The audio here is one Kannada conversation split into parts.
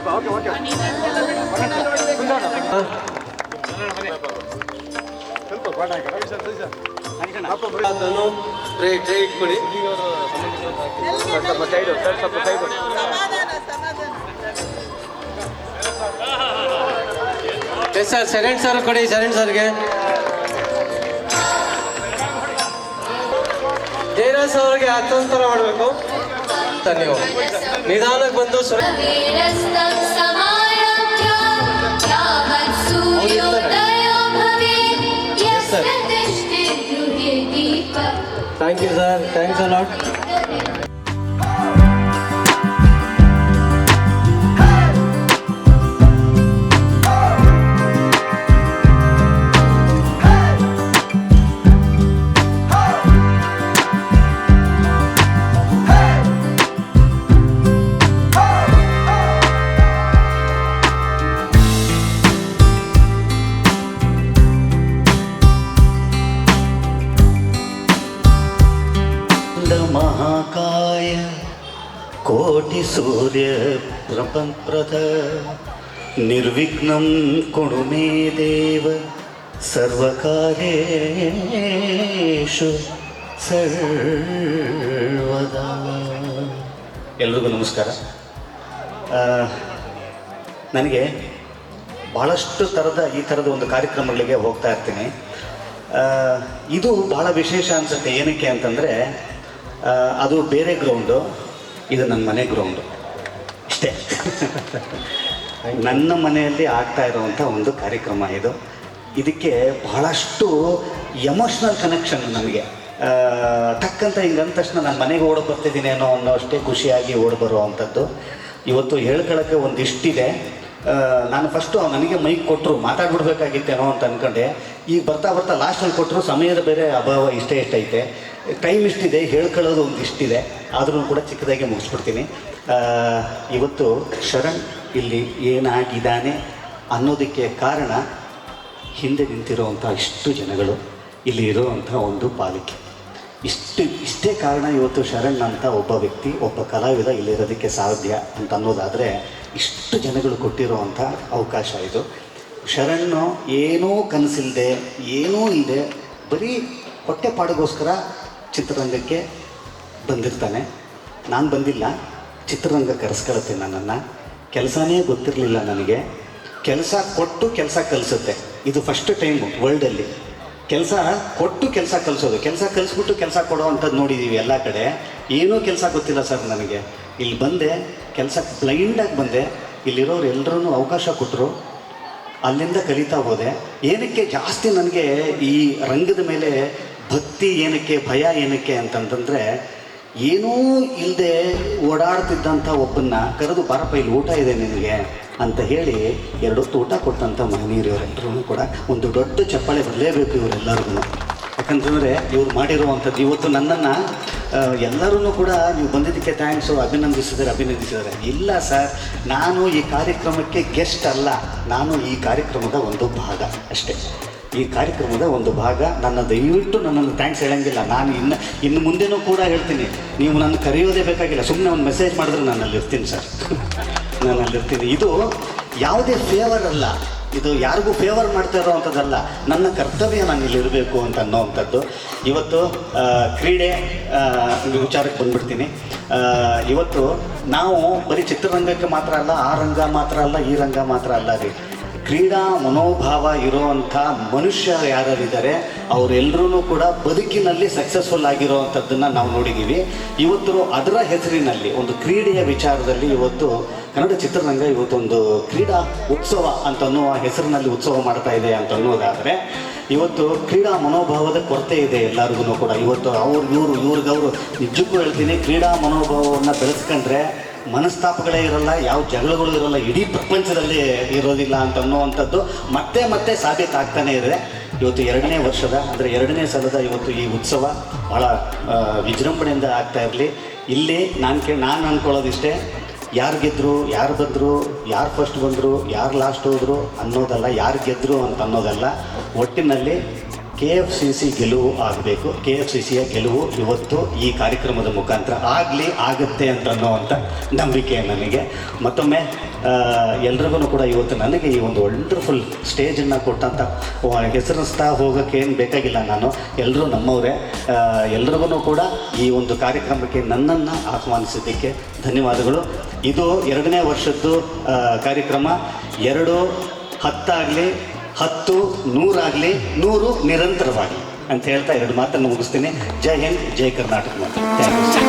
ಟ್ರೈ ಇಟ್ಕೊಳ್ಳಿ. ಎಸ್ ಸರ್, ಶರಣ್ ಸರ್ ಕೊಡಿ. ಶರಣ್ ಸರ್ಗೆ ಜಯರಾಜ್ ಅವ್ರಿಗೆ ಹಸ್ತಾಂತರ ಮಾಡಬೇಕು ಅಂತ ನೀವು ನಿಧಾನಕ್ಕೆ ಬಂದು thank you sir, thanks a lot. ಮಹಾಕಾಯ ಕೋಟಿ ಸೂರ್ಯ ಪ್ರಪಂಪ್ರದ ನಿರ್ವಿಘ್ನಂ ಕುರು ಮೇ ದೇವ ಸರ್ವಕಾರ್ಯೇಷು ಸರ್ವದಾ. ಎಲ್ರಿಗೂ ನಮಸ್ಕಾರ. ನನಗೆ ಭಾಳಷ್ಟು ಈ ಥರದ ಒಂದು ಕಾರ್ಯಕ್ರಮಗಳಿಗೆ ಹೋಗ್ತಾ ಇರ್ತೀನಿ. ಇದು ಭಾಳ ವಿಶೇಷ ಅನಿಸುತ್ತೆ. ಏನಕ್ಕೆ ಅಂತಂದರೆ ಅದು ಬೇರೆ ಗ್ರೌಂಡು, ಇದು ನನ್ನ ಮನೆ ಗ್ರೌಂಡು. ಇಷ್ಟೇ. ನನ್ನ ಮನೆಯಲ್ಲಿ ಆಗ್ತಾ ಇರುವಂಥ ಒಂದು ಕಾರ್ಯಕ್ರಮ ಇದು. ಇದಕ್ಕೆ ಬಹಳಷ್ಟು ಎಮೋಷ್ನಲ್ ಕನೆಕ್ಷನ್ ನನಗೆ. ಟಕ್ಕಂತ ಹಿಂಗೆ ಅಂದ ತಕ್ಷಣ ನಾನು ಮನೆಗೆ ಓಡಿ ಬರ್ತಿದ್ದೀನಿ ಅನ್ನೋ ಅಷ್ಟೇ ಖುಷಿಯಾಗಿ ಓಡಿ ಬರುವಂಥದ್ದು. ಇವತ್ತು ಹೇಳ್ಕೊಳ್ಳೋಕ್ಕೆ ಒಂದಿಷ್ಟಿದೆ. ನಾನು ಫಸ್ಟು ನನಗೆ ಮೈಕ್ ಕೊಟ್ಟರು ಮಾತಾಡ್ಬಿಡ್ಬೇಕಾಗಿತ್ತೇನೋ ಅಂತ ಅಂದ್ಕೊಂಡೆ. ಈಗ ಬರ್ತಾ ಬರ್ತಾ ಲಾಸ್ಟಲ್ಲಿ ಕೊಟ್ಟರು ಸಮಯದ ಬೇರೆ ಅಭಾವ ಎಷ್ಟೈತೆ, ಟೈಮ್ ಇಷ್ಟಿದೆ, ಹೇಳ್ಕೊಳ್ಳೋದು ಒಂದು ಇಷ್ಟಿದೆ. ಆದ್ರೂ ಕೂಡ ಚಿಕ್ಕದಾಗಿ ಮುಗಿಸ್ಬಿಡ್ತೀನಿ. ಇವತ್ತು ಶರಣ್ ಇಲ್ಲಿ ಏನಾಗಿದ್ದಾನೆ ಅನ್ನೋದಕ್ಕೆ ಕಾರಣ ಹಿಂದೆ ನಿಂತಿರೋವಂಥ ಇಷ್ಟು ಜನಗಳು, ಇಲ್ಲಿ ಇರೋವಂಥ ಒಂದು ಪಾಲಿಕೆ. ಇಷ್ಟೇ ಕಾರಣ ಇವತ್ತು ಶರಣ್ ಅಂತ ಒಬ್ಬ ವ್ಯಕ್ತಿ, ಒಬ್ಬ ಕಲಾವಿದ ಇಲ್ಲಿರೋದಕ್ಕೆ ಸಾಧ್ಯ ಅಂತ ಅನ್ನೋದಾದರೆ ಇಷ್ಟು ಜನಗಳು ಕೊಟ್ಟಿರೋವಂಥ ಅವಕಾಶ ಇದು. ಶರಣ್ ಏನೂ ಕನಸಿಲ್ಲದೆ, ಏನೂ ಇಲ್ಲದೆ, ಬರೀ ಹೊಟ್ಟೆಪಾಡಿಗೋಸ್ಕರ ಚಿತ್ರರಂಗಕ್ಕೆ ಬಂದಿರ್ತಾನೆ. ನಾನು ಬಂದಿಲ್ಲ, ಚಿತ್ರರಂಗ ಕರೆಸ್ಕೊಳುತ್ತೆ ನನ್ನನ್ನು. ಕೆಲಸನೇ ಗೊತ್ತಿರಲಿಲ್ಲ ನನಗೆ. ಕೆಲಸ ಕೊಟ್ಟು ಕೆಲಸ ಕಲಿಸುತ್ತೆ. ಇದು ಫಸ್ಟ್ ಟೈಮು ವರ್ಲ್ಡಲ್ಲಿ ಕೆಲಸ ಕೊಟ್ಟು ಕೆಲಸ ಕಲಿಸೋದು. ಕೆಲಸ ಕಲಿಸ್ಬಿಟ್ಟು ಕೆಲಸ ಕೊಡೋ ಅಂಥದ್ದು ನೋಡಿದ್ದೀವಿ ಎಲ್ಲ ಕಡೆ. ಏನೂ ಕೆಲಸ ಗೊತ್ತಿಲ್ಲ ಸರ್ ನನಗೆ. ಇಲ್ಲಿ ಬಂದೆ, ಕೆಲಸ ಬ್ಲೈಂಡಾಗಿ ಬಂದೆ. ಇಲ್ಲಿರೋರು ಎಲ್ಲರೂ ಅವಕಾಶ ಕೊಟ್ಟರು, ಅಲ್ಲಿಂದ ಕಲಿತಾ ಹೋದೆ. ಏನಕ್ಕೆ ಜಾಸ್ತಿ ನನಗೆ ಈ ರಂಗದ ಮೇಲೆ ಭಕ್ತಿ ಏನಕ್ಕೆ, ಭಯ ಏನಕ್ಕೆ ಅಂತಂತಂದರೆ, ಏನೂ ಇಲ್ಲದೆ ಓಡಾಡ್ತಿದ್ದಂಥ ಒಬ್ಬನ್ನ ಕರೆದು ಬಾರಪ್ಪ ಇಲ್ಲಿ ಊಟ ಇದೆ ನಿನಗೆ ಅಂತ ಹೇಳಿ 2 ಹೊತ್ತು ಊಟ ಕೊಟ್ಟಂಥ ಮಹನೀಯರು ಇವರೆಲ್ಲರೂ ಕೂಡ ಒಂದು ದೊಡ್ಡ ಚಪ್ಪಾಳೆ ಬರಲೇಬೇಕು ಇವರೆಲ್ಲರಿಗೂ. ಯಾಕಂತಂದರೆ ಇವ್ರು ಮಾಡಿರುವಂಥದ್ದು ಇವತ್ತು ನನ್ನನ್ನು ಎಲ್ಲರೂ ಕೂಡ ನೀವು ಬಂದಿದ್ದಕ್ಕೆ ಥ್ಯಾಂಕ್ಸು, ಅಭಿನಂದಿಸಿದ್ದಾರೆ. ಇಲ್ಲ ಸರ್, ನಾನು ಈ ಕಾರ್ಯಕ್ರಮಕ್ಕೆ ಗೆಸ್ಟ್ ಅಲ್ಲ, ನಾನು ಈ ಕಾರ್ಯಕ್ರಮದ ಒಂದು ಭಾಗ ಅಷ್ಟೇ. ಈ ಕಾರ್ಯಕ್ರಮದ ಒಂದು ಭಾಗ. ದಯವಿಟ್ಟು ನನ್ನನ್ನು ಥ್ಯಾಂಕ್ಸ್ ಹೇಳೋಂಗಿಲ್ಲ. ನಾನು ಇನ್ನು ಮುಂದೆನೂ ಕೂಡ ಹೇಳ್ತೀನಿ, ನೀವು ನನ್ನ ಕರೆಯೋದೇ ಬೇಕಾಗಿಲ್ಲ, ಸುಮ್ಮನೆ ಒಂದು ಮೆಸೇಜ್ ಮಾಡಿದ್ರೆ ನಾನು ಅಲ್ಲಿರ್ತೀನಿ ಸರ್, ನಾನು ಅಲ್ಲಿರ್ತೀನಿ. ಇದು ಯಾವುದೇ ಫೇವರ್ ಅಲ್ಲ, ಇದು ಯಾರಿಗೂ ಫೇವರ್ ಮಾಡ್ತಾ ಇರೋವಂಥದ್ದಲ್ಲ. ನನ್ನ ಕರ್ತವ್ಯ ನಾನು ಇಲ್ಲಿರಬೇಕು ಅಂತ ಅನ್ನೋವಂಥದ್ದು. ಇವತ್ತು ಕ್ರೀಡೆ ವಿಚಾರಕ್ಕೆ ಬಂದುಬಿಡ್ತೀನಿ. ಇವತ್ತು ನಾವು ಬರೀ ಚಿತ್ರರಂಗಕ್ಕೆ ಮಾತ್ರ ಅಲ್ಲ, ಆ ರಂಗ ಮಾತ್ರ ಅಲ್ಲ, ಈ ರಂಗ ಮಾತ್ರ ಅಲ್ಲ ರೀ, ಕ್ರೀಡಾ ಮನೋಭಾವ ಇರುವಂಥ ಮನುಷ್ಯ ಯಾರಿದ್ದಾರೆ ಅವರೆಲ್ಲರೂ ಕೂಡ ಬದುಕಿನಲ್ಲಿ ಸಕ್ಸಸ್ಫುಲ್ ಆಗಿರೋವಂಥದ್ದನ್ನು ನಾವು ನೋಡಿದ್ದೀವಿ. ಇವತ್ತು ಅದರ ಹೆಸರಿನಲ್ಲಿ ಒಂದು ಕ್ರೀಡೆಯ ವಿಚಾರದಲ್ಲಿ ಇವತ್ತು ಕನ್ನಡ ಚಿತ್ರರಂಗ ಇವತ್ತೊಂದು ಕ್ರೀಡಾ ಉತ್ಸವ ಅಂತ ಅನ್ನುವ ಹೆಸರಿನಲ್ಲಿ ಉತ್ಸವ ಮಾಡ್ತಾ ಇದೆ ಅಂತ ಅನ್ನೋದಾದರೆ, ಇವತ್ತು ಕ್ರೀಡಾ ಮನೋಭಾವದ ಕೊರತೆ ಇದೆ ಎಲ್ಲರಿಗೂ ಕೂಡ. ಇವತ್ತು ಇವ್ರಿಗವರು ನಿಜಕ್ಕೂ ಹೇಳ್ತೀನಿ, ಕ್ರೀಡಾ ಮನೋಭಾವವನ್ನು ಬೆಳೆಸ್ಕೊಂಡ್ರೆ ಮನಸ್ತಾಪಗಳೇ ಇರೋಲ್ಲ, ಯಾವ ಜಗಳಗಳು ಇರೋಲ್ಲ, ಇಡೀ ಪ್ರಪಂಚದಲ್ಲಿ ಇರೋದಿಲ್ಲ ಅಂತ ಅನ್ನುವಂಥದ್ದು ಮತ್ತೆ ಸಾಬೀತಾಗ್ತಾನೆ ಇದೆ. ಇವತ್ತು 2ನೇ ವರ್ಷದ ಅಂದರೆ 2ನೇ ಸಲದ ಇವತ್ತು ಈ ಉತ್ಸವ ಭಾಳ ವಿಜೃಂಭಣೆಯಿಂದ ಆಗ್ತಾ ಇರಲಿ. ಇಲ್ಲಿ ನಾನು ಅಂದ್ಕೊಳ್ಳೋದಿಷ್ಟೇ, ಯಾರು ಗೆದ್ದರು, ಯಾರು ಬಂದರು, ಯಾರು ಫಸ್ಟ್ ಬಂದರು, ಯಾರು ಲಾಸ್ಟ್ ಹೋದರು ಅನ್ನೋದಲ್ಲ, ಯಾರು ಗೆದ್ದರು ಅಂತ ಅನ್ನೋದಲ್ಲ. ಒಟ್ಟಿನಲ್ಲಿ KFCC ಗೆಲುವು ಆಗಬೇಕು. KFCCಯ ಗೆಲುವು ಇವತ್ತು ಈ ಕಾರ್ಯಕ್ರಮದ ಮುಖಾಂತರ ಆಗುತ್ತೆ ಅಂತ ಅನ್ನೋವಂಥ ನಂಬಿಕೆ ನನಗೆ. ಮತ್ತೊಮ್ಮೆ ಎಲ್ರಿಗೂ ಕೂಡ ಇವತ್ತು ನನಗೆ ಈ ಒಂದು ವಂಡರ್ಫುಲ್ ಸ್ಟೇಜನ್ನು ಕೊಟ್ಟಂಥ ಹೆಸರಿಸ್ತಾ ಹೋಗೋಕ್ಕೆ ಏನು ಬೇಕಾಗಿಲ್ಲ. ನಾನು ಎಲ್ಲರೂ ನಮ್ಮವರೇ. ಎಲ್ರಿಗೂ ಕೂಡ ಈ ಒಂದು ಕಾರ್ಯಕ್ರಮಕ್ಕೆ ನನ್ನನ್ನು ಆಹ್ವಾನಿಸಿದ್ದಕ್ಕೆ ಧನ್ಯವಾದಗಳು. ಇದು 2ನೇ ವರ್ಷದ್ದು ಕಾರ್ಯಕ್ರಮ. 2 10 ಆಗಲಿ, 10 100 ಆಗಲಿ, 100 ನಿರಂತರವಾಗಿ ಅಂತ ಹೇಳ್ತಾ 2 ಮಾತನ್ನು ಮುಗಿಸ್ತೀನಿ. ಜೈ ಹಿಂದ್, ಜೈ ಕರ್ನಾಟಕ ಮಾತು. Thank you.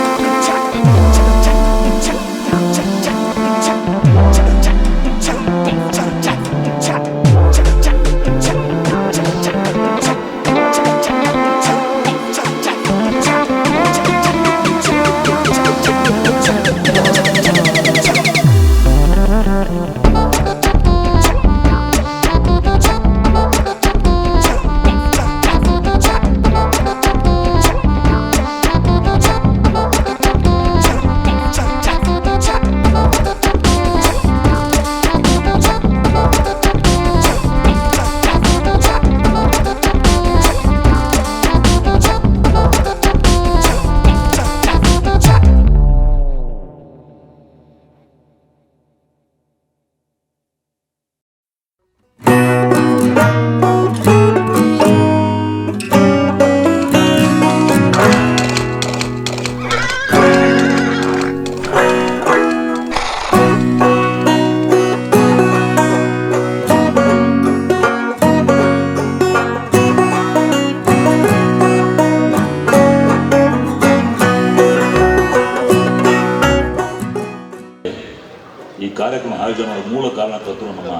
ಕಾರ್ಯಕ್ರಮ ಆಯೋಜನೆ ಮಾಡೋ ಮೂಲ ಕಾರಣಕರ್ತರು ನಮ್ಮ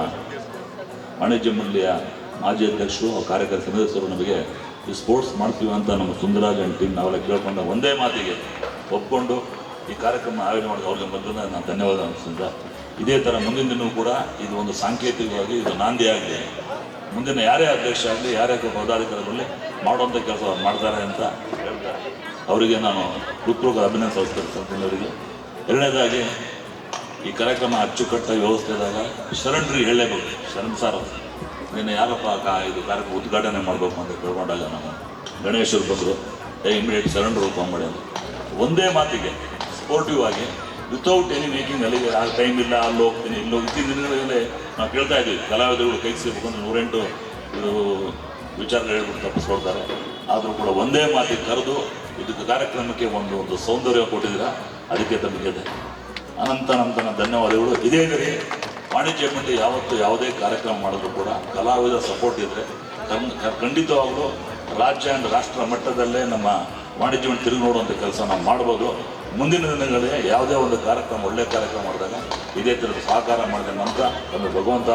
ವಾಣಿಜ್ಯ ಮಂಡಳಿಯ ಮಾಜಿ ಅಧ್ಯಕ್ಷರು, ಕಾರ್ಯಕಾರಿ ಸದಸ್ಯರು ನಮಗೆ ಈ ಸ್ಪೋರ್ಟ್ಸ್ ಮಾಡ್ತೀವಿ ಅಂತ ನಮ್ಮ ಸುಂದರಾಜ್ ಅಂಡ್ ಟೀಮ್ ನಾವೆಲ್ಲ ಕೇಳ್ಕೊಂಡು ಒಂದೇ ಮಾತಿಗೆ ಒಪ್ಕೊಂಡು ಈ ಕಾರ್ಯಕ್ರಮ ಆಯೋಜನೆ ಮಾಡಿದ ಅವ್ರಿಗೆ ಮೊದಲು ನಾನು ಧನ್ಯವಾದ ಅನಿಸಿದ್ದೆ. ಇದೇ ಥರ ಮುಂದಿನ ದಿನವೂ ಕೂಡ ಇದು ಒಂದು ಸಾಂಕೇತಿಕವಾಗಿ ಇದು ನಾಂದಿ ಆಗಲಿ, ಮುಂದಿನ ಯಾರೇ ಅಧ್ಯಕ್ಷ ಆಗಲಿ, ಯಾರೇ ಪದಾಧಿಕಾರಿಗಳಲ್ಲಿ ಮಾಡುವಂಥ ಕೆಲಸ ಮಾಡ್ತಾರೆ ಅಂತ ಹೇಳ್ತಾರೆ. ಅವರಿಗೆ ನಾನು ಹೃತ್ಪೂರ್ವಕ ಅಭಿನಂದನೆ ಸಲ್ಲಿಸ್ತೀನಿ ಅವರಿಗೆ. ಎರಡನೇದಾಗಿ ಈ ಕಾರ್ಯಕ್ರಮ ಅಚ್ಚುಕಟ್ಟಾಗಿ ವ್ಯವಸ್ಥೆದಾಗ ಶರಣ್ರಿಗೆ ಹೇಳಲೇಬೇಕು. ಶರಣ್ ಸರ್ ನೀನು ಯಾರಪ್ಪ ಇದು ಕಾರ್ಯಕ್ರಮ ಉದ್ಘಾಟನೆ ಮಾಡಬೇಕು ಅಂತ ತಿಳ್ಕೊಂಡಾಗ ನಾವು ಗಣೇಶರು ಬಂದರು, ಇಮಿಡಿಯೇಟ್ ಶರಣ್ ರೂಪ ಮಾಡಿ ಅಂತ ಒಂದೇ ಮಾತಿಗೆ ಸ್ಪೋರ್ಟಿವ್ ಆಗಿ ವಿತೌಟ್ ಎನಿ ಮೇಕಿಂಗ್ ಅಲ್ಲಿಗೆ ಆ ಟೈಮ್ ಇಲ್ಲ, ಅಲ್ಲಿ ಹೋಗ್ತೀನಿ ಇಲ್ಲಿ ಹೋಗ್ತೀನಿ. ದಿನಗಳಲ್ಲಿ ನಾವು ಕೇಳ್ತಾ ಇದ್ದೀವಿ ಕಲಾವಿದರುಗಳು ಕೈ ಸಿಗಬೇಕು ಅಂದ್ರೆ 108 ಇದು ವಿಚಾರಗಳು ಹೇಳ್ಬಿಟ್ಟು ತಪ್ಪಿಸ್ಕೊಳ್ತಾರೆ. ಆದರೂ ಕೂಡ ಒಂದೇ ಮಾತಿಗೆ ಕರೆದು ಇದಕ್ಕೆ ಕಾರ್ಯಕ್ರಮಕ್ಕೆ ಒಂದು ಸೌಂದರ್ಯ ಕೊಟ್ಟಿದ್ದೀರಾ, ಅದಕ್ಕೆ ತಮಗೆ ಅನಂತ ಧನ್ಯವಾದಗಳು. ಇದೇ ರೀತಿ ವಾಣಿಜ್ಯ ಮಂಡಳಿ ಯಾವತ್ತು ಯಾವುದೇ ಕಾರ್ಯಕ್ರಮ ಮಾಡಿದ್ರು ಕೂಡ ಕಲಾವಿದ ಸಪೋರ್ಟ್ ಇದ್ದರೆ ಖಂಡಿತವಾಗಲೂ ರಾಜ್ಯ ಆ್ಯಂಡ್ ರಾಷ್ಟ್ರ ಮಟ್ಟದಲ್ಲೇ ನಮ್ಮ ವಾಣಿಜ್ಯ ಮಂಡಳಿ ತಿರುಗಿ ನೋಡುವಂಥ ಕೆಲಸ ನಾವು ಮಾಡ್ಬೋದು. ಮುಂದಿನ ದಿನಗಳಲ್ಲಿ ಯಾವುದೇ ಒಂದು ಕಾರ್ಯಕ್ರಮ ಒಳ್ಳೆಯ ಕಾರ್ಯಕ್ರಮ ಮಾಡಿದಾಗ ಇದೇ ಥರದ ಸಹಕಾರ ಮಾಡಿದ ನಂತರ ನಮಗೆ ಭಗವಂತ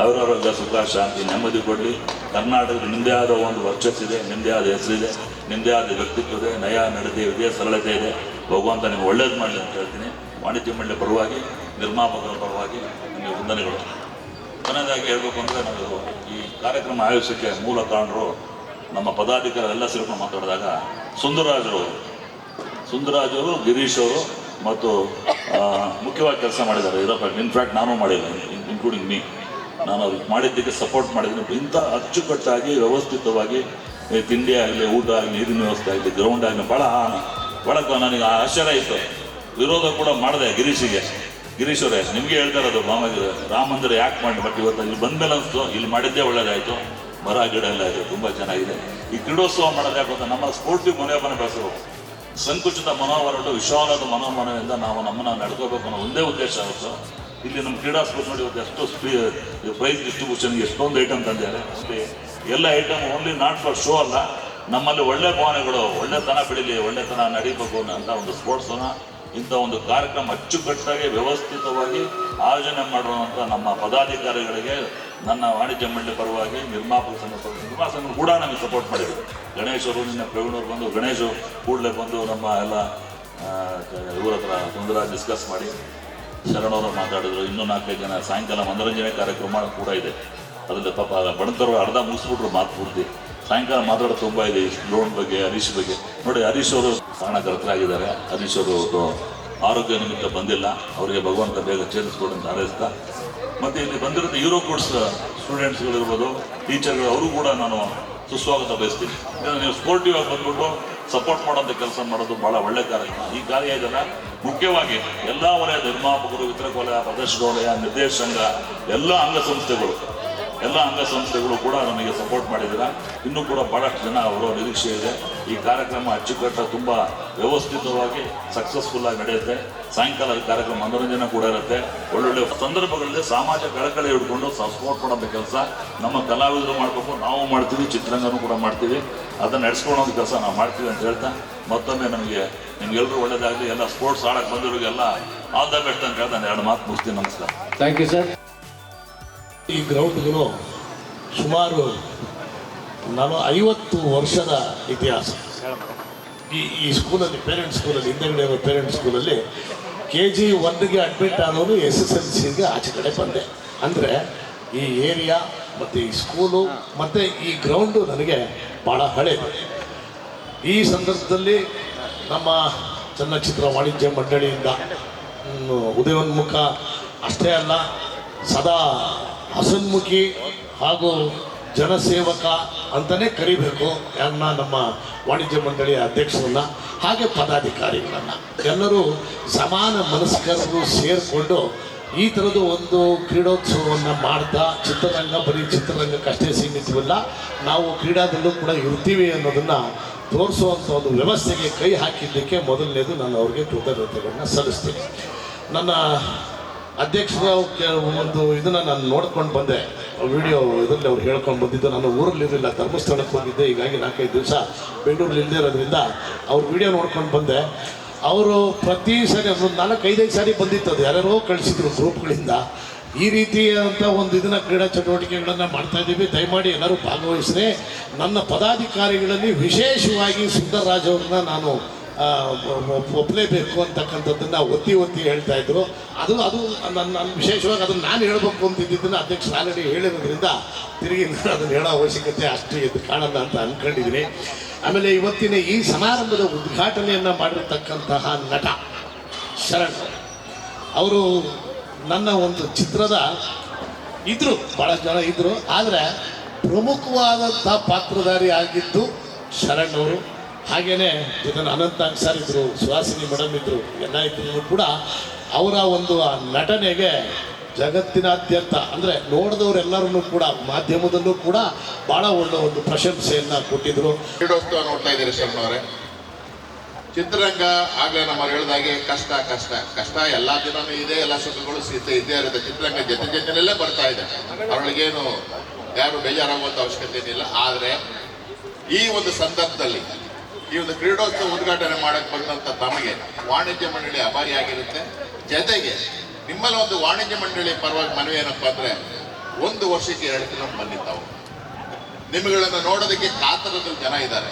ಅವರವರ ಸುಖ ಶಾಂತಿ ನೆಮ್ಮದಿ ಕೊಡಲಿ. ಕರ್ನಾಟಕದ ನಿಮ್ಮದೇ ಆದ ಒಂದು ವರ್ಚಸ್ಸಿದೆ, ನಿಮ್ಮದೇ ಆದ ಹೆಸರಿದೆ, ನಿಮ್ಮದೇ ಆದ ವ್ಯಕ್ತಿತ್ವ ಇದೆ, ನಯ ನಡತೆ ಇದೆ, ಸರಳತೆ ಇದೆ. ಭಗವಂತ ನಿಮ್ಗೆ ಒಳ್ಳೇದು ಮಾಡಲಿ ಅಂತ ಹೇಳ್ತೀನಿ. ವಾಣಿಜ್ಯ ಮಂಡಳಿ ಪರವಾಗಿ, ನಿರ್ಮಾಪಕರ ಪರವಾಗಿ ನಿಮಗೆ ವಂದನೆಗಳು. ಕೊನೆಯದಾಗಿ ಹೇಳಬೇಕು ಅಂದರೆ ನಾವು ಈ ಕಾರ್ಯಕ್ರಮ ಆಯೋಜಿಸೋಕ್ಕೆ ಮೂಲ ಕಾರಣರು ನಮ್ಮ ಪದಾಧಿಕಾರಿ ಎಲ್ಲ ಸೇರ್ಕೊಂಡು ಮಾತಾಡಿದಾಗ ಸುಂದರಾಜ್ ಅವರು, ಗಿರೀಶ್ ಅವರು ಮತ್ತು ಮುಖ್ಯವಾಗಿ ಕೆಲಸ ಮಾಡಿದ್ದಾರೆ. ಇನ್ಫ್ಯಾಕ್ಟ್ ನಾನು ಮಾಡಿಲ್ಲ, ಇನ್ಕ್ಲೂಡಿಂಗ್ ಮೀ. ನಾನು ಅವ್ರಿಗೆ ಮಾಡಿದ್ದಕ್ಕೆ ಸಪೋರ್ಟ್ ಮಾಡಿದ್ದೀನಿ. ಇಂಥ ಅಚ್ಚುಕಟ್ಟಾಗಿ ವ್ಯವಸ್ಥಿತವಾಗಿ ತಿಂಡಿ ಆಗಲಿ, ಊಟ ಆಗಲಿ, ನೀರಿನ ವ್ಯವಸ್ಥೆ ಆಗಲಿ, ಗ್ರೌಂಡ್ ಆಗಲಿ ಭಾಳ ನನಗೆ ಆಶ್ಚರ್ಯ ಇತ್ತು. ವಿರೋಧ ಕೂಡ ಮಾಡಿದೆ ಗಿರೀಶ್ ಅವರೇ, ನಿಮಗೆ ಹೇಳ್ತಾ ಇರೋದು ರಾಮ ಮಂದಿರ ಯಾಕೆ ಮಾಡಿ, ಬಟ್ ಇವತ್ತು ಇಲ್ಲಿ ಬಂದಮೇಲೆ ಅನಿಸ್ತು ಇಲ್ಲಿ ಮಾಡಿದ್ದೇ ಒಳ್ಳೇದಾಯಿತು. ಮರ ಗಿಡ ಎಲ್ಲ ಇದೆ, ತುಂಬ ಚೆನ್ನಾಗಿದೆ. ಈ ಕ್ರೀಡೋತ್ಸವ ಮಾಡೋದು ಯಾಕೆ ಗೊತ್ತಾ, ನಮ್ಮ ಸ್ಪೋರ್ಟಿವ್ ಮನೋಭಾವನೆ ಬೆಳೆಸಬೇಕು. ಸಂಕುಚಿತ ಮನೋಭಾವನೆ, ವಿಶಾಲವಾದ ಮನೋಭಾವನೆಯಿಂದ ನಾವು ನಮ್ಮನ್ನು ನಡ್ಕೋಬೇಕು ಅನ್ನೋ ಒಂದೇ ಉದ್ದೇಶ ಆಗುತ್ತೆ. ಇಲ್ಲಿ ನಮ್ಮ ಕ್ರೀಡಾ ಸ್ಪೋರ್ಟ್ಸ್ ನೋಡಿ ಇವತ್ತು ಎಷ್ಟು ಪ್ರೈಸ್ ಡಿಸ್ಟ್ರಿಬ್ಯೂಷನ್ಗೆ ಎಷ್ಟೊಂದು ಐಟಮ್ ತಂದಿದ್ದಾರೆ. ಎಲ್ಲ item only not for show ಅಲ್ಲ, ನಮ್ಮಲ್ಲಿ ಒಳ್ಳೆ ಭಾವನೆಗಳು, ಒಳ್ಳೆತನ ಬೆಳೀಲಿ, ಒಳ್ಳೆತನ ನಡೀಬೇಕು ಅಂತ ಒಂದು ಸ್ಪೋರ್ಟ್ಸನ್ನು ಇಂಥ ಒಂದು ಕಾರ್ಯಕ್ರಮ ಅಚ್ಚುಕಟ್ಟಾಗಿ ವ್ಯವಸ್ಥಿತವಾಗಿ ಆಯೋಜನೆ ಮಾಡುವಂಥ ನಮ್ಮ ಪದಾಧಿಕಾರಿಗಳಿಗೆ ನನ್ನ ವಾಣಿಜ್ಯ ಮಂಡಳಿ ಪರವಾಗಿ ನಿರ್ಮಾಪಕ ಸಂಘ ಕೂಡ ನಮಗೆ ಸಪೋರ್ಟ್ ಮಾಡಿದರು. ಗಣೇಶವರು, ನಿನ್ನೆ ಪ್ರವೀಣವ್ರು ಬಂದು, ಗಣೇಶು ಕೂಡಲೇ ಬಂದು ನಮ್ಮ ಎಲ್ಲ ಇವರ ಹತ್ರ ಸುಂದರಾಜ್ ಡಿಸ್ಕಸ್ ಮಾಡಿ ಶರಣವರು ಮಾತಾಡಿದ್ರು. ಇನ್ನೂ 4-5 ಜನ ಸಾಯಂಕಾಲ ಮನೋರಂಜನೆ ಕಾರ್ಯಕ್ರಮ ಕೂಡ ಇದೆ. ಅದರಲ್ಲಿ ಪಾಪ ಬಣತರು ಅರ್ಧ ಮುಗಿಸ್ಬಿಟ್ರು ಮಾತು ಪೂರ್ತಿ. ಸಾಯಂಕಾಲ ಮಾತಾಡೋದು ತುಂಬ ಇದೆ ಲೋನ್ ಬಗ್ಗೆ, ಹರೀಶ್ ಬಗ್ಗೆ. ನೋಡಿ, ಹರೀಶ್ ಅವರು ಕಾರಣಕರ್ತರಾಗಿದ್ದಾರೆ. ಹರೀಶ್ ಅವರು ಆರೋಗ್ಯ ನಿಮಿತ್ತ ಬಂದಿಲ್ಲ, ಅವರಿಗೆ ಭಗವಂತ ಬೇಗ ಚೇತರಿಸ್ಕೊಡು ಅಂತ ಹಾರೈಸ್ತಾ, ಮತ್ತು ಇಲ್ಲಿ ಬಂದಿರೋದು ಯೂರೋ ಕೋರ್ಸ್ ಸ್ಟೂಡೆಂಟ್ಸ್ಗಳಿರ್ಬೋದು, ಟೀಚರ್ಗಳು, ಅವರು ಕೂಡ ನಾನು ಸುಸ್ವಾಗತ ಬಯಸ್ತೀನಿ. ಯಾಕಂದ್ರೆ ನೀವು ಸ್ಪೋರ್ಟಿವ್ ಆಗಿ ಬಂದ್ಬಿಟ್ಟು ಸಪೋರ್ಟ್ ಮಾಡೋಂಥ ಕೆಲಸ ಮಾಡೋದು ಬಹಳ ಒಳ್ಳೆ ಕಾರ್ಯಕ್ರಮ. ಈ ಕಾರ್ಯ ಇದನ್ನ ಮುಖ್ಯವಾಗಿ ಎಲ್ಲ ವಲಯ ನಿರ್ಮಾಪಕರು, ವಿತರಕ ವಲಯ, ಪ್ರದರ್ಶಕ ವಲಯ, ನಿರ್ದೇಶಕ, ಎಲ್ಲ ಅಂಗಸಂಸ್ಥೆಗಳು ಕೂಡ ನಮಗೆ ಸಪೋರ್ಟ್ ಮಾಡಿದ್ದೀರಾ. ಇನ್ನೂ ಕೂಡ ಬಹಳಷ್ಟು ಜನ ಅವರ ನಿರೀಕ್ಷೆ ಇದೆ. ಈ ಕಾರ್ಯಕ್ರಮ ಅಚ್ಚುಕಟ್ಟ ತುಂಬ ವ್ಯವಸ್ಥಿತವಾಗಿ ಸಕ್ಸಸ್ಫುಲ್ ಆಗಿ ನಡೆಯುತ್ತೆ. ಸಾಯಂಕಾಲದ ಕಾರ್ಯಕ್ರಮ ಮನೋರಂಜನೆ ಕೂಡ ಇರುತ್ತೆ. ಒಳ್ಳೊಳ್ಳೆ ಸಂದರ್ಭಗಳಲ್ಲಿ ಸಮಾಜ ಕಳಕಳಿ ಹಿಡ್ಕೊಂಡು ಸಪೋರ್ಟ್ ಮಾಡೋಂಥ ಕೆಲಸ ನಮ್ಮ ಕಲಾವಿದರು ಮಾಡಬೇಕು, ನಾವು ಮಾಡ್ತೀವಿ, ಚಿತ್ರರಂಗನೂ ಕೂಡ ಮಾಡ್ತೀವಿ. ಅದನ್ನು ನಡೆಸ್ಕೊಳ್ಳೋಂಥ ಕೆಲಸ ನಾವು ಮಾಡ್ತೀವಿ ಅಂತ ಹೇಳ್ತಾ ಮತ್ತೊಮ್ಮೆ ನಿಮ್ಗೆಲ್ಲರೂ ಒಳ್ಳೇದಾಗಲಿ. ಎಲ್ಲ ಸ್ಪೋರ್ಟ್ಸ್ ಆಡಕ್ಕೆ ಬಂದವರಿಗೆಲ್ಲ ಆಲ್ ದ ಬೆಸ್ಟ್ ಅಂತ ಹೇಳ್ತಾ ನಾನು 2 ಮಾತು ಮುಗಿಸ್ತೀನಿ. ನಮಸ್ಕಾರ. Thank you sir. ಈ ಗ್ರೌಂಡ್ಗೂ ಸುಮಾರು 50 ವರ್ಷದ ಇತಿಹಾಸ. ಈ ಸ್ಕೂಲಲ್ಲಿ ಹಿಂದೆಗಡೆ ಇರೋ ಪೇರೆಂಟ್ಸ್ ಸ್ಕೂಲಲ್ಲಿ KG 1ಗೆ ಅಡ್ಮಿಟ್ ಆದವರು SSLCಗೆ ಆಚೆ ಕಡೆ ಬಂದೆ. ಅಂದರೆ ಈ ಏರಿಯಾ ಮತ್ತು ಈ ಸ್ಕೂಲು ಮತ್ತು ಈ ಗ್ರೌಂಡು ನನಗೆ ಭಾಳ ಹಳೆಯದು. ಈ ಸಂದರ್ಭದಲ್ಲಿ ನಮ್ಮ ಚಲನಚಿತ್ರ ವಾಣಿಜ್ಯ ಮಂಡಳಿಯಿಂದ ಉದಯೋನ್ಮುಖ ಅಷ್ಟೇ ಅಲ್ಲ, ಸದಾ ಹಸನ್ಮುಖಿ ಹಾಗೂ ಜನಸೇವಕ ಅಂತಲೇ ಕರಿಬೇಕು ಯಾರನ್ನ, ನಮ್ಮ ವಾಣಿಜ್ಯ ಮಂಡಳಿಯ ಅಧ್ಯಕ್ಷರನ್ನ, ಹಾಗೆ ಪದಾಧಿಕಾರಿಗಳನ್ನು ಎಲ್ಲರೂ ಸಮಾನ ಮನಸ್ಕರರು ಸೇರಿಕೊಂಡು ಈ ಥರದ್ದು ಒಂದು ಕ್ರೀಡೋತ್ಸವವನ್ನು ಮಾಡ್ತಾ ಬರೀ ಚಿತ್ರರಂಗಕ್ಕಷ್ಟೇ ಸೀಮಿತವಲ್ಲ, ನಾವು ಕ್ರೀಡಾದಲ್ಲೂ ಕೂಡ ಇರ್ತೀವಿ ಅನ್ನೋದನ್ನು ತೋರಿಸುವಂಥ ಒಂದು ವ್ಯವಸ್ಥೆಗೆ ಕೈ ಹಾಕಿದ್ದಕ್ಕೆ ಮೊದಲನೇದು ನಾನು ಅವ್ರಿಗೆ ಕೃತಜ್ಞತೆಗಳನ್ನ ಸಲ್ಲಿಸ್ತೀನಿ. ನನ್ನ ಅಧ್ಯಕ್ಷರ ಒಂದು ಇದನ್ನು ನಾನು ನೋಡ್ಕೊಂಡು ಬಂದೆ, ವಿಡಿಯೋ ಇದರಲ್ಲಿ ಅವ್ರು ಹೇಳ್ಕೊಂಡು ಬಂದಿದ್ದು. ನಾನು ಊರಲ್ಲಿರಲಿಲ್ಲ, ಧರ್ಮಸ್ಥಳಕ್ಕೆ ಹೋಗಿದ್ದೆ. ಹೀಗಾಗಿ 4-5 ದಿವಸ ಬೆಂಗಳೂರಲ್ಲಿ ಇಲ್ಲದೇ ಇರೋದ್ರಿಂದ ಅವ್ರ ವಿಡಿಯೋ ನೋಡ್ಕೊಂಡು ಬಂದೆ. ಅವರು ಪ್ರತಿ ಸಾರಿ ಒಂದು 4-5 ಸಾರಿ ಬಂದಿತ್ತು. ಅದು ಯಾರ್ಯಾರೋ ಕಳಿಸಿದ್ರು ಗ್ರೂಪ್ಗಳಿಂದ. ಈ ರೀತಿಯಾದಂಥ ಒಂದು ಇದನ್ನು ಕ್ರೀಡಾ ಚಟುವಟಿಕೆಗಳನ್ನು ಮಾಡ್ತಾಯಿದ್ದೀವಿ, ದಯಮಾಡಿ ಎಲ್ಲರೂ ಭಾಗವಹಿಸ್ರೆ. ನನ್ನ ಪದಾಧಿಕಾರಿಗಳಲ್ಲಿ ವಿಶೇಷವಾಗಿ ಸುಂದರರಾಜ್ ಅವ್ರನ್ನ ನಾನು ಒಪ್ಪಲೇಬೇಕು ಅಂತಕ್ಕಂಥದ್ದನ್ನು ಒತ್ತಿ ಹೇಳ್ತಾ ಇದ್ರು. ಅದು ನನ್ನ ವಿಶೇಷವಾಗಿ ಅದನ್ನು ನಾನು ಹೇಳಬೇಕು ಅಂತಿದ್ದನ್ನು ಅಧ್ಯಕ್ಷರು ಆಲ್ರೆಡಿ ಹೇಳಿರೋದ್ರಿಂದ ತಿರುಗಿ ಅದನ್ನು ಹೇಳೋ ಅವಶ್ಯಕತೆ ಅಷ್ಟು ಎದ್ದು ಕಾಣಲ್ಲ ಅಂತ ಅಂದ್ಕೊಂಡಿದ್ದೀನಿ. ಆಮೇಲೆ ಇವತ್ತಿನ ಈ ಸಮಾರಂಭದ ಉದ್ಘಾಟನೆಯನ್ನು ಮಾಡಿರ್ತಕ್ಕಂತಹ ನಟ ಶರಣ್ ಅವರು ನನ್ನ ಒಂದು ಚಿತ್ರದ ಇದ್ದರು, ಭಾಳ ಜನ ಇದ್ದರು, ಆದರೆ ಪ್ರಮುಖವಾದಂಥ ಪಾತ್ರಧಾರಿ ಆಗಿದ್ದು ಶರಣ್ ಅವರು. ಹಾಗೆಯೇ ಇದನ್ನು ಅನಂತಾಗ್ ಸರ್ ಇದ್ದರು, ಸುಹಾಸಿನಿ ಮೇಡಮ್ ಇದ್ದರು, ಎಲ್ಲ ಇದ್ರೂ ಕೂಡ ಅವರ ಒಂದು ಆ ನಟನೆಗೆ ಜಗತ್ತಿನಾದ್ಯಂತ ಅಂದರೆ ನೋಡಿದವರೆಲ್ಲರೂ ಕೂಡ ಮಾಧ್ಯಮದಲ್ಲೂ ಕೂಡ ಭಾಳ ಒಳ್ಳೆಯ ಒಂದು ಪ್ರಶಂಸೆಯನ್ನು ಕೊಟ್ಟಿದ್ದರು. ಕ್ರೀಡೋತ್ಸವ ನೋಡ್ತಾ ಇದ್ದೀರಿ ಶರಣವರೇ. ಚಿತ್ರರಂಗ ಆಗಲೇ ನಮ್ಮ ಹೇಳಿದಾಗೆ ಕಷ್ಟ ಎಲ್ಲ ದಿನನೂ ಇದೆ, ಎಲ್ಲ ಸುಖಗಳು ಇದ್ದೇ ಇರುತ್ತೆ. ಚಿತ್ರರಂಗ ಜೊತೆಯಲ್ಲೇ ಬರ್ತಾ ಇದೆ, ಅವಳಿಗೇನು ಯಾರು ಬೇಜಾರಾಗುವಂಥ ಅವಶ್ಯಕತೆ ಏನಿಲ್ಲ. ಆದರೆ ಈ ಒಂದು ಸಂದರ್ಭದಲ್ಲಿ ಈ ಒಂದು ಕ್ರೀಡೋತ್ಸವ ಉದ್ಘಾಟನೆ ಮಾಡಕ್ಕೆ ಬಂದಂಥ ತಮಗೆ ವಾಣಿಜ್ಯ ಮಂಡಳಿ ಆಭಾರಿಯಾಗಿರುತ್ತೆ. ಜೊತೆಗೆ ನಿಮ್ಮಲ್ಲಿ ಒಂದು ವಾಣಿಜ್ಯ ಮಂಡಳಿ ಪರವಾಗಿ ಮನವಿ ಏನಪ್ಪ ಅಂದರೆ, 1 ವರ್ಷಕ್ಕೆ 2 ಫಿಲಂ ಬಂದಿದ್ದಾವೆ. ನಿಮ್ಮಗಳನ್ನು ನೋಡೋದಕ್ಕೆ ಕಾತರದಲ್ಲಿ ಜನ ಇದ್ದಾರೆ.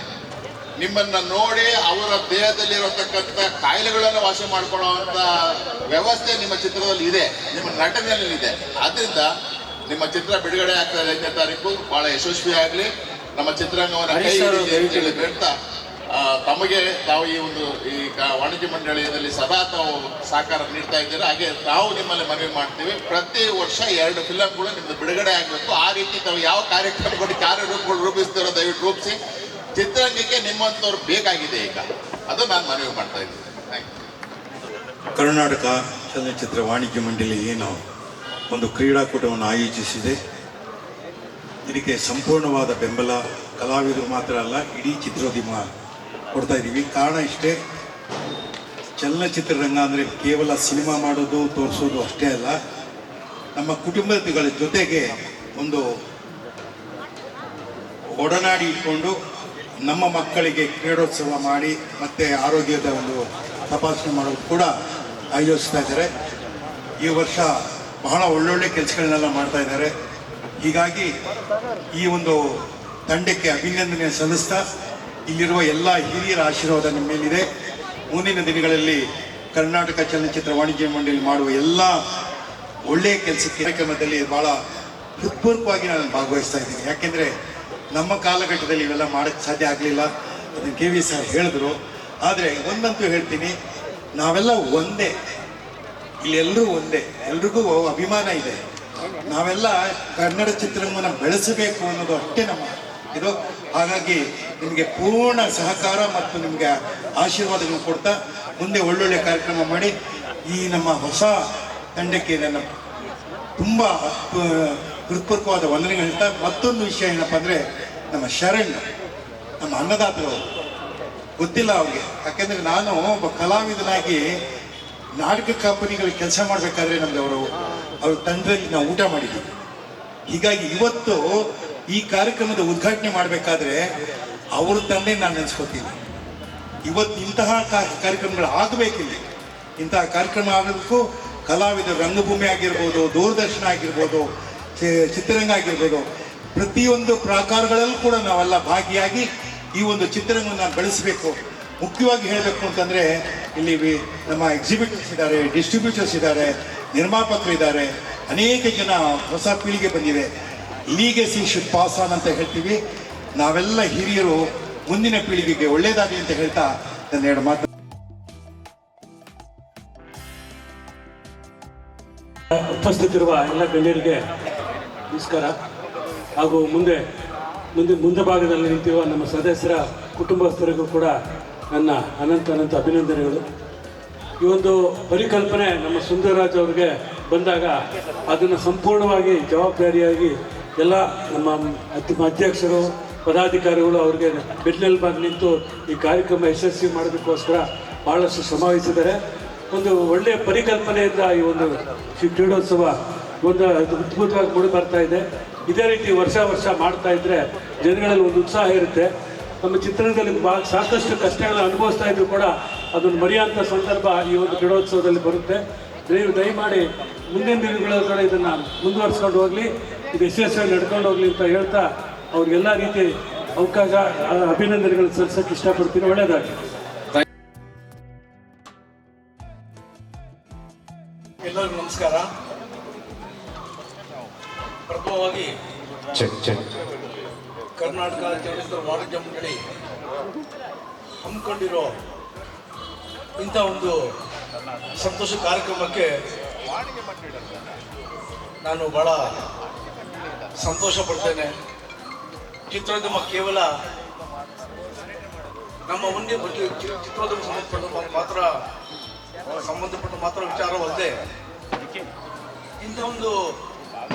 ನಿಮ್ಮನ್ನು ನೋಡಿ ಅವರ ದೇಹದಲ್ಲಿರತಕ್ಕಂಥ ಕಾಯಿಲೆಗಳನ್ನು ವಾಸಿ ಮಾಡ್ಕೊಳ್ಳುವಂಥ ವ್ಯವಸ್ಥೆ ನಿಮ್ಮ ಚಿತ್ರದಲ್ಲಿ ಇದೆ, ನಿಮ್ಮ ನಟನೆಯಲ್ಲಿ ಇದೆ. ಆದ್ದರಿಂದ ನಿಮ್ಮ ಚಿತ್ರ ಬಿಡುಗಡೆ ಆಗ್ತದೆ 5ನೇ ತಾರೀಕು, ಬಹಳ ಯಶಸ್ವಿಯಾಗಲಿ. ನಮ್ಮ ಚಿತ್ರರಂಗವನ್ನು ಕೈ ಹಿಡಿದು ಹೇಳ್ತಾ ತಮಗೆ ತಾವು ಈ ಒಂದು ವಾಣಿಜ್ಯ ಮಂಡಳಿಯಲ್ಲಿ ಸದಾ ತಾವು ಸಹಕಾರ ನೀಡ್ತಾ ಇದ್ದೀರಾ. ಹಾಗೆ ನಾವು ನಿಮ್ಮಲ್ಲಿ ಮನವಿ ಮಾಡ್ತೀವಿ, ಪ್ರತಿ ವರ್ಷ 2 ಫಿಲಂಗಳು ನಿಮ್ಮದು ಬಿಡುಗಡೆ ಆಗಬೇಕು. ಆ ರೀತಿ ತಾವು ಯಾವ ಕಾರ್ಯಕ್ರಮಗಳು ಕಾರ್ಯರೂಪಗಳು ರೂಪಿಸ್ತಿರೋ ದಯವಿಟ್ಟು ರೂಪಿಸಿ. ಚಿತ್ರರಂಗಕ್ಕೆ ನಿಮ್ಮಂಥವ್ರು ಬೇಕಾಗಿದೆ ಈಗ, ಅದು ನಾನು ಮನವಿ ಮಾಡ್ತಾ ಇದ್ದೀನಿ. Thank you. ಕರ್ನಾಟಕ ಚಲನಚಿತ್ರ ವಾಣಿಜ್ಯ ಮಂಡಳಿ ಏನು ಒಂದು ಕ್ರೀಡಾಕೂಟವನ್ನು ಆಯೋಜಿಸಿದೆ, ಇದಕ್ಕೆ ಸಂಪೂರ್ಣವಾದ ಬೆಂಬಲ ಕಲಾವಿದರು ಮಾತ್ರ ಅಲ್ಲ, ಇಡೀ ಚಿತ್ರೋದ್ಯಮ ಕೊಡ್ತಾ ಇದ್ದೀವಿ. ಕಾರಣ ಇಷ್ಟೇ, ಚಲನಚಿತ್ರರಂಗ ಅಂದರೆ ಕೇವಲ ಸಿನಿಮಾ ಮಾಡೋದು ತೋರಿಸೋದು ಅಷ್ಟೇ ಅಲ್ಲ, ನಮ್ಮ ಕುಟುಂಬಗಳ ಜೊತೆಗೆ ಒಂದು ಒಡನಾಡಿ ಇಟ್ಕೊಂಡು ನಮ್ಮ ಮಕ್ಕಳಿಗೆ ಕ್ರೀಡೋತ್ಸವ ಮಾಡಿ ಮತ್ತು ಆರೋಗ್ಯದ ಒಂದು ತಪಾಸಣೆ ಮಾಡೋದು ಕೂಡ ಆಯೋಜಿಸ್ತಾ ಇದ್ದಾರೆ. ಈ ವರ್ಷ ಬಹಳ ಒಳ್ಳೊಳ್ಳೆ ಕೆಲಸಗಳನ್ನೆಲ್ಲ ಮಾಡ್ತಾ ಇದ್ದಾರೆ. ಹೀಗಾಗಿ ಈ ಒಂದು ತಂಡಕ್ಕೆ ಅಭಿನಂದನೆ ಸಲ್ಲಿಸ್ತಾ, ಇಲ್ಲಿರುವ ಎಲ್ಲ ಹಿರಿಯರ ಆಶೀರ್ವಾದ ನಿಮ್ಮ ಮೇಲಿದೆ. ಮುಂದಿನ ದಿನಗಳಲ್ಲಿ ಕರ್ನಾಟಕ ಚಲನಚಿತ್ರ ವಾಣಿಜ್ಯ ಮಂಡಳಿ ಮಾಡುವ ಎಲ್ಲ ಒಳ್ಳೆಯ ಕೆಲಸಕ್ಕೆ ಕಾರ್ಯಕ್ರಮದಲ್ಲಿ ಭಾಳ ಹೃತ್ಪೂರ್ವಕವಾಗಿ ನಾನು ಭಾಗವಹಿಸ್ತಾ ಇದ್ದೀನಿ. ಯಾಕೆಂದರೆ ನಮ್ಮ ಕಾಲಘಟ್ಟದಲ್ಲಿ ಇವೆಲ್ಲ ಮಾಡೋಕ್ಕೆ ಸಾಧ್ಯ ಆಗಲಿಲ್ಲ, ಅದನ್ನು KV ಸರ್ ಹೇಳಿದ್ರು. ಆದರೆ ಒಂದಂತೂ ಹೇಳ್ತೀನಿ, ನಾವೆಲ್ಲ ಒಂದೇ, ಇಲ್ಲೆಲ್ಲರೂ ಒಂದೇ, ಎಲ್ರಿಗೂ ಅಭಿಮಾನ ಇದೆ. ನಾವೆಲ್ಲ ಕನ್ನಡ ಚಿತ್ರರಂಗವನ್ನು ಬೆಳೆಸಬೇಕು ಅನ್ನೋದು ಅಷ್ಟೇ ನಮ್ಮ ಇದು. ಹಾಗಾಗಿ ನಿಮಗೆ ಪೂರ್ಣ ಸಹಕಾರ ಮತ್ತು ನಿಮಗೆ ಆಶೀರ್ವಾದಗಳನ್ನು ಕೊಡ್ತಾ ಮುಂದೆ ಒಳ್ಳೊಳ್ಳೆ ಕಾರ್ಯಕ್ರಮ ಮಾಡಿ ಈ ನಮ್ಮ ಹೊಸ ತಂಡಕ್ಕೆ ನನ್ನ ತುಂಬ ಹೃತ್ಪೂರ್ವಕವಾದ ವಂದನೆಗಳು ಹೇಳ್ತಾ, ಮತ್ತೊಂದು ವಿಷಯ ಏನಪ್ಪ ಅಂದರೆ ನಮ್ಮ ಶರಣ್, ನಮ್ಮ ಅನ್ನದಾತರು ಗೊತ್ತಿಲ್ಲ ಅವ್ರಿಗೆ. ಯಾಕೆಂದರೆ ನಾನು ಒಬ್ಬ ಕಲಾವಿದನಾಗಿ ನಾಟಕ ಕಂಪನಿಗಳಿಗೆ ಕೆಲಸ ಮಾಡಬೇಕಾದ್ರೆ ನಮ್ದು ಅವ್ರ ತಂಡದಲ್ಲಿ ನಾವು ಊಟ ಮಾಡಿದ್ದೀವಿ. ಹೀಗಾಗಿ ಇವತ್ತು ಈ ಕಾರ್ಯಕ್ರಮದ ಉದ್ಘಾಟನೆ ಮಾಡಬೇಕಾದ್ರೆ ಅವ್ರ ತಂದೆ ನಾನು ನೆನೆಸ್ಕೊತೀನಿ. ಇವತ್ತು ಇಂತಹ ಕಾರ್ಯಕ್ರಮಗಳು ಆಗಬೇಕಿಲ್ಲ, ಇಂತಹ ಕಾರ್ಯಕ್ರಮ ಆಗಬೇಕು. ಕಲಾವಿದ ರಂಗಭೂಮಿ ಆಗಿರ್ಬೋದು, ದೂರದರ್ಶನ ಆಗಿರ್ಬೋದು, ಚಿತ್ರರಂಗ ಆಗಿರ್ಬೋದು, ಪ್ರತಿಯೊಂದು ಪ್ರಾಕಾರಗಳಲ್ಲೂ ಕೂಡ ನಾವೆಲ್ಲ ಭಾಗಿಯಾಗಿ ಈ ಒಂದು ಚಿತ್ರರಂಗವನ್ನು ಬೆಳೆಸಬೇಕು. ಮುಖ್ಯವಾಗಿ ಹೇಳಬೇಕು ಅಂತಂದರೆ ಇಲ್ಲಿ ನಮ್ಮ ಎಕ್ಸಿಬಿಟರ್ಸ್ ಇದ್ದಾರೆ, ಡಿಸ್ಟ್ರಿಬ್ಯೂಟರ್ಸ್ ಇದ್ದಾರೆ, ನಿರ್ಮಾಪಕರು ಇದ್ದಾರೆ, ಅನೇಕ ಜನ ಹೊಸ ಪೀಳಿಗೆ ಬಂದಿದೆ. ಲೀಗಸಿ ಶುಡ್ ಪಾಸ್ ಆನ್ ಅಂತ ಹೇಳ್ತೀವಿ. ನಾವೆಲ್ಲ ಹಿರಿಯರು ಮುಂದಿನ ಪೀಳಿಗೆಗೆ ಒಳ್ಳೆಯದಾಗಲಿ ಅಂತ ಹೇಳ್ತಾ ನನ್ನ ಎರಡು ಮಾತು. ಉಪಸ್ಥಿತಿರುವ ಎಲ್ಲ ಗಣ್ಯರಿಗೆ ನಮಸ್ಕಾರ. ಹಾಗೂ ಮುಂದೆ ಭಾಗದಲ್ಲಿ ನಿಂತಿರುವ ನಮ್ಮ ಸದಸ್ಯರ ಕುಟುಂಬಸ್ಥರಿಗೂ ಕೂಡ ನನ್ನ ಅನಂತ ಅಭಿನಂದನೆಗಳು. ಈ ಒಂದು ಪರಿಕಲ್ಪನೆ ನಮ್ಮ ಸುಂದರರಾಜ್ ಅವರಿಗೆ ಬಂದಾಗ ಅದನ್ನು ಸಂಪೂರ್ಣವಾಗಿ ಜವಾಬ್ದಾರಿಯಾಗಿ ಎಲ್ಲ ನಮ್ಮ ಅಧ್ಯಕ್ಷರು, ಪದಾಧಿಕಾರಿಗಳು ಅವ್ರಿಗೆ ಬೆನ್ನೆಲುಬಾಗಿ ಬಂದು ನಿಂತು ಈ ಕಾರ್ಯಕ್ರಮ ಯಶಸ್ವಿ ಮಾಡೋದಕ್ಕೋಸ್ಕರ ಭಾಳಷ್ಟು ಶ್ರಮವಹಿಸಿದ್ದಾರೆ. ಒಂದು ಒಳ್ಳೆಯ ಪರಿಕಲ್ಪನೆಯಿಂದ ಈ ಒಂದು ಕ್ರೀಡೋತ್ಸವ ಒಂದು ಅದ್ಭುತವಾಗಿ ಮೂಡಿ ಬರ್ತಾ ಇದೆ. ಇದೇ ರೀತಿ ವರ್ಷ ಮಾಡ್ತಾ ಇದ್ದರೆ ಜನಗಳಲ್ಲಿ ಒಂದು ಉತ್ಸಾಹ ಇರುತ್ತೆ. ನಮ್ಮ ಚಿತ್ರದಲ್ಲಿ ಸಾಕಷ್ಟು ಕಷ್ಟಗಳನ್ನು ಅನುಭವಿಸ್ತಾ ಇದ್ರು ಕೂಡ ಅದನ್ನು ಮರೆಯುವಂಥ ಸಂದರ್ಭ ಈ ಒಂದು ಕ್ರೀಡೋತ್ಸವದಲ್ಲಿ ಬರುತ್ತೆ. ದಯಮಾಡಿ ಮುಂದಿನ ದಿನಗಳ ಕಡೆ ಇದನ್ನು ಮುಂದುವರಿಸ್ಕೊಂಡು ಹೋಗಲಿ, ಇದು ಯಶಸ್ವಿಯಾಗಿ ನಡ್ಕೊಂಡು ಹೋಗಲಿ ಅಂತ ಹೇಳ್ತಾ ಅವ್ರಿಗೆಲ್ಲ ರೀತಿ ಅವಕಾಶ ಅಭಿನಂದನೆಗಳು ಸಲ್ಲಿಸೋಕ್ಕೆ ಇಷ್ಟಪಡ್ತೀನಿ. ಒಳ್ಳೆಯದಾಗಿ. ಎಲ್ಲರಿಗೂ ನಮಸ್ಕಾರ. ಪ್ರಥಮವಾಗಿ ಕರ್ನಾಟಕ ಚಲನಚಿತ್ರ ವಾಣಿಜ್ಯ ಮಂಡಳಿ ಹಮ್ಮಿಕೊಂಡಿರೋ ಇಂಥ ಒಂದು ಸಂತೋಷ ಕಾರ್ಯಕ್ರಮಕ್ಕೆ ನಾನು ಬಹಳ ಸಂತೋಷ ಪಡ್ತೇನೆ. ಚಿತ್ರೋದ್ಯಮ ಕೇವಲ ನಮ್ಮ ಒಂದೇ ಚಿತ್ರೋದ್ಯಮ ಸಂಬಂಧಪಟ್ಟ ಮಾತ್ರ ವಿಚಾರವಲ್ಲದೆ ಇಂಥ ಒಂದು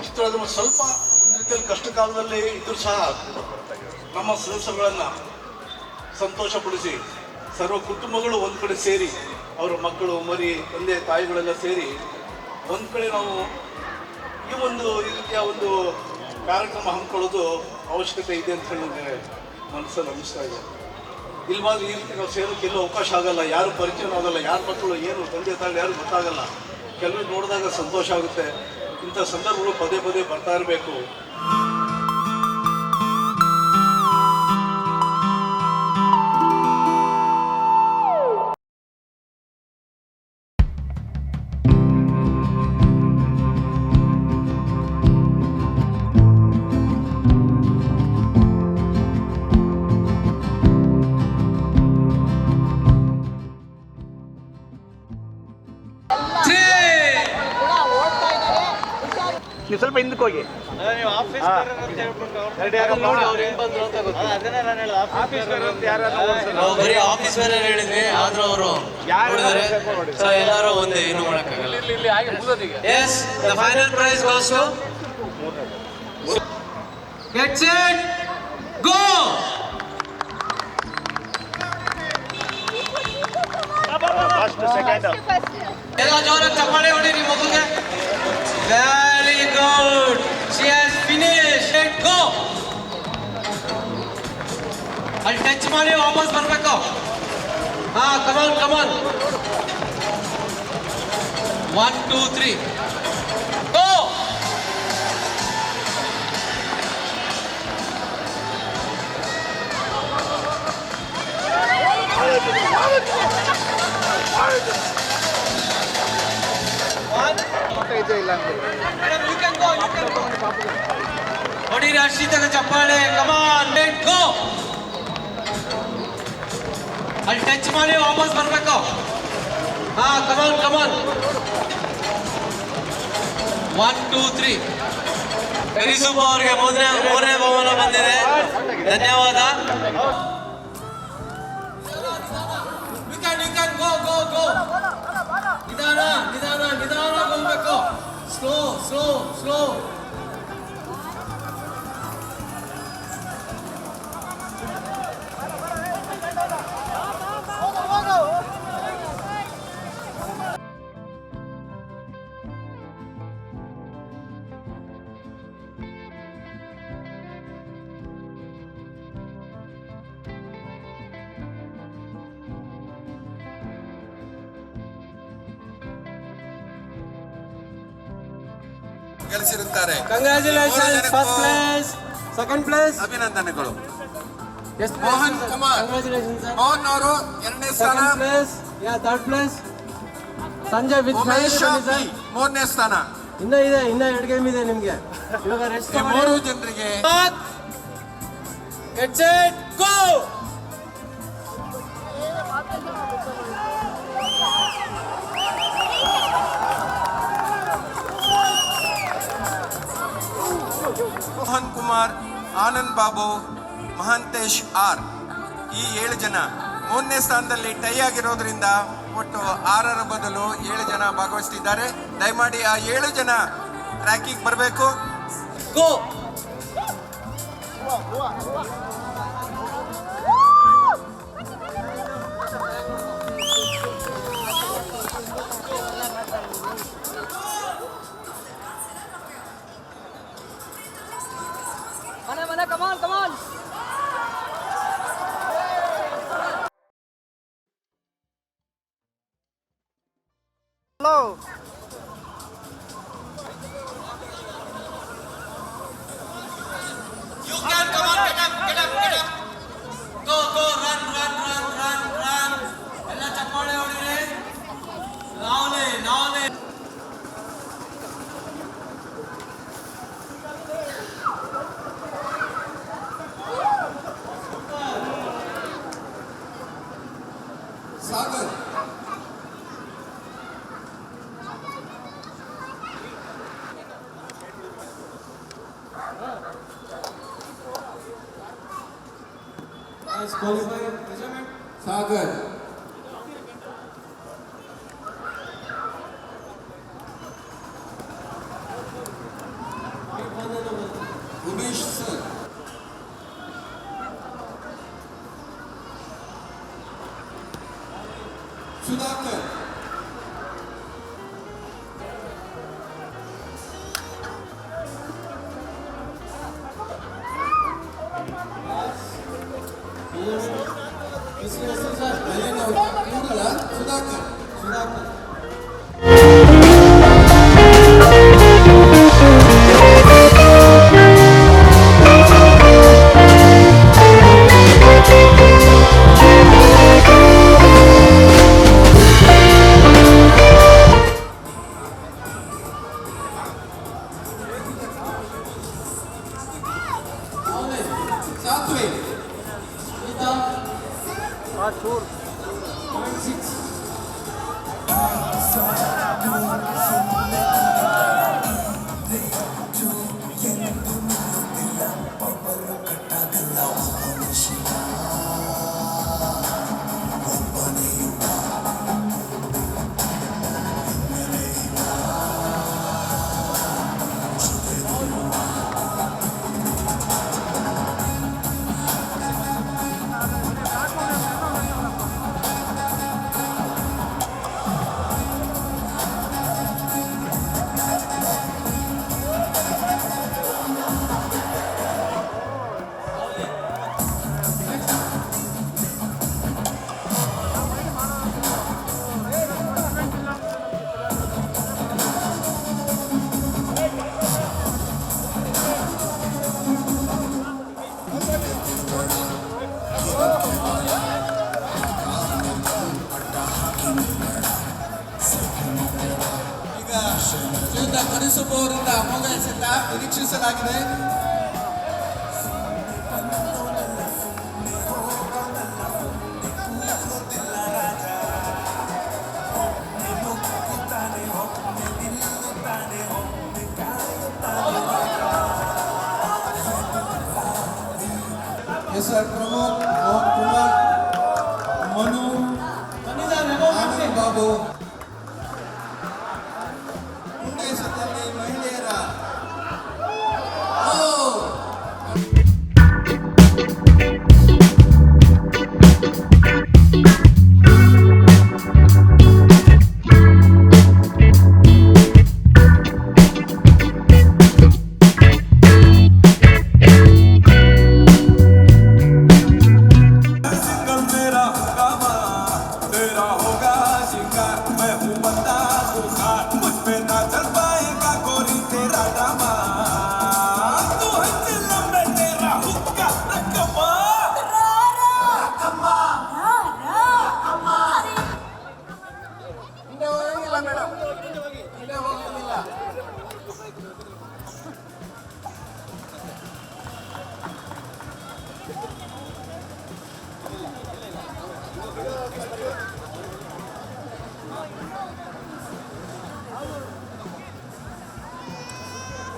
ಚಿತ್ರೋದ್ಯಮ ಸ್ವಲ್ಪ ಒಂದು ರೀತಿಯಲ್ಲಿ ಕಷ್ಟ ಕಾಲದಲ್ಲಿ ಇದ್ರೂ ಸಹ ನಮ್ಮ ಸದಸ್ಯರುಗಳನ್ನು ಸಂತೋಷಪಡಿಸಿ ಸರ್ವ ಕುಟುಂಬಗಳು ಒಂದು ಕಡೆ ಸೇರಿ ಅವರ ಮಕ್ಕಳು, ಮರಿ, ತಂದೆ ತಾಯಿಗಳೆಲ್ಲ ಸೇರಿ ಒಂದು ಕಡೆ ನಾವು ಈ ರೀತಿಯ ಒಂದು ಕಾರ್ಯಕ್ರಮ ಹಮ್ಮಿಕೊಳ್ಳೋದು ಅವಶ್ಯಕತೆ ಇದೆ ಅಂತ ಹೇಳಿ ನನಗೆ ಮನಸ್ಸಲ್ಲಿ ಅನ್ನಿಸ್ತಾ ಇದೆ. ಇಲ್ವಾದ್ರೆ ಈ ರೀತಿ ನಾವು ಸೇರೋಕ್ಕೆ ಎಲ್ಲೂ ಅವಕಾಶ ಆಗಲ್ಲ, ಯಾರು ಪರಿಚಯನೂ ಆಗಲ್ಲ, ಯಾರ ಮಕ್ಕಳು ಏನು ತಂದೆ ತಾಯಿ ಯಾರು ಗೊತ್ತಾಗಲ್ಲ. ಕೆಲವರು ನೋಡಿದಾಗ ಸಂತೋಷ ಆಗುತ್ತೆ. ಇಂಥ ಸಂದರ್ಭಗಳು ಪದೇ ಬರ್ತಾ ಇರಬೇಕು. ನೀವು ಸ್ವಲ್ಪ ಹಿಂದಕ್ಕೆ ಹೋಗಿ. ಬರೀ ಆಫೀಸ್ ಬೇರೆ ಹೇಳಿದ್ವಿ, ಆದ್ರೂ ಅವರು ಎಲ್ಲರೂ ಒಂದೇ, ಏನು ಮಾಡಕ್ಕಾಗಲ್ಲ. Yes, the final prize goes to get set go. ಎಲ್ಲ ಜೋರಾಗಿ ಚಪ್ಪಾಳೆ ಹೊಡೀರಿ ಮಗುಗೆ. Very good. She has finished. Let go. ಅಲ್ಲಿ ಟಚ್ ಮಾಡಿ ವಾಪಸ್ ಬರ್ಬೇಕು. ಹಾ, come on. 1 2 3 go. ಹೊಡೀರಿ ಹರ್ಷಿತಾಗ ಚಪ್ಪಾಳೆ. ಕಮಾನ್, ಲೆಟ್ ಗೋ. ಅಲ್ಲಿ ಟಚ್ ಮಾಡಿ ವಾಪಸ್ ಬರ್ಬೇಕು. ಹಾ, ಕಮಾನ್ 1 2 3 ಕರಿಸುಬ್ಬ ಅವರಿಗೆ ಮೂರನೇ ಬಹುಮಾನ ಬಂದಿದೆ. ಧನ್ಯವಾದ. ನಿಧಾನ ಹೋಗ್ಬೇಕು. ಸ್ಲೋ. ಗಳಿಸಿರುತ್ತಾರೆ. Congratulation. First place, second place ಅಭಿನಂದನೆಗಳು. ಮೋಹನ್ ಕುಮಾರ್. Congratulation sir. ಮೋಹನ್ ಅವರು 2ನೇ ಸ್ಥಾನ. Second place, third place Sanjay with Umesh sir. 3ನೇ ಸ್ಥಾನ. ಇನ್ನ 2 ಗೇಮ್ ಇದೆ ನಿಮ್ಗೆ. ಇವಾಗ ರೆಸ್ಟ್ ಈ 3 ಜನರಿಗೆ ಗೆಟ್ ಸೆಟ್ ಗೋ. ಮೋಹನ್ ಕುಮಾರ್, ಆನಂದ್ ಬಾಬು, ಮಹಾಂತೇಶ್ ಆರ್ ಈ 7 ಜನ 3ನೇ ಸ್ಥಾನದಲ್ಲಿ ಟೈ ಆಗಿರೋದ್ರಿಂದ ಒಟ್ಟು 6ರ ಬದಲು 7 ಜನ ಭಾಗವಹಿಸ್ತಿದ್ದಾರೆ. ದಯಮಾಡಿ ಆ 7 ಜನ ಟ್ರ್ಯಾಕಿಗೆ ಬರಬೇಕು. ಗೋ. Come on. Hello. You can come on, get up. Go, run. ಎಲ್ಲ ಚಪ್ಪಾಳೆ ಹೊಡಿರಿ. ನಾವೇ. ಸಾಗರ್, ಸಾಗರ್, ಉಮೇಶ್ ಸರ್, ಸುಧಾಕರ್, ಸುಧಾಕರ್. ಸಾತ್ವಿಕ್, ಶ್ರೀಯುತ ಕರಿಸುಬ್ಬ ಅವರಿಂದ ಅಮೋಘ ಎಸೆತ ನಿರೀಕ್ಷಿಸಲಾಗಿದೆ. ಸರ್ ಪ್ರಮೋದ್ ಕುಮಾರ್ ಮನು ಆನಂದ್ ಬಾಬು ದೇಶದಲ್ಲಿ ಮಹಿಳೆಯರ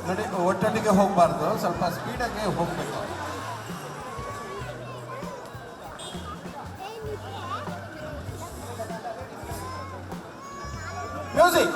ನೋಡಿ, ಒಟ್ಟೊಟ್ಟಿಗೆ ಹೋಗಬಾರ್ದು, ಸ್ವಲ್ಪ ಸ್ಪೀಡಾಗಿ ಹೋಗ್ಬೇಕು. ಮ್ಯೂಸಿಕ್.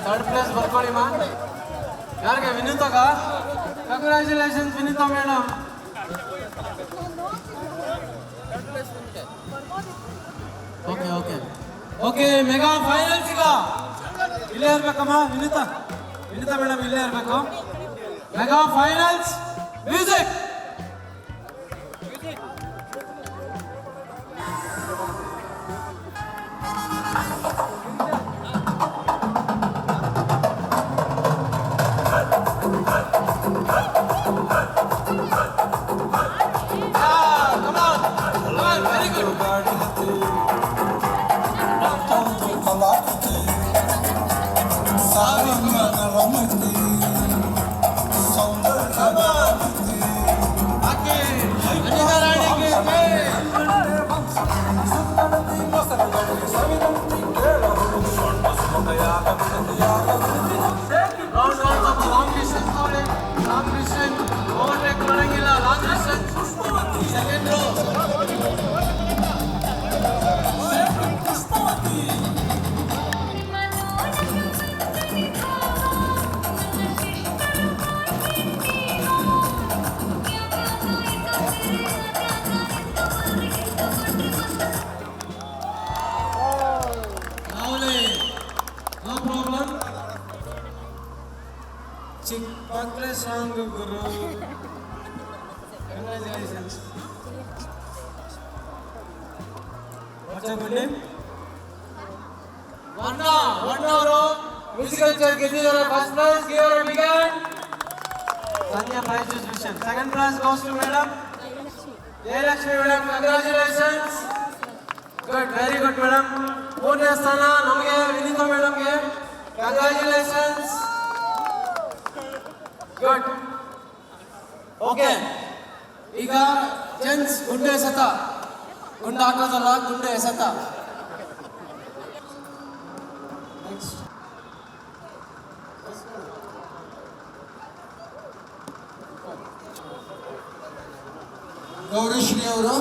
ಥರ್ಡ್ ಪ್ಲೇಸ್ ಬರ್ಕೊಳ್ಳಿ ಮಾ. ಯಾರಿಗೆ? ವಿನೀತಾಗ. Congratulations Vinita madam. Okay okay okay. Mega finals ಈಗ ಇಲ್ಲೇ ಇರ್ಬೇಕಮ್ಮ. ವಿನೀತಾ ಮೇಡಮ್ ಇಲ್ಲೇ ಇರಬೇಕು. Mega finals music. ಚಿಕ್ಕಮಕ್ಕಳ ಸಾಂಗ್ ಗುರು. Congratulations. What's your name? One ಅವರು ಮ್ಯೂಸಿಕಲ್ ಚೇರ್ ಗೆದ್ದಿದ್ದಾರೆ. First prize give our big hand. Sandhya prize distribution. Second prize goes to madam Jayalakshmi madam. Congratulations. Good, very good madam. ಮೂರನೇ ಸ್ಥಾನ ನಮಗೆ ವಿನೀತಾ ಮೇಡಮ್ಗೆ. ಕಂಗ್ರ್ಯಾಚುಲೇಷನ್ಸ್. ಗುಡ್. ಓಕೆ, ಈಗ ಜೆಂಟ್ಸ್ ಗುಂಡು ಎಸೆತ. ಗುಂಡು ಹಾಕೋದಲ್ಲ, ಗುಂಡು ಎಸೆತ. ಗೌರಿಶ್ರೀ ಅವರು.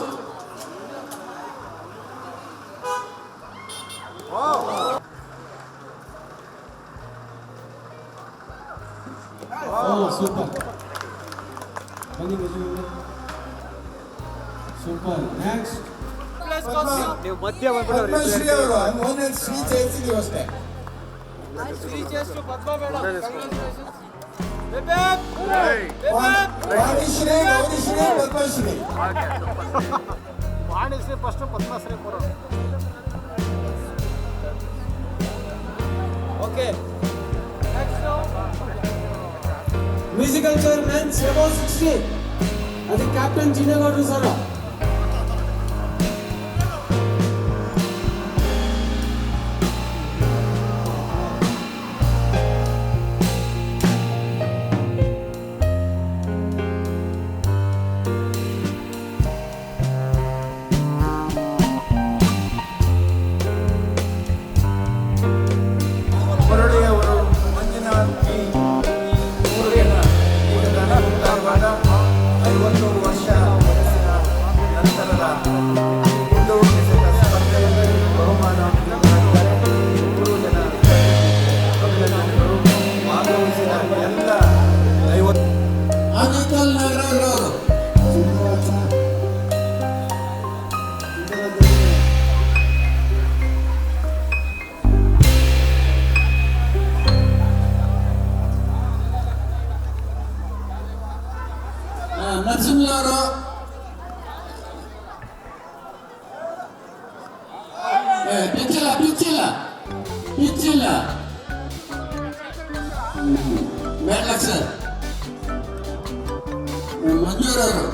ಸೂಪರ್. ಸೂಪರ್. ನೆಕ್ಸ್ಟ್ ಪದ್ಮಶ್ರೀ ಅವರು. ಶ್ರೀ ಜಯಿಸಿದೀವಿ ಅಷ್ಟೇ. ಶ್ರೀ ಜಯಿಸು ಪದ್ಮ ಮೇಡಮ್. ವಾಣಿಶ್ರೀ, ಗೌರಿಶ್ರೀ, ಪದ್ಮಶ್ರೀ. ವಾಣಿಶ್ರೀ ಫಸ್ಟ್, ಪದ್ಮಶ್ರೀ ಕೊಡೋಣ. Okay musical chair men's above 60 ಅದಕ್ಕೆ ಕ್ಯಾಪ್ಟನ್ ಚಿನ್ನೇಗೌಡರು ಸರ್. ಮುರಳಿಯವರು ಮಂಜುನಾಥ್ ಈ ಊರಿನ ಈಗ ಉಂಟಾಗುವಾಗ 50 ವರ್ಷ ವಯಸ್ಸಿನ ನಂತರದ ಮುಂದೂಡಿಸಿದ ಸ್ಪರ್ಧೆಯಲ್ಲಿ ಬಹುಮಾನ ನೀಡಲಾಗಿದೆ. 3 ಜನ ಅಭಿನಂದನೆಗಳು. ಭಾಗವಹಿಸಿದ ಎಲ್ಲ 50 ಆದಿತ್ಯಲ್ ನಾಗರಾಜ್ ಅವರು ನರಸಿಂಹ ಅವರು ಪಿಚ್ಚಿಲ್ಲ ಪಿಚ್ಚಿಲ್ಲ ಪಿಚ್ಚಿಲ್ಲ ಬೇಡ ಸರ್. ಮಂಜೂರವರು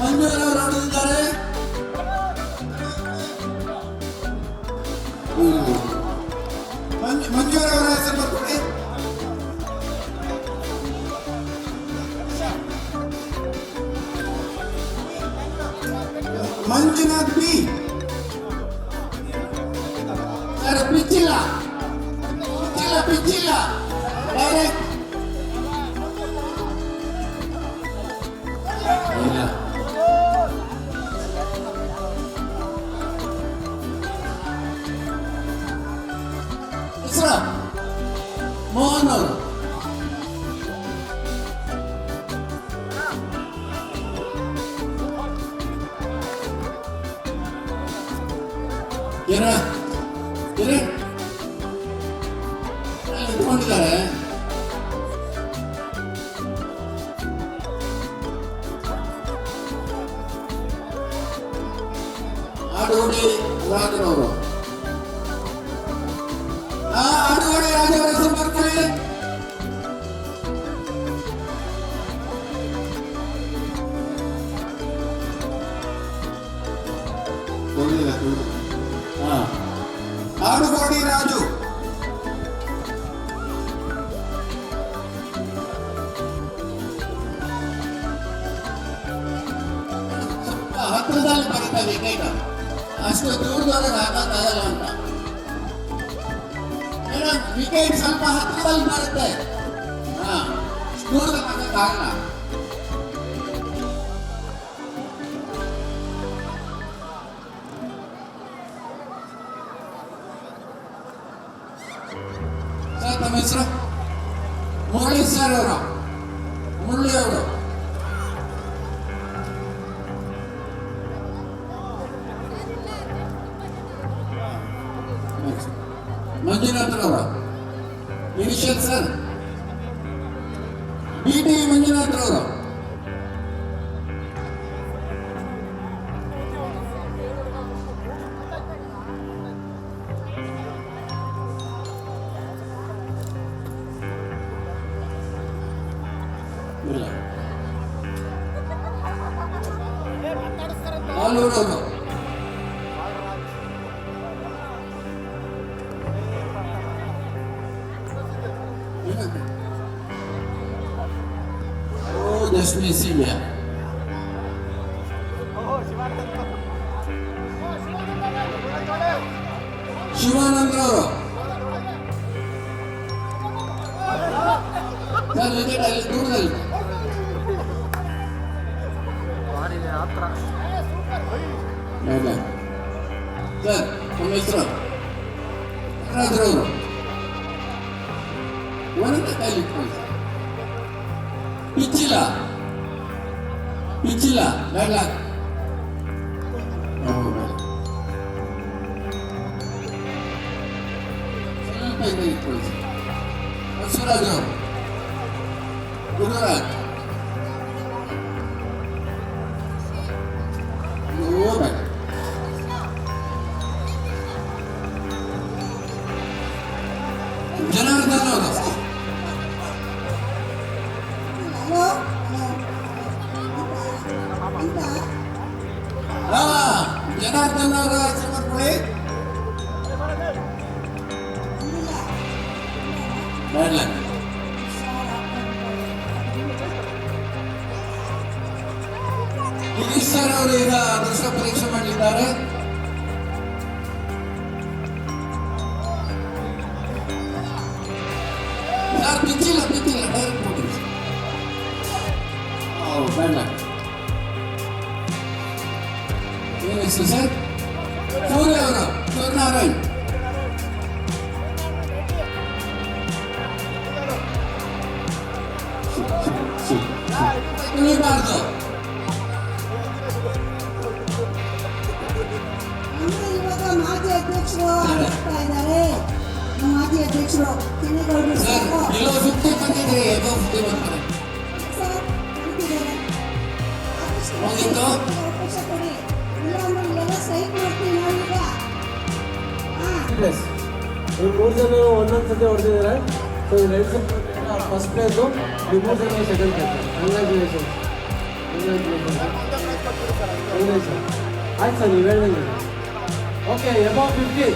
ಮಂಜೂರವರು ಆಡಿದ್ದಾರೆ. ಮಂಜೂರವರ ಹೆಸರು ಕೊಡಿ. Manjunath B sir. ಪಿಚ್ಚಿಲ್ಲ ಪಿಚ್ಚಿಲ್ಲ ಪಿಚ್ಚಿಲ್ಲ ಡೈರೆಕ್ಟ್ ಇಲ್ಲ. ಹೆಸರು ಮೋಹನ್ ಅವರು. ಇಟ್ಕೊಂಡಿದ್ದಾರೆ. ಆಡುಗೋಡಿ ರಾಜರವರು. ಆಡುಗೋಡಿ ರಾಜರ ಹೆಸರು ಬರ್ಕೊಳ್ಳಿ. ಆಡುಗೋಡಿ ರಾಜು. ಹತ್ತಿರದಲ್ಲಿ ಬರುತ್ತದೆ ಕೈಗ, ಅಷ್ಟು ದೂರದವರೆಗೆ ಹಾಕಕ್ಕಾಗಲ್ಲ ಅಂತ. ವಿಕೆಟ್ ಸ್ವಲ್ಪ ಹತ್ತಿರದಲ್ಲಿ ಬರುತ್ತೆ, ದೂರದಲ್ಲಿ ಹಾಕಕ್ಕಾಗಲ್ಲ. ಸರ್ ತಮ್ಮ ಹೆಸರು? ಮುರಳಿ ಸರ್ ಅವರು. ಮುರಳಿ ಅವರು. ಮಂಜುನಾಥ್ರವರು. ಇನಿಷಿಯಲ್ ಸರ್ BT ಮಂಜುನಾಥ್ರವರು. ಆಲೂರವರು. Destiny Sylvia. ಶಿವಾನಂದ್ರವರು. ಸರ್ ವಿಕೆಟ್ ಅಲ್ಲಿ ದೂರದಲ್ಲಿ. ಸರ್ ತಮ್ಮ ಹೆಸರು? ರಾಜರವರು. ಒಂದೇ ಕೈಲಿ ಇಟ್ಕೊಳ್ಳಿ. ಪಿಚ್ಚಿಲ್ಲ ಪಿಚ್ಚಿಲ್ಲ ಬೇಡ. ಸ್ವಲ್ಪ ಇದೆ ಇಟ್ಕೊಳ್ಳಿ. ಬಸವರಾಜ್ ಅವರು. ಗುರುರಾಜ್. ಬ್ಯಾಕ್. ಜನಾರ್ದನ್ ಅವರು ಜನಾರ್ದನ್ ಅವರ ಹೆಸರು ಮಾಡ್ಕೊಳ್ಳಿ. ಬೇಡ ಗಿರೀಶ್ ಸರ್ ಅವರು ಈಗ ದೃಶ್ಯ ಪರೀಕ್ಷೆ ಮಾಡಲಿದ್ದಾರೆ. ಸರ್ ಬಿಚ್ಚಿಲ್ಲ ಡೈರೆಕ್ಟ್ ನೋಡಿ. ಬೇಡ ಏನು ಹೆಸರು ಸರ್? ಸೂರ್ಯ ಅವರು, ಸೂರ್ಯನಾರಾಯಣ್. ತಿಳಿಬಾರ್ದು. ಇವಾಗ ಮಾಜಿ ಅಧ್ಯಕ್ಷರು ಆಗ್ತಾ ಇದ್ದಾರೆ. ಮಾಜಿ ಅಧ್ಯಕ್ಷರು ಚೆನ್ನೇಗೌಡರು ಸರ್ ಎಲ್ಲೋ 50 ಬಂದಿದ್ರೆ ಏನೋ 50 ಬಂದ್ರೆ ಸರ್ ಕಳಿಸಿದ್ದಾರೆ. ಹೋಗಿತ್ತು. ಅವಕಾಶ ಕೊಡಿ, ಇಲ್ಲಾಂದ್ರೆ ಇಲ್ಲೆಲ್ಲ ಸೈಟ್ ಮಾಡ್ತೀವಿ ನಾವೀಗ. ಪ್ಲೇಸ್ ನೀವು 3 ಜನ ಒಂದೊಂದು ಸತಿ ಹೊಡೆದಿದ್ದಾರೆ. ಸೊ ಈ ರೈಟ್ ಫಸ್ಟ್ ಪ್ಲೇಸು, ನೀವು 3 ಜನ ಸೆಕೆಂಡ್ ಪ್ಲೇಸ್. ಕಂಗ್ರ್ಯಾಚುಲೇಷನ್ ಆಯ್ತು ಸರ್, ನೀವು ಹೇಳ್ದಂಗೆ. Okay, above 50.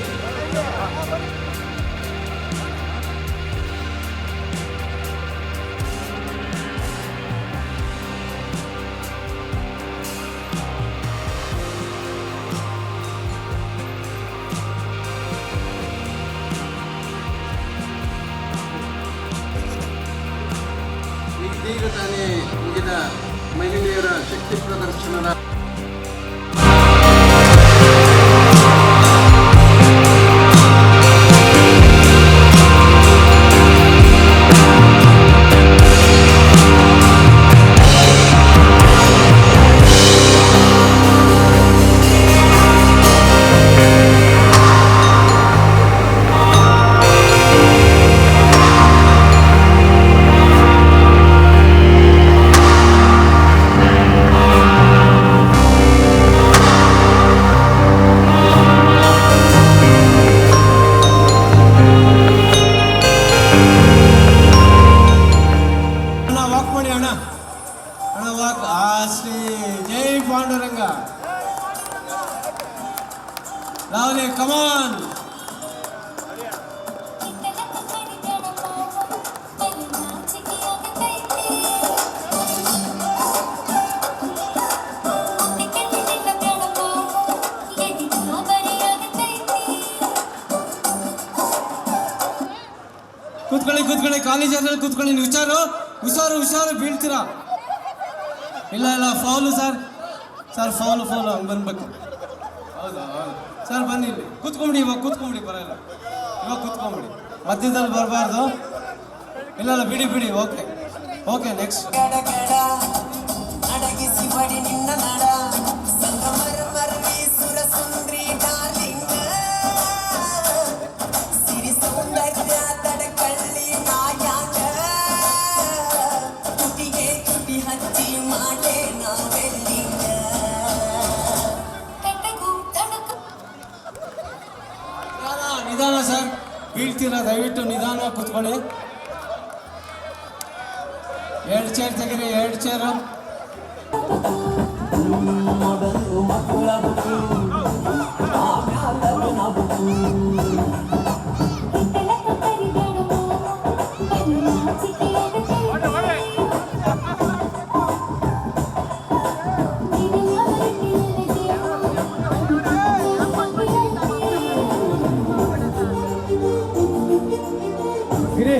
ಇದೀಗ ತಾನೇ ಮುಗಿದ ಮಹಿಳೆಯರ ಶಕ್ತಿ ಪ್ರದರ್ಶನದ ಜೈ ಪಾಂಡುರಂಗ. ರಾಹುಲಿ ಕಮಾನ್. ಕೂತ್ಕೊಳ್ಳಿ ಕಾಲೇಜಲ್ಲಿ ಕೂತ್ಕೊಳ್ಳಿ. ಹುಷಾರು ಬೀಳ್ತೀರಾ. ಇಲ್ಲ ಫೌಲು ಸರ್ ಫೌಲು ಹಂಗೆ ಬನ್ಬೇಕು. ಹೌದು ಸರ್, ಬನ್ನಿ ಇಲ್ಲಿ ಕೂತ್ಕೊಂಬಿಡಿ. ಇವಾಗ ಕೂತ್ಕೊಂಬಿಡಿ, ಬರೋಲ್ಲ. ಇವಾಗ ಕೂತ್ಕೊಂಬಿಡಿ, ಮಧ್ಯದಲ್ಲಿ ಬರಬಾರ್ದು. ಇಲ್ಲ ಬಿಡಿ. Okay next. ನಿಧಾನ ಸರ್, ಬೀಳ್ತೀರಾ, ದಯವಿಟ್ಟು ನಿಧಾನವಾಗಿ ಕೂತ್ಕೊಳ್ಳಿ. 2 ಚೇರ್ ತೆಗೀರಿ, 2 ಚೇರು. ಗಿರಿ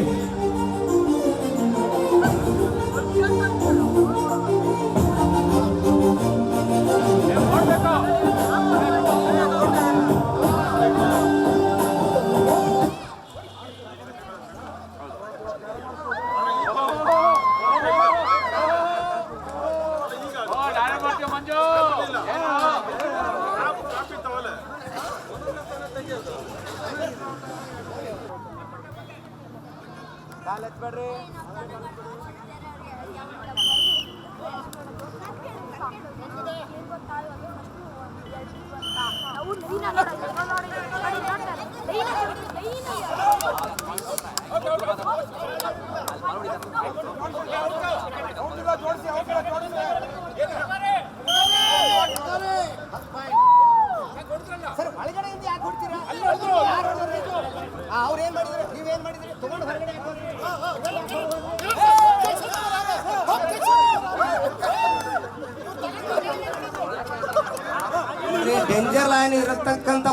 ಸರ್ ಒಳಗಡೆಯಿಂದ ಯಾಕೆ ಕೊಡ್ತೀರಾ? ಅವ್ರು ಏನ್ ಮಾಡಿದ್ರು, ನೀವೇನ್ ಮಾಡಿದ್ರಿ? ತಗೊಂಡು ಹೊರಗಡೆ ಡೇಂಜರ್ ಲೈನ್ ಇರತಕ್ಕಂತ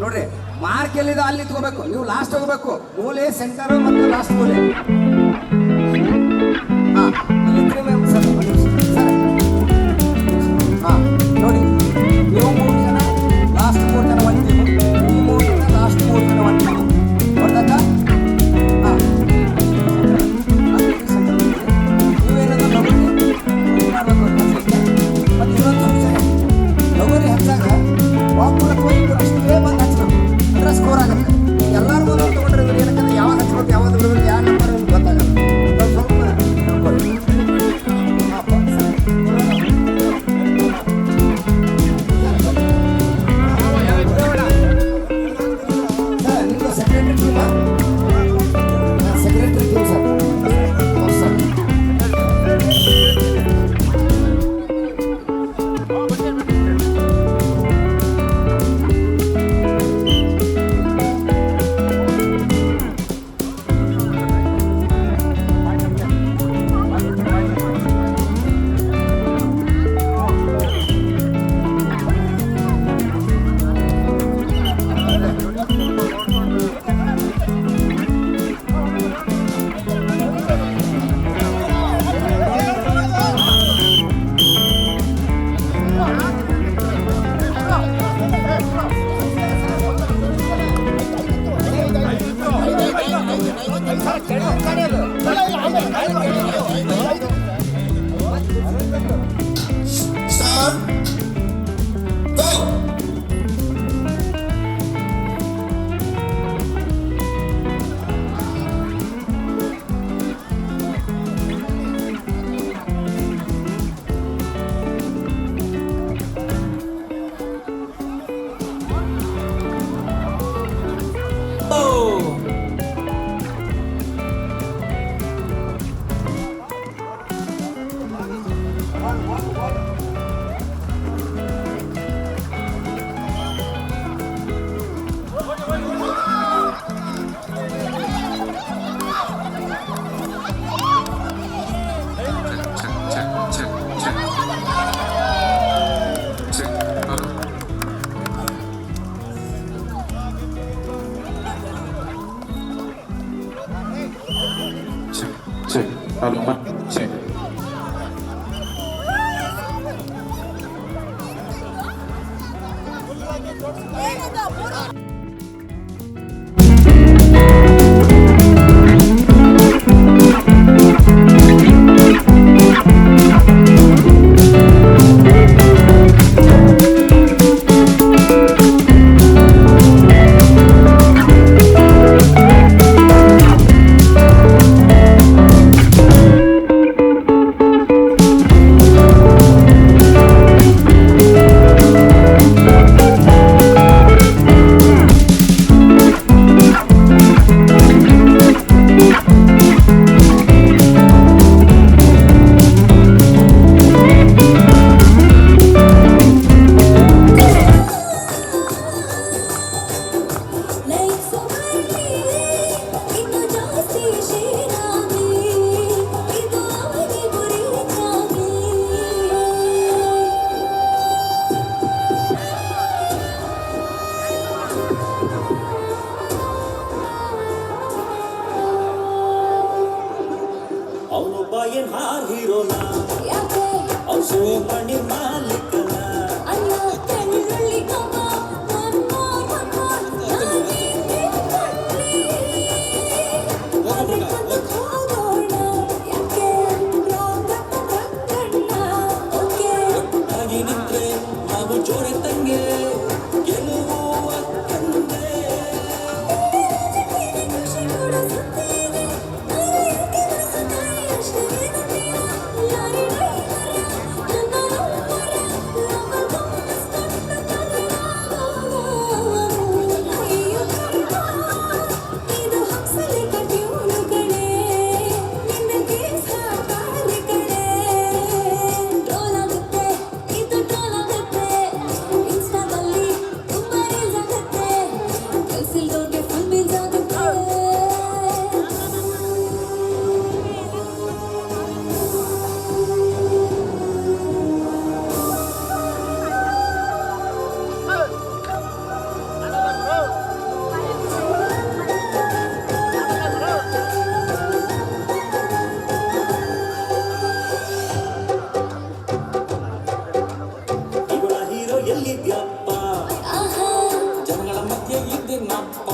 ನೋಡ್ರಿ, ಮಾರ್ಕ್ ಎಲ್ಲಿದೆ ಅಲ್ಲಿ ತಗೋಬೇಕು. ನೀವು ಲಾಸ್ಟ್ ಹೋಗ್ಬೇಕು. ಮೂಲೆ, ಸೆಂಟರ್ ಮತ್ತು ಲಾಸ್ಟ್ ಮೂಲೆ. ನೋಡಿ, ನೀವು 3 ಜನ, ಲಾಸ್ಟ್ 3 ಜನ ಒಂದು ಟೀಮು, ಈ 3 ಜನ ಲಾಸ್ಟ್ 3 ಜನ ಒಂದು ಟೀಮು. ಹೊರತಾಗ ನೀವೇನಾದ್ರೂ ಮತ್ತು ಇನ್ನೊಂದು ಅಂಶ, ಲಗೋರಿ ಹಚ್ಚಾಗ ಒಬ್ಬರು ಅಷ್ಟೇ ಬಂದು ಹಚ್ಬೇಕು ಅಂದ್ರೆ ಸ್ಕೋರ್ ಆಗುತ್ತೆ. ಎಲ್ಲರೂ ಒಂದೊಂದು ತೊಗೊಂಡ್ರೆ ಏನಕ್ಕಂದ್ರೆ ಯಾವಾಗ ಹಚ್ಬೇಕು, ಯಾವಾಗ ಬಿಡಬೇಕು, ಯಾವ ನಂಬರ್ ಗೊತ್ತಾಗಲ್ಲ. ಸ್ವಲ್ಪ ತಿಳ್ಕೊಳ್ಳಿ. ಸರ್, ನಿಮ್ಮದು ಸೆಕ್ರೆಟರಿ ಟೀಮಾ? Secretary team sir. ಸರ್ ಮಾಡೋಣ ಯಾಕೆ ಔಷಧಿ ಮಣಿ ಮಾಲೀಕನ ಅಣ್ಣ ಬೆಳ್ಳುಳ್ಳಿ ಕಮ್ಮ ಹೋಗೋಣ ಯಾಕೆ ಓಕೆ ಒಟ್ಟಾಗಿ ನಿಂತ್ರೆ ನಾವು ಜೋಡಿ ತಂಗೆ ಗೆಲುವು ಅಕ್ಕಂದೆ ಖುಷಿ ಕೂಡ ಸುತ್ತೇನೆ ಇದು ಹಂಸಲೆ ಕಟ್ಯೂನು ಕಡೆ ನಿನಗೆ ಸಾಕಾಲಿ ಕಡೆ ಟೋಲಾಗುತ್ತೆ ಇದು ಟೋಲಾಗುತ್ತೆ ಇನ್ಸ್ಟಾದಲ್ಲಿ ತುಂಬ ರೀಲ್ಸ್ ಆಗುತ್ತೆ ಕೆಲ್ಸಿಲ್ದವ್ರಿಗೆ ಫುಲ್ ಮೀಲ್ಸ್ ಆಗುತ್ತೆ ಇವಳ ಹೀರೋ ಎಲ್ಲಿದ್ಯಪ್ಪ ಆಹಾ ಜನಗಳ ಮಧ್ಯೆ ಇದ್ದೇನಪ್ಪ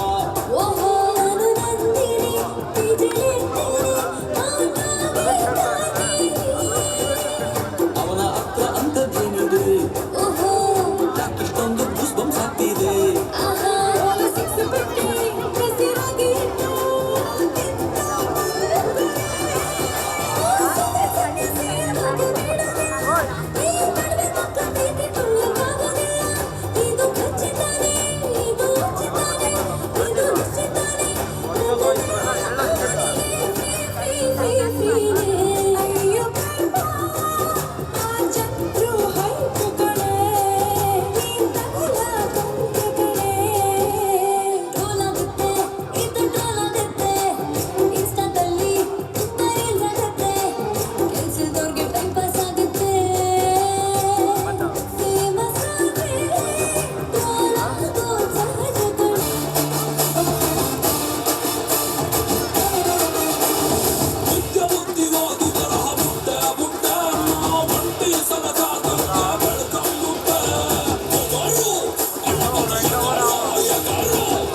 ಓಹೋ ನಾನು ನಂದಿನಿ ಬಿಜೆಪಿಯಲ್ಲಿ ಅವನ ಹತ್ರ ಅಂಥದ್ದೇನಿದೆ ಓಹೋ ಯಾಕಿಷ್ಟೊಂದು ಗೂಸ್ ಬಂಪ್ಸ್ ಆಗ್ತಿದೆ ಆಹಾ ಸಿಕ್ಸ್ ಬಿಟ್ಟಿ ಬಿಸಿರಾಗಿ ಇಟ್ಟು ಇದು ಖಚಿತಾನೆ ಇದು ಉಚಿತಾನೆ ಇದು ನಿಶ್ಚಿತಾನೆ ಅಯ್ಯೋ ಆ ಚಕ್ರು ಹೈಪು ಕಡೆ ತಗಲ ಕೊಂದೆ ಕಡೆ ಟೋಲಾಗುತ್ತೆ ಇದು ಟೋಲಾಗುತ್ತೆ ಇನ್ಸ್ಟಾದಲ್ಲಿ ತುಂಬ ರೀಲ್ಸ್ ಆಗುತ್ತೆ ಕೆಲ್ಸದವ್ರಿಗೆ ಟೈಮ್ ಪಾಸ್ ಆಗುತ್ತೆ ಫೇಮಸ್ ಆದ್ರೆ ಟೋಲಾಗೋ ಸಹಜ ಕಡೆ ನಿತ್ಯ ಬುದ್ಧಿವಾದಿ ತರಹ ಮುಟ್ಟ ಮುಟ್ಟ ಒಂಟಿ ಸಲಗಾದಂತ ಬೆಳ್ಕಂಬುಟ್ಟ ಹೊಗಳು ಅಣ್ಣಗಾರು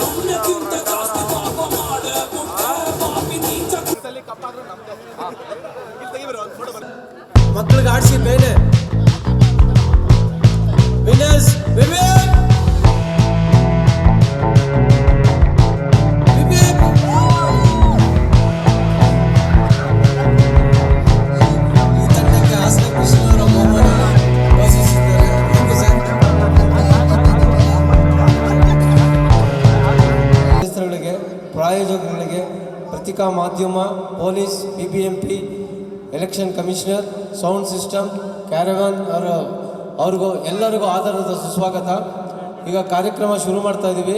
ಪುಣ್ಯಕ್ಕಿಂತ ಜಾಸ್ತಿ ಪಾಪ ಮಾಡೆ ಮುಟ್ಟ ಪಾಪಿ ನೀಚ ಮಕ್ಕಳಿಗೆ ಆಡಿಸಿ ಬೇನೆ ವಿನರ್ಸ್ ವಿವೇಕ್ ಈ ತಂಡಕ್ಕೆ ಹಾಸನ ಕೃಷ್ಣವರ ಮೊಮ್ಮನ ವಾಸಿಸಿದ್ದಾರೆ. ಹೆಸರುಗಳಿಗೆ ಪ್ರಾಯೋಜಕಗಳಿಗೆ ಪತ್ರಿಕಾ ಮಾಧ್ಯಮ police BBMP election commissioner sound system caravan ಅವ್ರಿಗೂ ಎಲ್ಲರಿಗೂ ಆಧಾರದ ಸುಸ್ವಾಗತ. ಈಗ ಕಾರ್ಯಕ್ರಮ ಶುರು ಮಾಡ್ತಾ ಇದ್ದೀವಿ.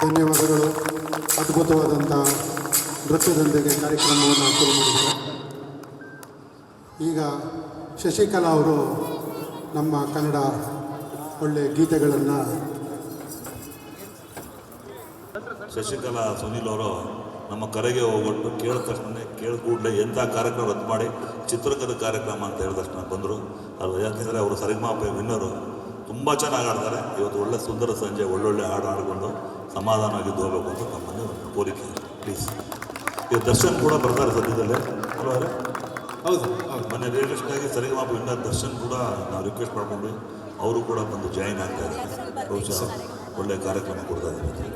ಧನ್ಯವಾದಗಳು. ಅದ್ಭುತವಾದಂಥ ನೃತ್ಯದೊಂದಿಗೆ ಕಾರ್ಯಕ್ರಮವನ್ನು ಶುರು ಮಾಡಿದ್ದಾರೆ. ಈಗ ಶಶಿಕಲಾ ಅವರು ನಮ್ಮ ಕನ್ನಡ ಒಳ್ಳೆಯ ಗೀತೆಗಳನ್ನು ಶಶಿಕಲಾ ಸುನೀಲ್ ಅವರು ನಮ್ಮ ಕರೆಗೆ ಹೋಗ್ಬಿಟ್ಟು ಕೇಳಿದ ತಕ್ಷಣ ಕೂಡಲೇ ಎಂಥ ಕಾರ್ಯಕ್ರಮ ರದ್ದು ಮಾಡಿ ಚಿತ್ರಕಥೆ ಕಾರ್ಯಕ್ರಮ ಅಂತ ಹೇಳಿದ ತಕ್ಷಣ ಬಂದರು. ಅದು ಯಾಕೆಂದರೆ ಅವರು ಸರಿಗಮಪ ವಿನ್ನರು ತುಂಬ ಚೆನ್ನಾಗಿ ಆಡ್ತಾರೆ. ಇವತ್ತು ಒಳ್ಳೆ ಸುಂದರ ಸಂಜೆ ಒಳ್ಳೊಳ್ಳೆ ಹಾಡು ಆಡ್ಕೊಂಡು ಸಮಾಧಾನವಾಗಿದ್ದು ಹೋಗಬೇಕು ಅಂತ ನಮ್ಮಲ್ಲಿ ಒಂದು ಕೋರಿಕೆ. ಪ್ಲೀಸ್. ಈಗ ದರ್ಶನ್ ಕೂಡ ಬರ್ತಾರೆ ಸದ್ಯದಲ್ಲೇ ಅಲ್ವಾ? ಹೌದು. ಮೊನ್ನೆ ಲೇಟೆಸ್ಟಾಗಿ ಸರಿಗಮಪ ವಿನ್ನರ್ ದರ್ಶನ್ ಕೂಡ ನಾವು ರಿಕ್ವೆಸ್ಟ್ ಮಾಡಿಕೊಂಡ್ವಿ. ಅವರು ಕೂಡ ಬಂದು ಜಾಯಿನ್ ಆಗ್ತಾ ಇದ್ದಾರೆ. ಬಹುಶಃ ಒಳ್ಳೆಯ ಕಾರ್ಯಕ್ರಮ ಕೊಡ್ತಾ ಇದ್ದಾರೆ.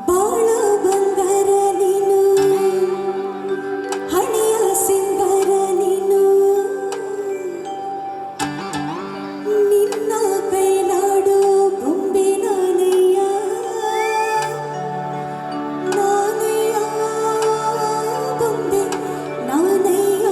ಬಾಳ ಬಂಗಾರ ನೀನು, ಹಣಿಯ ಸಿಂಗಾರ ನೀನು, ನಿನ್ನ ಕೈನಾಡು ಬೊಂಬೆ ನಾನಯ್ಯ, ನಾನಯ್ಯ ಬೊಂಬೆ ನಾನಯ್ಯ.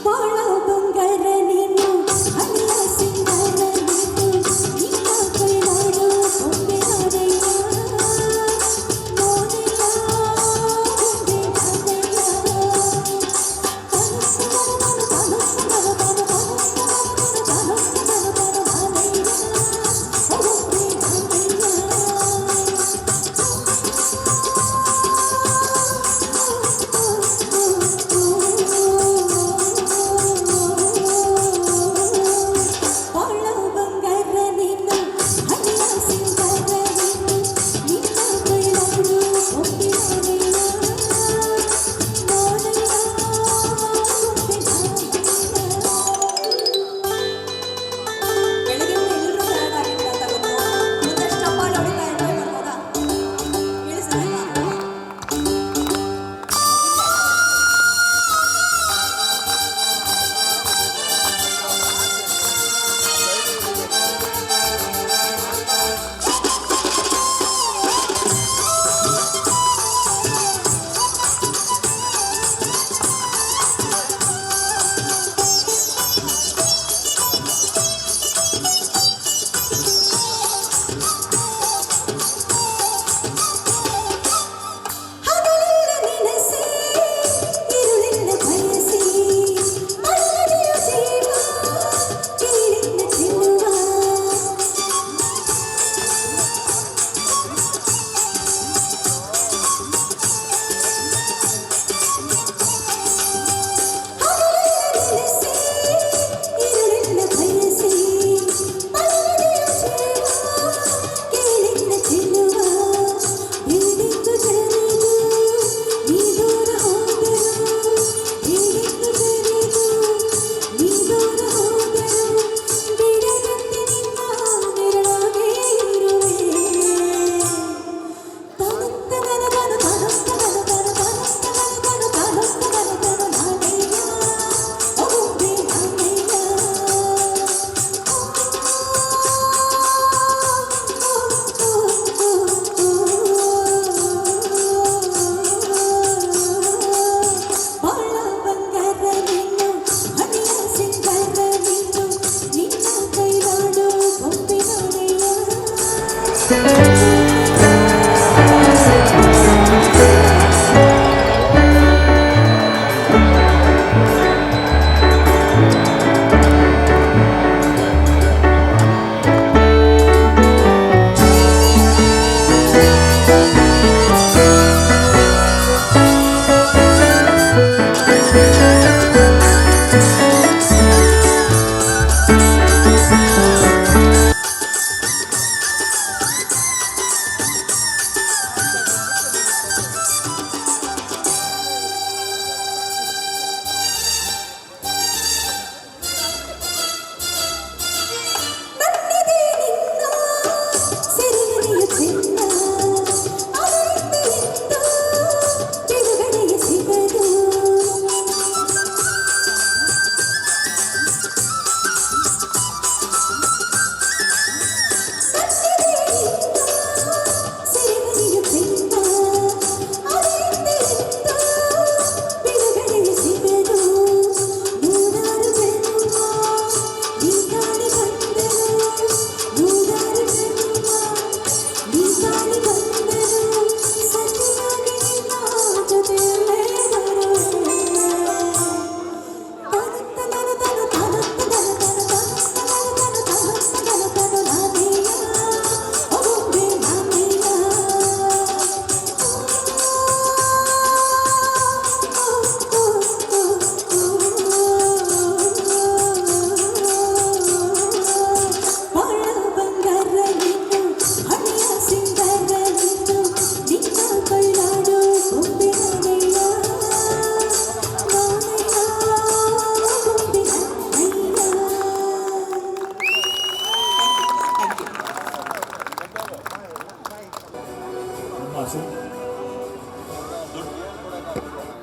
ಬಾಳ ಬಂಗಾರ ನೀನು, ಹಣಿಯ ಸಿಂಗಾರ ನೀನು, ನಿನ್ನ ಕೈನಾಡು ಬೊಂಬೆ ನಾನಯ್ಯ, ನಾನಯ್ಯ ಬೊಂಬೆ ನಾನಯ್ಯ.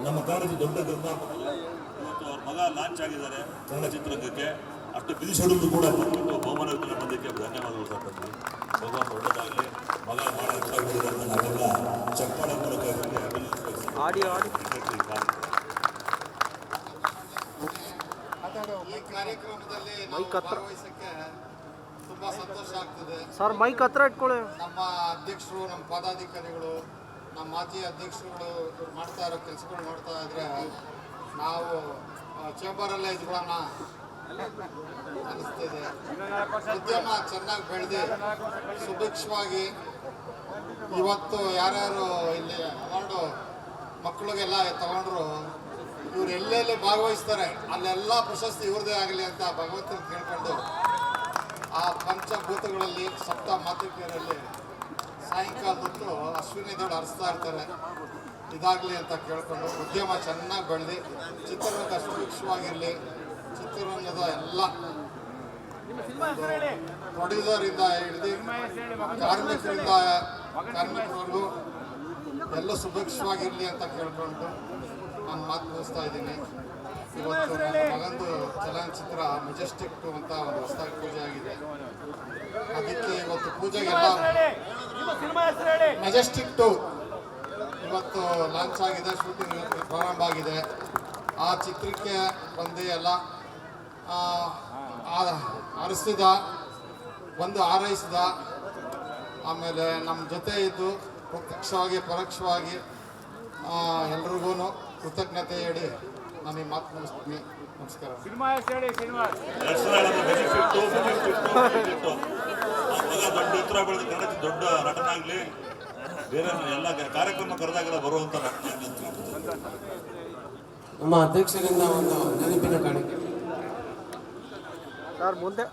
ನಮ್ಮ ಕನ್ನಡದ ದೊಡ್ಡ ನಿರ್ಮಾಪಕರು ಇವತ್ತು ಅವ್ರ ಮಗ ಲಾಂಚ್ ಆಗಿದ್ದಾರೆ ಕನ್ನಡ ಚಿತ್ರರಂಗಕ್ಕೆ. ಅಷ್ಟು ಬಿಸಿ ಶೆಡ್ಯೂಲ್ ಕೂಡ ಬಂದ್ಬಿಟ್ಟು ಬಹುಮಾನ ವಿತರಣೆ ಬಂದಕ್ಕೆ ಧನ್ಯವಾದಗಳು ಸರ್. ಭಗವಾನ್ ಒಳ್ಳೆದಾಗಲಿ, ಮಗ ಮಾಡಿದ್ದಾರೆ ನಾವೆಲ್ಲ ಚಪ್ಪಾಳೆ ಮೂಲಕ ಈ ಕಾರ್ಯಕ್ರಮದಲ್ಲಿ ಭಾಗವಹಿಸಕ್ಕೆ ತುಂಬಾ ಸಂತೋಷ ಆಗ್ತದೆ ಸರ್. ಮೈಕ್ ಹತ್ರ ಇಟ್ಕೊಳ್ಳಿ. ನಮ್ಮ ಅಧ್ಯಕ್ಷರು, ನಮ್ಮ ಪದಾಧಿಕಾರಿಗಳು, ನಮ್ಮ ಮಾಜಿ ಅಧ್ಯಕ್ಷರುಗಳು ಮಾಡ್ತಾ ಇರೋ ಕೆಲಸಗಳು ನೋಡ್ತಾ ಇದ್ರೆ ನಾವು ಚೇಂಬರಲ್ಲೇ ಇದ್ಕೊಳ್ಳೋಣ ಅನಿಸ್ತಿದೆ. ಉದ್ಯಮ ಚೆನ್ನಾಗಿ ಬೆಳೆದು ಸುಭಿಕ್ಷವಾಗಿ ಇವತ್ತು ಯಾರ್ಯಾರು ಇಲ್ಲಿ ಅವಾರ್ಡು ಮಕ್ಕಳಿಗೆಲ್ಲ ತಗೊಂಡ್ರು, ಇವ್ರು ಎಲ್ಲೆಲ್ಲಿ ಭಾಗವಹಿಸ್ತಾರೆ ಅಲ್ಲೆಲ್ಲ ಪ್ರಶಸ್ತಿ ಇವ್ರದೇ ಆಗಲಿ ಅಂತ ಭಗವಂತನ ಕೇಳ್ಕೊಂಡು ಆ ಪಂಚಭೂತಗಳಲ್ಲಿ ಸಪ್ತ ಮಾತೃಕೆಯರಲ್ಲಿ ಸಾಯಂಕಾಲದೊತ್ತು ಅಶ್ವಿನಿ ದೊಡ್ಡ ಹರಿಸ್ತಾ ಇರ್ತಾರೆ. ಇದಾಗಲಿ ಅಂತ ಕೇಳ್ಕೊಂಡು ಉದ್ಯಮ ಚೆನ್ನಾಗಿ ಬೆಳೆದು ಚಿತ್ರರಂಗ ಸುಭಿಕ್ಷವಾಗಿರಲಿ. ಚಿತ್ರರಂಗದ ಎಲ್ಲ ಪ್ರೊಡ್ಯೂಸರಿಂದ ಹಿಡಿದು ಕಾರ್ಮಿಕರವರೆಗೂ ಎಲ್ಲ ಸುಭಿಕ್ಷವಾಗಿರಲಿ ಅಂತ ಕೇಳ್ಕೊಂಡು ನಾನು ಮಾತು ಮುಗಿಸ್ತಾ ಇದ್ದೀನಿ. ಇವತ್ತು ನನ್ನ ಮಗಂದು ಚಲನಚಿತ್ರ ಮೆಜೆಸ್ಟಿಕ್ 2 ಅಂತ ಒಂದು ಹೊಸದಾಗಿ ಪೂಜೆ ಆಗಿದೆ. ಅದಕ್ಕೆ ಇವತ್ತು ಪೂಜೆಗೆಲ್ಲ ಮೆಜೆಸ್ಟಿಕ್ 2 ಇವತ್ತು ಲಾಂಚ್ ಆಗಿದೆ, ಶೂಟಿಂಗ್ ಪ್ರಾರಂಭ ಆಗಿದೆ. ಆ ಚಿತ್ರಕ್ಕೆ ಬಂದು ಎಲ್ಲ ಹರಿಸಿದ, ಒಂದು ಹಾರೈಸಿದ, ಆಮೇಲೆ ನಮ್ಮ ಜೊತೆ ಇದ್ದು ಪ್ರತ್ಯಕ್ಷವಾಗಿ ಪರೋಕ್ಷವಾಗಿ ಎಲ್ರಿಗೂ ಕೃತಜ್ಞತೆ ಹೇಳಿ ನಾನು ಈ ಮಾತು ಮುಗಿಸ್ತೀನಿ. ನಮಸ್ಕಾರ. ದೊಡ್ಡ ಎತ್ತರ ಬೆಳೆದು ಕನ್ನಡ ದೊಡ್ಡ ನಟನಾಗ್ಲಿ, ಬೇರೆ ಎಲ್ಲ ಕಾರ್ಯಕ್ರಮ ಕರೆದಾಗೆಲ್ಲ ಬರುವಂತ ನಮ್ಮ ಅಧ್ಯಕ್ಷರಿಂದ ಒಂದು ನೆನಪಿನ ಕಾಣಿಕೆ ಸರ್. ಮುಂದೆ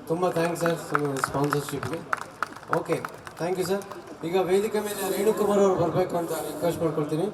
ತುಂಬ ಥ್ಯಾಂಕ್ಸ್ ಸರ್ ಸ್ಪಾನ್ಸರ್ಶಿಪ್ಗೆ. Okay, thank you sir. ಈಗ ವೇದಿಕೆ ಮೇಲೆ ರೇಣುಕುಮಾರ್ ಅವರು ಬರಬೇಕು ಅಂತ ರಿಕ್ವೆಸ್ಟ್ ಮಾಡ್ಕೊಳ್ತೀನಿ.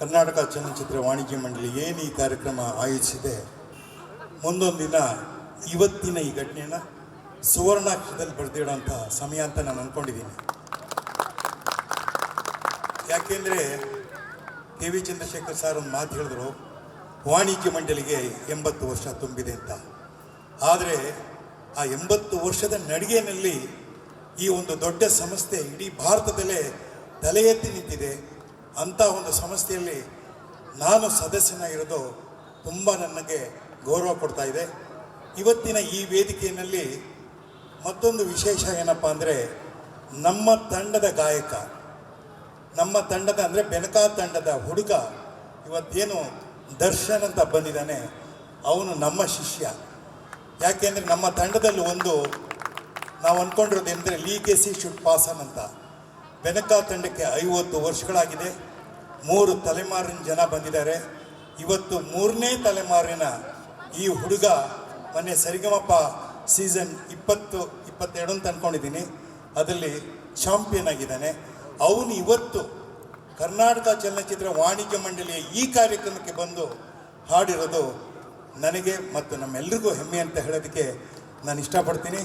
ಕರ್ನಾಟಕ ಚಲನಚಿತ್ರ ವಾಣಿಜ್ಯ ಮಂಡಳಿ ಏನು ಈ ಕಾರ್ಯಕ್ರಮ ಆಯೋಜಿಸಿದೆ, ಮುಂದೊಂದು ದಿನ ಇವತ್ತಿನ ಈ ಘಟನೆಯನ್ನು ಸುವರ್ಣಾಕ್ಷರದಲ್ಲಿ ಬರೆದಿಡೋಂಥ ಸಮಯ ಅಂತ ನಾನು ಅಂದ್ಕೊಂಡಿದ್ದೀನಿ. ಯಾಕೆಂದರೆ ಕೆ ವಿ ಚಂದ್ರಶೇಖರ್ ಸರ್ ಒಂದು ಮಾತು ಹೇಳಿದ್ರು, ವಾಣಿಜ್ಯ ಮಂಡಳಿಗೆ 80 ವರ್ಷ ತುಂಬಿದೆ ಅಂತ. ಆದರೆ ಆ 80 ವರ್ಷದ ನಡಿಗೆಯಲ್ಲಿ ಈ ಒಂದು ದೊಡ್ಡ ಸಂಸ್ಥೆ ಇಡೀ ಭಾರತದಲ್ಲೇ ತಲೆ ಎತ್ತಿ ನಿಂತಿದೆ. ಅಂಥ ಒಂದು ಸಂಸ್ಥೆಯಲ್ಲಿ ನಾನು ಸದಸ್ಯನಾಗಿರೋದು ತುಂಬ ನನಗೆ ಗೌರವ ಕೊಡ್ತಾ ಇದೆ. ಇವತ್ತಿನ ಈ ವೇದಿಕೆಯಲ್ಲಿ ಮತ್ತೊಂದು ವಿಶೇಷ ಏನಪ್ಪ ಅಂದರೆ, ನಮ್ಮ ತಂಡದ ಗಾಯಕ, ನಮ್ಮ ತಂಡದ ಅಂದರೆ ಬೆನಕ ತಂಡದ ಹುಡುಗ ಇವತ್ತೇನು ದರ್ಶನ್ ಅಂತ ಬಂದಿದ್ದಾನೆ, ಅವನು ನಮ್ಮ ಶಿಷ್ಯ. ಯಾಕೆಂದರೆ ನಮ್ಮ ತಂಡದಲ್ಲಿ ಒಂದು ನಾವು ಅಂದ್ಕೊಂಡಿರೋದು ಅಂದರೆ ಲೀಗೆಸಿ ಶುಡ್ ಪಾಸನ್ ಅಂತ. ಬೆನಕ ತಂಡಕ್ಕೆ 50 ವರ್ಷಗಳಾಗಿದೆ, 3 ತಲೆಮಾರಿನ ಜನ ಬಂದಿದ್ದಾರೆ. ಇವತ್ತು 3ನೇ ತಲೆಮಾರಿನ ಈ ಹುಡುಗ ಮೊನ್ನೆ ಸರಿಗಮಪ ಸೀಸನ್ 20-22 ಅಂತ ಅಂದ್ಕೊಂಡಿದ್ದೀನಿ, ಅದರಲ್ಲಿ ಚಾಂಪಿಯನ್ ಆಗಿದ್ದಾನೆ. ಅವನು ಇವತ್ತು ಕರ್ನಾಟಕ ಚಲನಚಿತ್ರ ವಾಣಿಜ್ಯ ಮಂಡಳಿಯ ಈ ಕಾರ್ಯಕ್ರಮಕ್ಕೆ ಬಂದು ಹಾಡಿರೋದು ನನಗೆ ಮತ್ತು ನಮ್ಮೆಲ್ಲರಿಗೂ ಹೆಮ್ಮೆ ಅಂತ ಹೇಳೋದಕ್ಕೆ ನಾನು ಇಷ್ಟಪಡ್ತೀನಿ.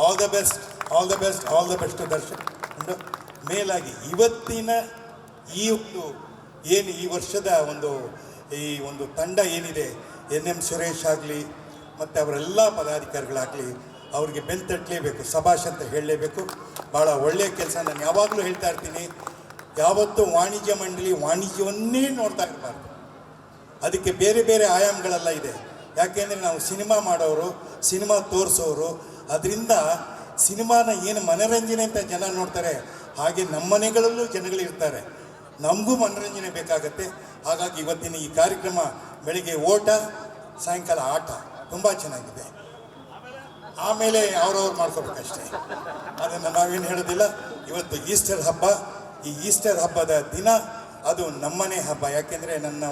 All the best, all the best, all the best Darshan. ಮೇಲಾಗಿ ಇವತ್ತಿನ ಈ ಏನು ಈ ವರ್ಷದ ಈ ಒಂದು ತಂಡ ಏನಿದೆ, NM ಸುರೇಶ್ ಆಗಲಿ ಮತ್ತು ಅವರೆಲ್ಲ ಪದಾಧಿಕಾರಿಗಳಾಗಲಿ, ಅವ್ರಿಗೆ ಬೆಂತಟ್ಟಲೇಬೇಕು, ಸಭಾಷ್ ಅಂತ ಹೇಳಲೇಬೇಕು. ಭಾಳ ಒಳ್ಳೆಯ ಕೆಲಸ. ನಾನು ಯಾವಾಗಲೂ ಹೇಳ್ತಾ ಇರ್ತೀನಿ, ಯಾವತ್ತೂ ವಾಣಿಜ್ಯ ಮಂಡಳಿ ವಾಣಿಜ್ಯವನ್ನೇ ನೋಡ್ತಾ ಇರಬಾರ್ದು, ಅದಕ್ಕೆ ಬೇರೆ ಬೇರೆ ಆಯಾಮಗಳೆಲ್ಲ ಇದೆ. ಯಾಕೆಂದರೆ ನಾವು ಸಿನಿಮಾ ಮಾಡೋರು, ಸಿನಿಮಾ ತೋರಿಸೋರು, ಅದರಿಂದ ಸಿನಿಮಾನ ಏನು ಮನೋರಂಜನೆ ಅಂತ ಜನ ನೋಡ್ತಾರೆ, ಹಾಗೆ ನಮ್ಮ ಮನೆಗಳಲ್ಲೂ ಜನಗಳಿರ್ತಾರೆ, ನಮಗೂ ಮನೋರಂಜನೆ ಬೇಕಾಗತ್ತೆ. ಹಾಗಾಗಿ ಇವತ್ತಿನ ಈ ಕಾರ್ಯಕ್ರಮ ಬೆಳಿಗ್ಗೆ ಓಟ, ಸಾಯಂಕಾಲ ಆಟ ತುಂಬ ಚೆನ್ನಾಗಿದೆ. ಆಮೇಲೆ ಅವ್ರವ್ರು ಮಾಡ್ಕೋಬೇಕಷ್ಟೇ, ಅದನ್ನು ನಾವೇನು ಹೇಳೋದಿಲ್ಲ. ಇವತ್ತು ಈಸ್ಟರ್ ಹಬ್ಬ, ಈ ಈಸ್ಟರ್ ಹಬ್ಬದ ದಿನ ಅದು ನಮ್ಮನೆ ಹಬ್ಬ. ಯಾಕೆಂದರೆ ನನ್ನ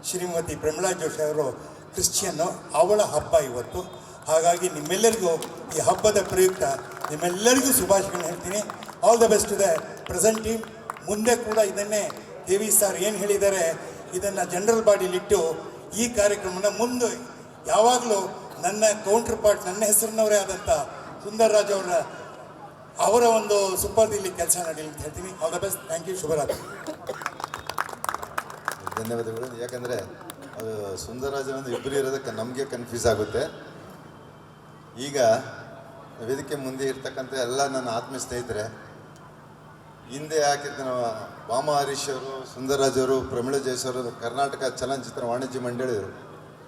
ಶ್ರೀಮತಿ ಪ್ರಮಿಳಾ ಜೋಶಿ ಅವರು ಕ್ರಿಶ್ಚಿಯನ್ನು, ಅವಳ ಹಬ್ಬ ಇವತ್ತು. ಹಾಗಾಗಿ ನಿಮ್ಮೆಲ್ಲರಿಗೂ ಈ ಹಬ್ಬದ ಪ್ರಯುಕ್ತ ನಿಮ್ಮೆಲ್ಲರಿಗೂ ಶುಭಾಶಯಗಳನ್ನ ಹೇಳ್ತೀನಿ. All the best to the present team. ಮುಂದೆ ಕೂಡ ಇದನ್ನೇ ದೇವಿ ಸರ್ ಏನು ಹೇಳಿದ್ದಾರೆ, ಇದನ್ನು ಜನರಲ್ ಬಾಡಿಲಿಟ್ಟು ಈ ಕಾರ್ಯಕ್ರಮನ ಮುಂದೆ ಯಾವಾಗಲೂ ನನ್ನ ಕೌಂಟರ್ ಪಾರ್ಟ್, ನನ್ನ ಹೆಸರಿನವರೇ ಆದಂಥ ಸುಂದರ್ರಾಜ್ ಅವರ ಒಂದು ಸುಪರ್ದಿಲ್ಲಿ ಕೆಲಸ ನಡೀಲಿ ಅಂತ ಹೇಳ್ತೀನಿ. All the best, thank you, ಶುಭರಾತ್ರಿ. ಧನ್ಯವಾದಗಳು. ಯಾಕಂದರೆ ಅದು ಸುಂದರರಾಜನೊಂದು ಇಬ್ಬರು ಇರೋದಕ್ಕೆ ನಮಗೆ ಕನ್ಫ್ಯೂಸ್ ಆಗುತ್ತೆ. ಈಗ ವೇದಿಕೆ ಮುಂದೆ ಇರ್ತಕ್ಕಂಥ ಎಲ್ಲ ನನ್ನ ಆತ್ಮೀಯ ಸ್ನೇಹಿತರೆ, ಹಿಂದೆ ಹಾಕಿದ್ದ ವಾಮ ಹರೀಶ್ ಅವರು, ಸುಂದರರಾಜ್ ಅವರು, ಪ್ರಮಿಳಾ ಜಯಸ್ ಅವರು, ಕರ್ನಾಟಕ ಚಲನಚಿತ್ರ ವಾಣಿಜ್ಯ ಮಂಡಳಿಯವರು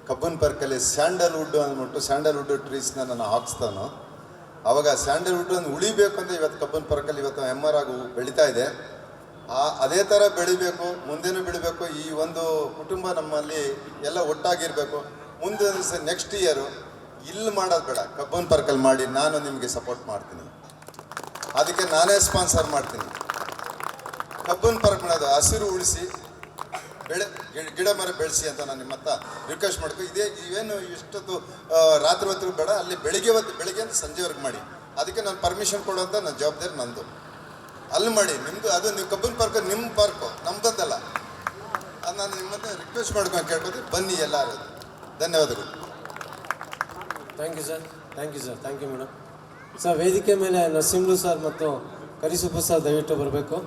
ಕಬ್ಬನ್ ಪಾರ್ಕಲ್ಲಿ ಸ್ಯಾಂಡಲ್ವುಡ್ ಅಂದ್ಬಿಟ್ಟು ಸ್ಯಾಂಡಲ್ವುಡ್ ಟ್ರೀಸ್ನ ನಾನು ಹಾಕಿಸ್ತಾನೋ, ಆವಾಗ ಸ್ಯಾಂಡಲ್ವುಡ್ ಒಂದು ಉಳಿಬೇಕು ಅಂತ ಇವತ್ತು ಕಬ್ಬನ್ ಪಾರ್ಕಲ್ಲಿ ಇವತ್ತು MR ಆಗಿ ಬೆಳೀತಾ ಇದೆ. ಅದೇ ಥರ ಬೆಳಿಬೇಕು, ಮುಂದೆನೂ ಬೆಳಿಬೇಕು. ಈ ಒಂದು ಕುಟುಂಬ ನಮ್ಮಲ್ಲಿ ಎಲ್ಲ ಒಟ್ಟಾಗಿರಬೇಕು. ಮುಂದೆ ನೆಕ್ಸ್ಟ್ ಇಯರು ಇಲ್ಲಿ ಮಾಡೋದು ಬೇಡ, ಕಬ್ಬನ್ ಪಾರ್ಕಲ್ಲಿ ಮಾಡಿ, ನಾನು ನಿಮಗೆ ಸಪೋರ್ಟ್ ಮಾಡ್ತೀನಿ. ಅದಕ್ಕೆ ನಾನೇ ಸ್ಪಾನ್ಸರ್ ಮಾಡ್ತೀನಿ. ಕಬ್ಬನ್ ಪಾರ್ಕ್ ಮಾಡೋದು ಹಸಿರು ಉಳಿಸಿ, ಗಿಡ ಮರ ಬೆಳೆಸಿ ಅಂತ ನಾನು ನಿಮ್ಮ ಹತ್ರ ರಿಕ್ವೆಸ್ಟ್ ಮಾಡ್ಕೊ. ಇವೇನು ಇಷ್ಟೊತ್ತು ರಾತ್ರಿ ಹೊತ್ತು ಬೇಡ, ಅಲ್ಲಿ ಬೆಳಿಗ್ಗೆ ಅಂತ ಸಂಜೆವರೆಗೆ ಮಾಡಿ. ಅದಕ್ಕೆ ನಾನು ಪರ್ಮಿಷನ್ ಕೊಡುವಂಥ ನನ್ನ ಜವಾಬ್ದಾರಿ ನಂದು. ಅಲ್ಲಿ ಮಾಡಿ, ನಿಮ್ಮದು ಅದು ನೀವು ಕಬ್ಬನ್ ಪಾರ್ಕ್ ನಿಮ್ಮ ಪಾರ್ಕು, ನಮ್ದಂತಲ್ಲ. ಅದು ನಾನು ನಿಮ್ಮ ಹತ್ರ ರಿಕ್ವೆಸ್ಟ್ ಮಾಡ್ಕೊಂಡು ಕೇಳ್ಕೊತೀನಿ. ಬನ್ನಿ ಎಲ್ಲರೂ. ಧನ್ಯವಾದಗಳು. Thank you sir, thank you sir, thank you madam. Sir, ವೇದಿಕೆ ಮೇಲೆ ನರಸಿಂಹರು ಸರ್ ಮತ್ತು ಕರಿಸುಬ್ಬ ಸರ್ ದಯವಿಟ್ಟು ಬರಬೇಕು.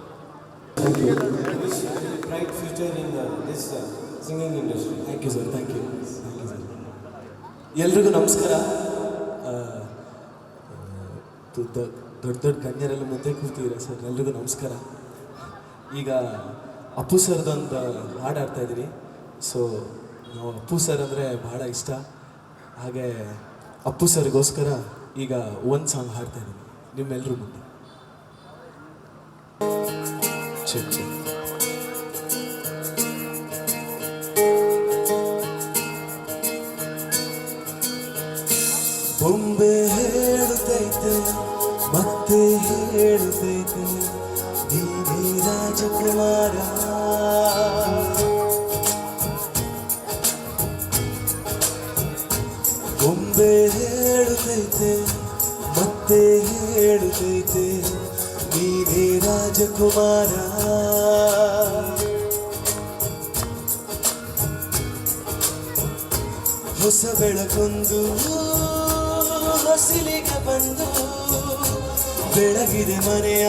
Bright future in this singing industry. Thank you sir, thank you, thank you sir. ಎಲ್ರಿಗೂ ನಮಸ್ಕಾರ. ದೊಡ್ಡ ದೊಡ್ಡ ಗಣ್ಯರೆಲ್ಲ ಮುಂದೆ ಕೂರ್ತಿದ್ದೀರಾ ಸರ್, ಎಲ್ರಿಗೂ ನಮಸ್ಕಾರ. ಈಗ ಅಪ್ಪು ಸರ್ದೊಂದು ಹಾಡು ಆಡ್ತಾ ಇದ್ದೀನಿ. ಸೊ ನಾವು ಅಪ್ಪು ಸರ್ ಅಂದರೆ ಭಾಳ ಇಷ್ಟ. ಹಾಗೆ ಅಪ್ಪು ಸರ್ಗೋಸ್ಕರ ಈಗ ಒಂದು ಸಾಂಗ್ ಹಾಡ್ತಾ ಇದ್ದೀನಿ ನಿಮ್ಮೆಲ್ಲರೂ ಮುಂದೆ. Check check. ಬೊಂಬೆ ಹೇಳುತ್ತೈತೆ ಮತ್ತೆ ಹೇಳುತ್ತೈತೆ ನೀನೇ ರಾಜಕುಮಾರ. ಬೊಂಬೆ ಹೇಳುತ್ತೈತೆ ಮತ್ತೆ ಹೇಳುತ್ತೈತೆ ನೀನೇ ರಾಜಕುಮಾರ. ಹೊಸ ಬೆಳಕೊಂದು ಹೊಸಿಲಿಗೆ ಬಂದು ಬೆಳಗಿದೆ ಮನೆಯ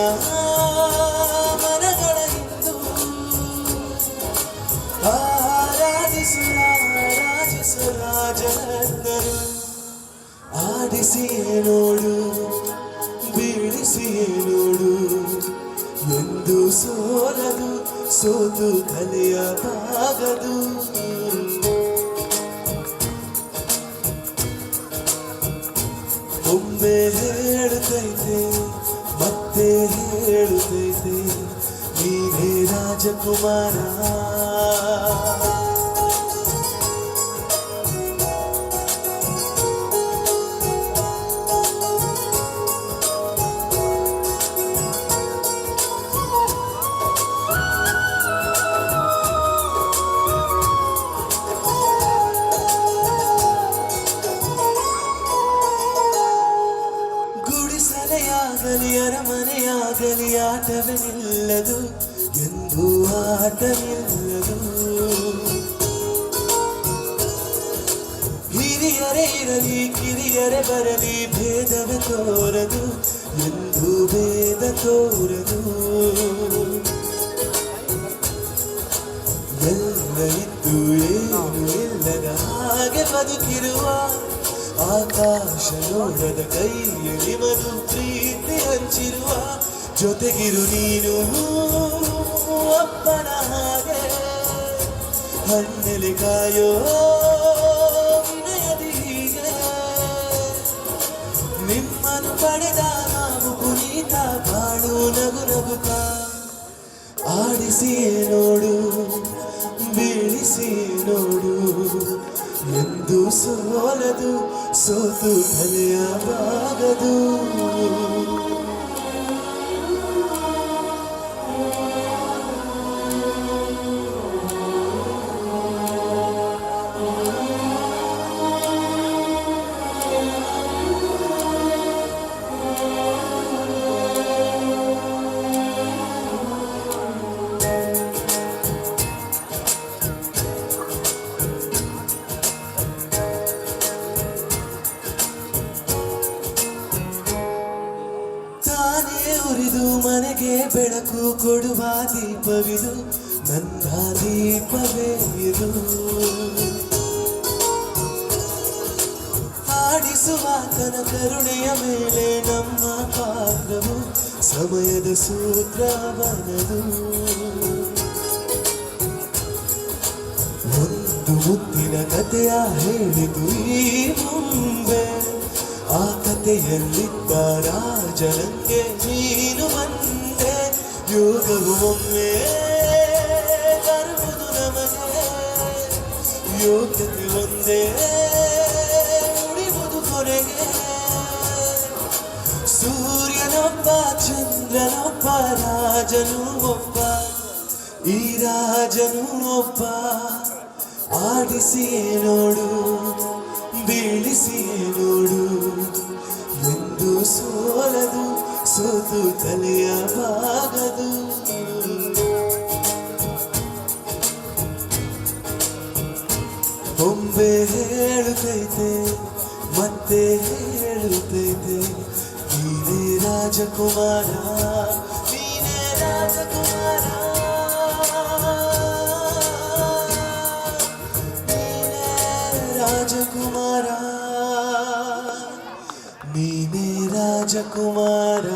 ಮನಗಳ ಇಂದು ಆರಾಧಿಸು ರಾಜರತ್ನರು ಆಡಿಸಿಯೇ ನೋಡು ಬೀಳಿಸಿಯೇ ನೋಡು ಎಂದು ಸೋಲದು ಸೋತು ಕಲಿಯಬಾಗದು ಒಮ್ಮೆ ಹೇಳುತ್ತೈತೆ ಮತ್ತೆ ಹೇಳುತ್ತೈತೆ ನೀನೇ ರಾಜಕುಮಾರ ಅರಮನೆಯಾಗಲಿ ಆಟವೇ ನಿಲ್ಲದು ಎಂದು ಆಟವಿಲ್ಲದು ಹಿರಿಯರೇ ಇರಲಿ ಕಿರಿಯರೇ ಬರಲಿ ಭೇದವೇ ತೋರದು ಎಂದು ಭೇದ ತೋರದು ಎಲ್ಲ ಇದ್ದು ಏನು ಇಲ್ಲದ ಹಾಗೆ ಬದುಕಿರುವ ಆಕಾಶ ನೋಡದ ಕೈಯಲ್ಲಿ ಮಧು ಪ್ರೀತಿ ಹಂಚಿರುವ ಜೊತೆಗಿರು ನೀನು ಅಪ್ಪನ ಹಾಗೆ ಹಣ್ಣೆಲೆ ಕಾಯೋ ವಿನಯದಿ ಹೀಗೆ ನಿಮ್ಮನ್ನು ಪಡೆದ ನಾವು ಪುನೀತ ಬಾಳು ನಗು ನಗುತ್ತ ಆಡಿಸಿಯೇ ನೋಡು ಬೀಳಿಸಿಯೇ ನೋಡು ಎಂದು ಸೋಲದು ಸೋತು ಕಲಿಯಬಾಗದು ಉರಿದು ಮನೆಗೆ ಬೆಳಕು ಕೊಡುವ ದೀಪವಿದು ನನ್ನ ದೀಪವೇ ಇದು ಆಡಿಸುವ ತನ ಕರುಣೆಯ ಮೇಲೆ ನಮ್ಮ ಪಾತ್ರವು ಸಮಯದ ಸೂತ್ರವನದು ಒಂದು ಮುತ್ತಿನ ಕಥೆಯ ಹೇಳಿತು ಈ ಮುಂಬೆ ಆ ಕಥೆಯಲ್ಲಿದ್ದ ರಾಜರಂಗೆ ನೀನು ಬಂದೆ ಯೋಗವು ಒಮ್ಮೆ ತರುವುದು ನಮಗೆ ಯೋಗ್ಯತೆ ಒಂದೇ ಉಳಿವುದು ಕೊನೆಗೆ ಸೂರ್ಯನೊಬ್ಬ ಚಂದ್ರನೊಬ್ಬ ರಾಜನು ಒಬ್ಬ ಈ ರಾಜನು ಒಬ್ಬ ಆಡಿಸಿಯೇ ನೋಡು ಬೀಳಿಸಿಯೇ ನೋಡು ಎಂದು ಸೋಲದು ಸೋತು ಕಲಿಯಬಾಗದು ಒಮ್ಮೆ ಹೇಳುತ್ತೈತೆ ಮತ್ತೆ ಹೇಳುತ್ತೈತೆ ನೀನೇ ರಾಜಕುಮಾರ ನೀನೇ ರಾಜಕುಮಾರ ರಾಜಕುಮಾರ ನೀನೇ ರಾಜಕುಮಾರ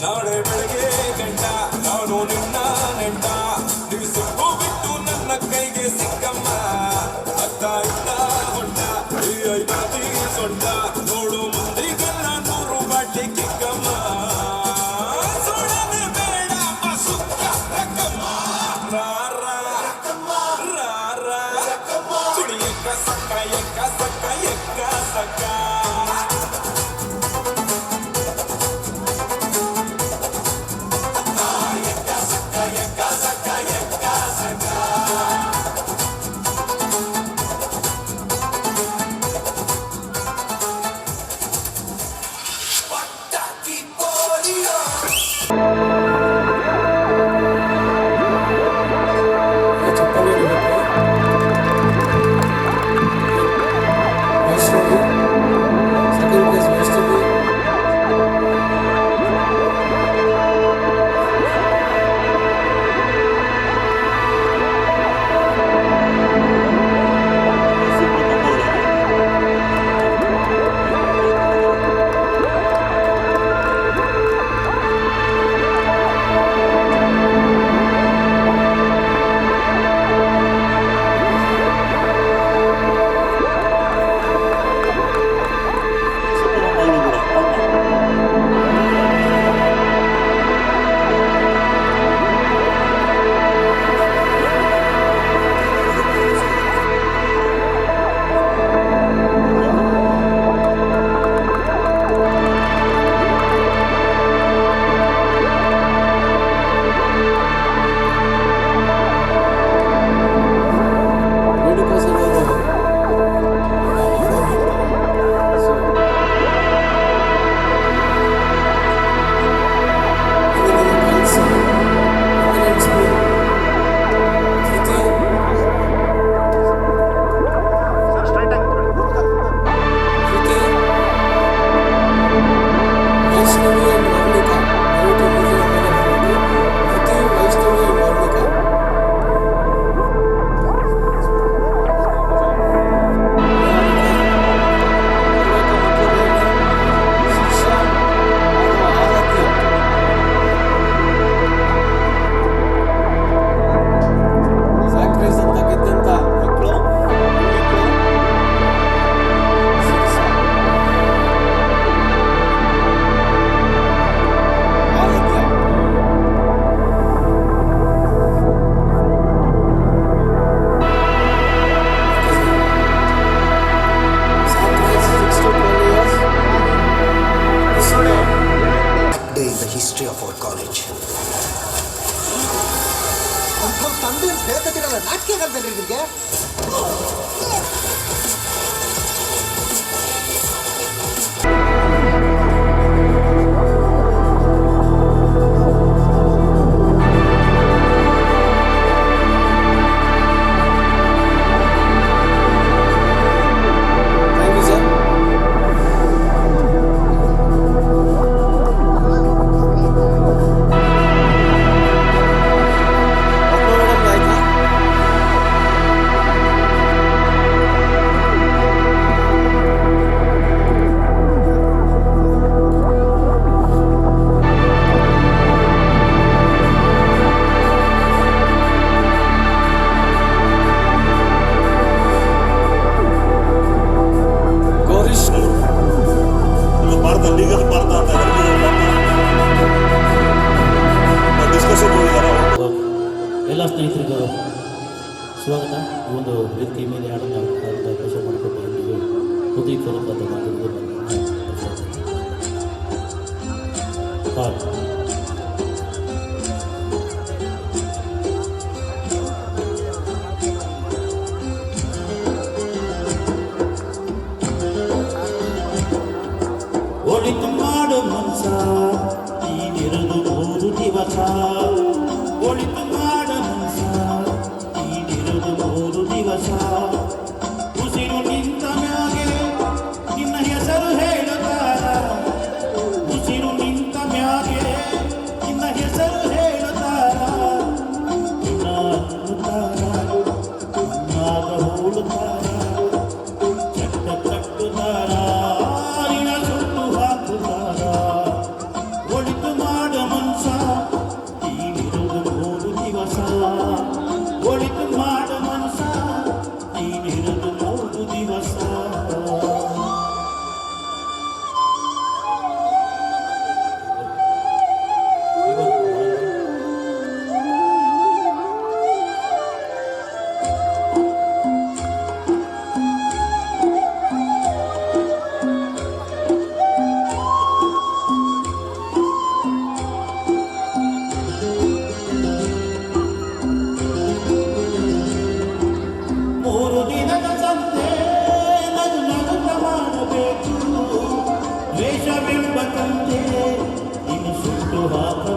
ನಾಳೆ ಬೆಳಗ್ಗೆ ಗಂಟ ನಾನು ನಿನ್ನ ನೆಂಟ ನೀವು ಸಿಕ್ಕು ಬಿಟ್ಟು ನನ್ನ ಕೈಗೆ ಸಿಕ್ಕಮ್ಮ ಅತ್ತ ಇತ್ತ ಹೊಂಟ ಐದಾತಿ ಸೊಂಟ ನೋಡು ಮುಂದಿಗೆಲ್ಲ 100 ಬಾಟ್ಲಿ ಕಿಕ್ಕಮ್ಮ ಸುಡನೆ ಬೇಡ ಸುಕ್ಕ ರಕ್ಕಮ್ಮ ರಾರ ರಾರ ಸುಡಿ ಎಕ್ಕ ಸಕ್ಕ ಎಕ್ಕ ಸಕ್ಕ ಎಕ್ಕ ಸಕ್ಕ ತಂದೆ ಬೇಕತ್ತಿರಲ್ಲ ನಾಟಕ ಕಲ್ತೇನೆ ನಿಮಗೆ ಎಲ್ಲ ಸ್ನೇಹಿತರಿಗೂ ಸ್ವಾಗತ. ಈ ಒಂದು ವೇದಿಕೆ ಮೇಲೆ ಆಡೋದು ಅವಕಾಶ ಮಾಡಿಕೊಂಡು ನೀವು ಹೃದಯಪೂರ್ವಕ ಮಾತುಗಳು ಒಳಿತು ಮಾಡು ಮನಸ ಈಗಿರದು 3 ದಿವಸ ಒಳಿತು ಮಾಡ ಮನಸ ಈಗಿರದು 3 ದಿವಸ ಉಸಿರು ನಿಂತ ಮ್ಯಾಗೆ ನಿನ್ನ ಹೆಸರು ಹೇಳುತ್ತಾರ ಉಸಿರು ನಿಂತ ಮ್ಯಾಗೆ ನಿನ್ನ ಹೆಸರು ಹೇಳುತ್ತಾರ ನಿನ್ನ ಅನ್ನುತ್ತಾರ ನಿನ್ನಾಗ ಹೋಲುತ್ತಾರ ಚಟ್ಟ ಕಟ್ಟುತ್ತಾರ ಒಳಿತು ಮಾಡ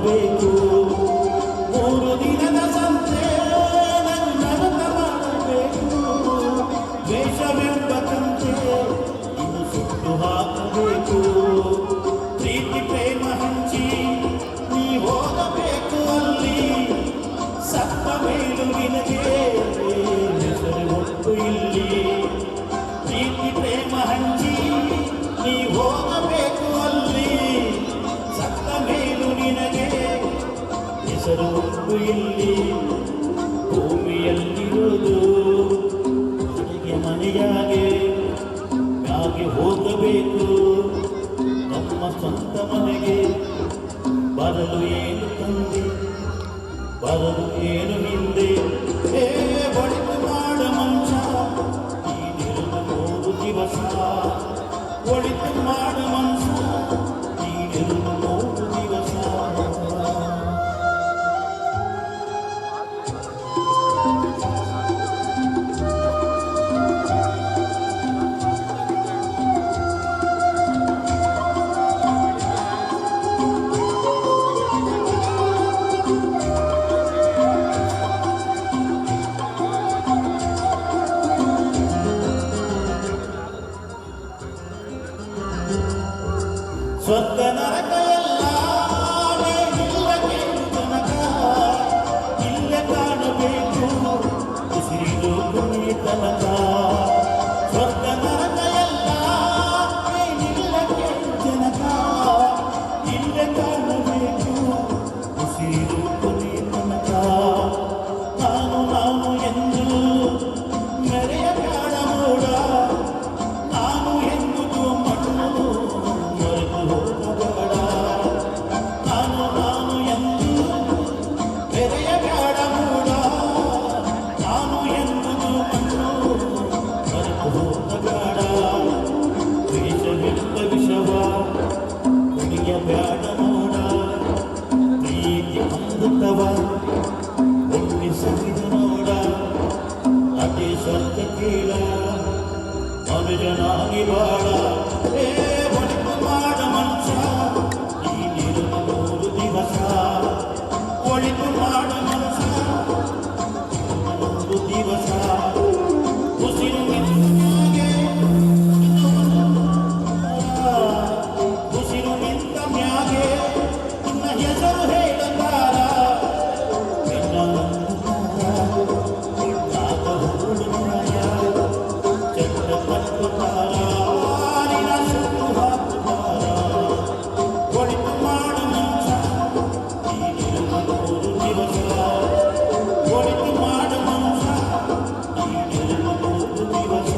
ಹೋಗಬೇಕು 3 ದಿನದ ಸಂತೆ ನನ್ನರತ ಮಾಡಬೇಕು ದ್ವೇಷವೆಂಬ ಕಂತೆ ಇನ್ನು ಸುಟ್ಟು ಹಾಕಬೇಕು ಪ್ರೀತಿ ಪ್ರೇಮ ಹಂಚಿ ನೀ ಹೋಗಬೇಕು ಅಲ್ಲಿ ಸತ್ತ ಮೇಲು ನಿನಗೆ ಹೆಸರು ಒಟ್ಟು ಇಲ್ಲಿ ಪ್ರೀತಿ ಪ್ರೇಮ ಹಂಚಿ ನೀ ಹೋಗಬೇಕು ಅಲ್ಲಿ ಸತ್ತ ಮೇಲು ನಿನಗೆ ಹೆಸರು ಒಟ್ಟು ಇಲ್ಲಿ ಭೂಮಿಯಲ್ಲಿರುವುದು ನನಗೆ ಮನೆಯಾಗೆ ಮ್ಯಾಗೆ ಹೋಗಬೇಕು ನಮ್ಮ ಸ್ವಂತ ಮನೆಗೆ ಬರಲು ಏನು ತಂದೆ ಬರಲು ಏನು ಹಿಂದೆ ಒಳಿತು ಮಾಡ ಮಂಚ ನೀನಿರಲು 3 ದಿವಸ ಒಳಿತು ಮಾಡ ಮಂಚ ನೀನಿರಲು 3 ದಿವಸ ಸ್ವರ್ಗ ನರಕ ಎಲ್ಲ ಇಲ್ಲ ಕೇಳು ಜನಕ ಇಲ್ಲೇ ಕಾಣಬೇಕು ಉಸಿರಿದು ಕೊನೆಯ ತನಕ ಸ್ವರ್ಗ ನರಕ ಎಲ್ಲ ಇಲ್ಲ ಕೇಳು ಜನಕ ಇಲ್ಲೇ ಕಾಣಬೇಕು ಉಸಿರಿದು ಕೊನೆಯ ತನಕ ನಾನು ಎಂದು ಮೆರೆಯಬೇಡ ಮೂಡ ನಾನು ಎಂಬುದು ಮಣ್ಣು ಮರೆತು ಹೋಗಬೇಡ ನಾನು ಎಂದು ಬೆರೆಯಬೇಡ ಮೂಡ ನಾನು ಎಂಬುದು ಮಣ್ಣು ಮರೆತು ಹೋಗಬೇಡ ದ್ವೇಷವೆಂಬ ವಿಷವ ಕುಡಿಯಬೇಡ ಮೂಡ ಪ್ರೀತಿ ಅಮೃತವ ಒಮ್ಮೆ ಸವಿದು ನೋಡ ಅದೇ ಸ್ವರ್ಗ ಕೀಳ ಮನುಜನಾಗಿ ಬಾಳ ಒಳಿತು ಮಾಡ ಮಂಚ ನೀನಿರಲು 3 ದಿವಸ ಒಳಿತು ಮಾಡ ಮಂಚ 3 ದಿವಸ ಉಸಿರು ನಿಂತಾಗೆ ಉಸಿರು ನಿಂತ ಮ್ಯಾಗೆ ನಿನ್ನ ಹೆಸರು ಹೇಳುತ್ತಾರ ನಿನ್ನ ಒಳಿತು ಮಾಡ ಮಂಚ ನೀನಿರಲು 3 ದಿವಸ ಒಳಿತು ಮಾಡ ಮಂಚ ನೀನಿರಲು 3 ದಿವಸ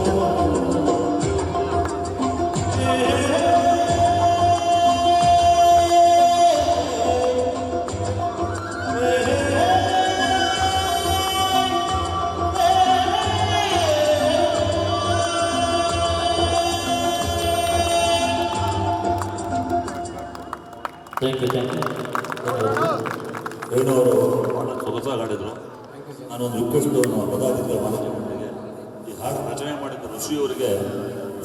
ಥ್ಯಾಂಕ್ ಯು ವೇಣುವರು ಭಾಳ ಸೊಗಸಾಗಿ ಹಾಡಿದರು. ನಾನೊಂದು ರಿಕ್ವೆಸ್ಟ್ ಪದಾಧಿಕಾರಿ ಮಾಲಕರಿಗೆ ಈ ಹಾಡು ರಚನೆ ಮಾಡಿದ ಋಷಿಯವರಿಗೆ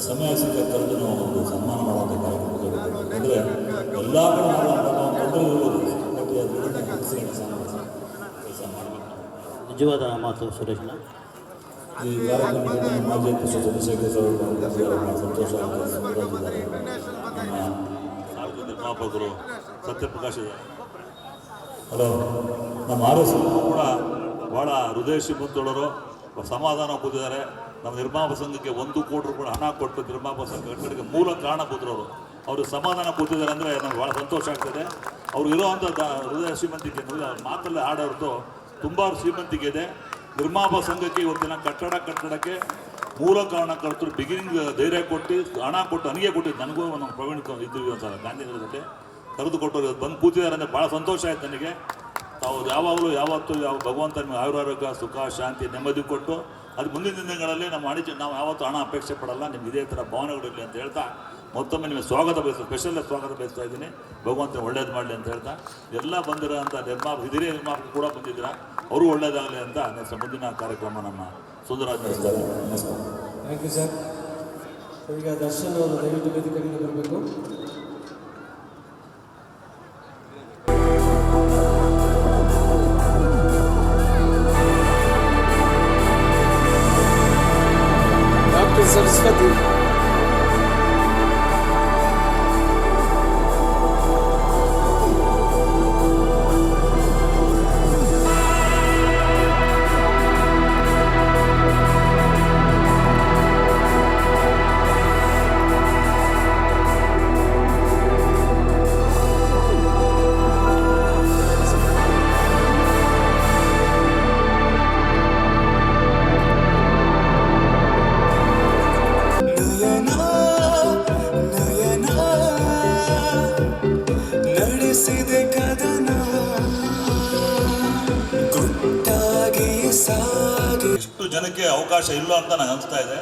ಸಮಯ ಸಿಕ್ಕ ಕರೆದು ನಾವು ಒಂದು ಸನ್ಮಾನ ಮಾಡುವಂಥ ಕಾರ್ಯಕ್ರಮ ಅಂದರೆ ಎಲ್ಲ ತೊಂದರೆ ಇರ್ಬೋದು ಬಟ್ ಕೆಲಸ ಮಾಡಬೇಕು. ನಿಜವಾದ ಮಾತು ಸುರೇಶ್ನ ಈ ಕಾರ್ಯಕ್ರಮಕ್ಕೆ ಮಾಜಿ ಅಧ್ಯಕ್ಷ ಚಂದ್ರಶೇಖರ್ ಸರ್ ಸಂತೋಷ ಸಂತೋಷಿದ್ದಾರೆ. ನಮ್ಮ ನಿರ್ಮಾಪಕರು ಸತ್ಯಪ್ರಕಾಶ್ ಇದ್ದಾರೆ. ಹಲೋ, ನಮ್ಮ RS ಕೂಡ ಭಾಳ ಹೃದಯ ಶ್ರೀಮಂತರು ಸಮಾಧಾನ ಕೂತಿದ್ದಾರೆ. ನಮ್ಮ ನಿರ್ಮಾಪಕ ಸಂಘಕ್ಕೆ 1 ಕೋಟಿ ರೂಪಾಯಿ ಹಣ ಕೊಟ್ಟು ನಿರ್ಮಾಪಕ ಸಂಘ ಕಟ್ಟಡಕ್ಕೆ ಮೂಲ ಕಾರಣಭೂತರವರು ಅವರು ಸಮಾಧಾನ ಕೂತಿದ್ದಾರೆ ಅಂದರೆ ನಮ್ಗೆ ಭಾಳ ಸಂತೋಷ ಆಗ್ತದೆ. ಅವ್ರು ಇರೋವಂಥ ಹೃದಯ ಶ್ರೀಮಂತಿಕೆ ಮಾತಲ್ಲೇ ಹಾಡೋರ್ದು ತುಂಬ ಶ್ರೀಮಂತಿಕೆ ಇದೆ. ನಿರ್ಮಾಪಕ ಸಂಘಕ್ಕೆ ಇವತ್ತಿನ ಕಟ್ಟಡಕ್ಕೆ ಮೂಲ ಕಾರಣಕರ್ತರು ಬಿಗಿನಿಂಗ್ ಧೈರ್ಯ ಕೊಟ್ಟು ಹಣ ಕೊಟ್ಟು ನನಗೆ ಕೊಟ್ಟಿದ್ದು. ನನಗೂ ನಮ್ಮ ಪ್ರವೀಣ್ ಇದ್ದೀವಿ ಒಂದ್ಸಲ ಗಾಂಧಿನಗರ ಜೊತೆ ಕರೆದು ಕೊಟ್ಟರು ಬಂದು ಕೂತಿದ್ದಾರೆ ಅಂದರೆ ಭಾಳ ಸಂತೋಷ ಆಯ್ತು ನನಗೆ. ತಾವು ಯಾವಾಗಲೂ ಯಾವತ್ತೂ ಭಗವಂತ ನಿಮಗೆ ಆಯುರಾರೋಗ್ಯ ಸುಖ ಶಾಂತಿ ನೆಮ್ಮದಿ ಕೊಟ್ಟು ಅದು ಮುಂದಿನ ದಿನಗಳಲ್ಲಿ ನಮ್ಮ ನಾವು ಯಾವತ್ತೂ ಹಣ ಅಪೇಕ್ಷೆ ಪಡಲ್ಲ. ನಿಮ್ಗೆ ಇದೇ ಥರ ಭಾವನೆಗಳಿರಲಿ ಅಂತ ಹೇಳ್ತಾ ಮತ್ತೊಮ್ಮೆ ನಿಮಗೆ ಸ್ವಾಗತ ಸ್ಪೆಷಲ್ ಸ್ವಾಗತ ಬಯಸ್ತಾ ಇದ್ದೀನಿ. ಭಗವಂತ ಒಳ್ಳೇದು ಮಾಡಲಿ ಅಂತ ಹೇಳ್ತಾ ಎಲ್ಲ ಬಂದಿರೋ ಅಂತ ಹಿರಿಯ ನಿರ್ಮಾಪಕ ಕೂಡ ಬಂದಿದ್ದೀರಾ, ಅವರು ಒಳ್ಳೇದಾಗಲಿ ಅಂತ ಮುಂದಿನ ಕಾರ್ಯಕ್ರಮ ನಮ್ಮ ಸುಂದರಾಜ್ ನಡೆಸ್ತಾರೆ. ನಮಸ್ಕಾರ. Thank you sir. ಈಗ ದರ್ಶನ್ ಅವರು ದಯವಿಟ್ಟು ವೇದಿಕೆಗೆ ಬರಬೇಕು. ಕದನ ಗುಟ್ಟಾಗಿ ಸಾಗಿ. ಎಷ್ಟು ಜನಕ್ಕೆ ಅವಕಾಶ ಇಲ್ಲ ಅಂತ ನನಗೆ ಅನಿಸ್ತಾ ಇದೆ.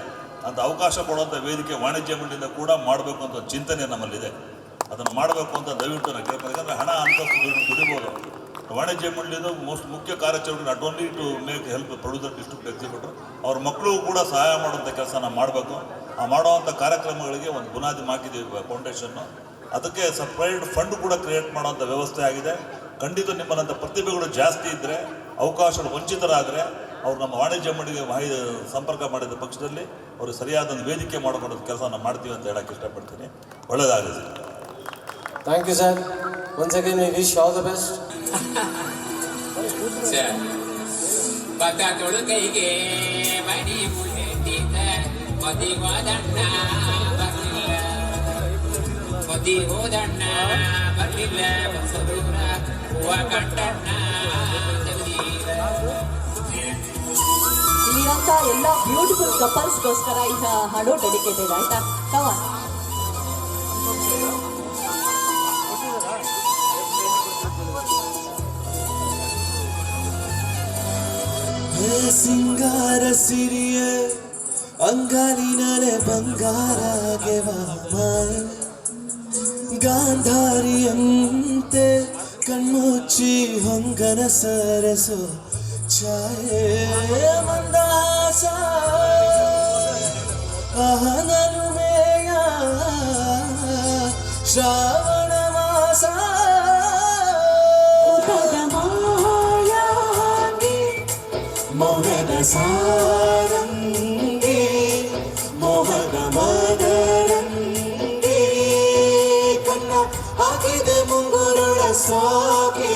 ಅಂತ ಅವಕಾಶ ಕೊಡುವಂಥ ವೇದಿಕೆ ವಾಣಿಜ್ಯ ಮಂಡಳಿಯಿಂದ ಕೂಡ ಮಾಡಬೇಕು ಅಂತ ಚಿಂತನೆ ನಮ್ಮಲ್ಲಿದೆ. ಅದನ್ನು ಮಾಡಬೇಕು ಅಂತ ದಯವಿಟ್ಟು ನಾನು ಕೇಳ್ಬೋದು. ಯಾಕಂದರೆ ಹಣ ಅಂತಸ್ತು ದುಡಿಬೋದು. ವಾಣಿಜ್ಯ ಮಂಡಳಿದು ಮುಖ್ಯ ಕಾರ್ಯಾಚರಣೆ not only to make help producer district exhibitor, ಅವ್ರ ಮಕ್ಕಳು ಕೂಡ ಸಹಾಯ ಮಾಡುವಂಥ ಕೆಲಸ ನಾವು ಮಾಡಬೇಕು. ಆ ಮಾಡುವಂಥ ಕಾರ್ಯಕ್ರಮಗಳಿಗೆ ಒಂದು ಬುನಾದಿ ಹಾಕಿದ್ದೀವಿ ಫೌಂಡೇಶನ್ನು. ಅದಕ್ಕೆ ಸಪ್ರೇಟ್ ಫಂಡ್ ಕೂಡ ಕ್ರಿಯೇಟ್ ಮಾಡುವಂಥ ವ್ಯವಸ್ಥೆ ಆಗಿದೆ. ಖಂಡಿತ ನಿಮ್ಮನ್ನಂಥ ಪ್ರತಿಭೆಗಳು ಜಾಸ್ತಿ ಇದ್ದರೆ, ಅವಕಾಶಗಳು ವಂಚಿತರಾದರೆ ಅವ್ರು ನಮ್ಮ ವಾಣಿಜ್ಯ ಮಂಡಳಿಗೆ ಸಂಪರ್ಕ ಮಾಡಿದ ಪಕ್ಷದಲ್ಲಿ ಅವ್ರಿಗೆ ಸರಿಯಾದ ಒಂದು ವೇದಿಕೆ ಮಾಡಿಕೊಡೋದು ಕೆಲಸ ನಾವು ಮಾಡ್ತೀವಿ ಅಂತ ಹೇಳಕ್ಕೆ ಇಷ್ಟಪಡ್ತೀನಿ. ಒಳ್ಳೆಯದಾಗಲಿ sir. Thank you sir. Once again we wish all the best. ಬತ್ತ ತೊಳುಕೈಗೆ ಬಡಿ ಮುಳ್ಳೆಟ್ಟಿದ್ದ ಮದಿ ಹೋದಣ್ಣ ಬರ್ಲಿಲ್ಲ, ಮದಿ ಹೋದಣ್ಣ ಬರ್ಲಿಲ್ಲ, ಹೊಸ ದೂರ ಹೂವ ಕಂಡಣ್ಣ ಇಲ್ಲಿರಂತ ಎಲ್ಲ ಬ್ಯೂಟಿಫುಲ್ ಕಪಲ್ಸ್ಗೋಸ್ಕರ ಈ ಹಾಡು ಡೆಡಿಕೇಟೆಡ್ ಆಯ್ತಾ? ಕಮಾನ್. ಸಿಂಗಾರ ಸಿರಿಯ ಅಂಗಾಲಿನಲೆ ಬಂಗಾರಗೆ ಮಾಯ ಗಾಂಧಾರಿಯಂತೆ ಕಣ್ಮುಚ್ಚಿ ಹೊಂಗನ ಸರಸೋ ಛಾಯೆ ಮಂದಾಸ ಅಹನನುಮೇಯ ಶ್ರಾವಣ ಮಾಸ ಮೌನದ ಸಾರಂಗಿ ಮೋಹದ ಮದರಂಗಿ ಕಣ್ಣ ಹಾಕಿದ ಮುಂಗುರುಳ ಸಾಗಿ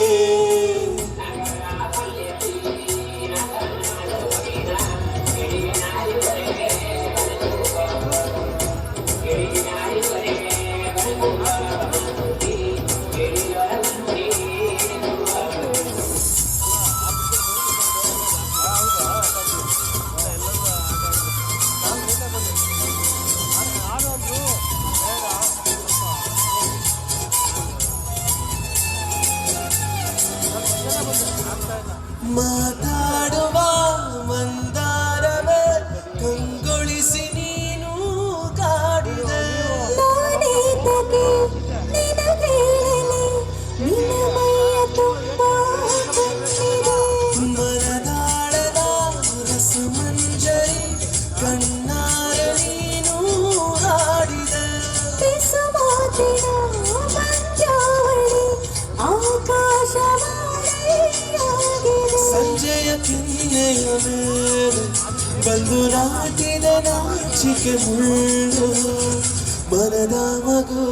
ಮಾತಾಡುವ ಮಂದಾರವೇ ಕಂಗೊಳಿಸಿ ನೀನು ಕಾಡಿದೆ ಮನದಾಳದ ರಸಮಂಜರಿ ಕಣ್ಣಾರ ನೀನು ಹಾಡಿದೆ ಸಂಜೆಯ ಕಿನ್ನೆಯ ಮೇಲೆ ಬಂದು ನಾಟಿದ ನಾಚಿಕೆ ಮುಳ್ಳು ಮನದ ಮಗು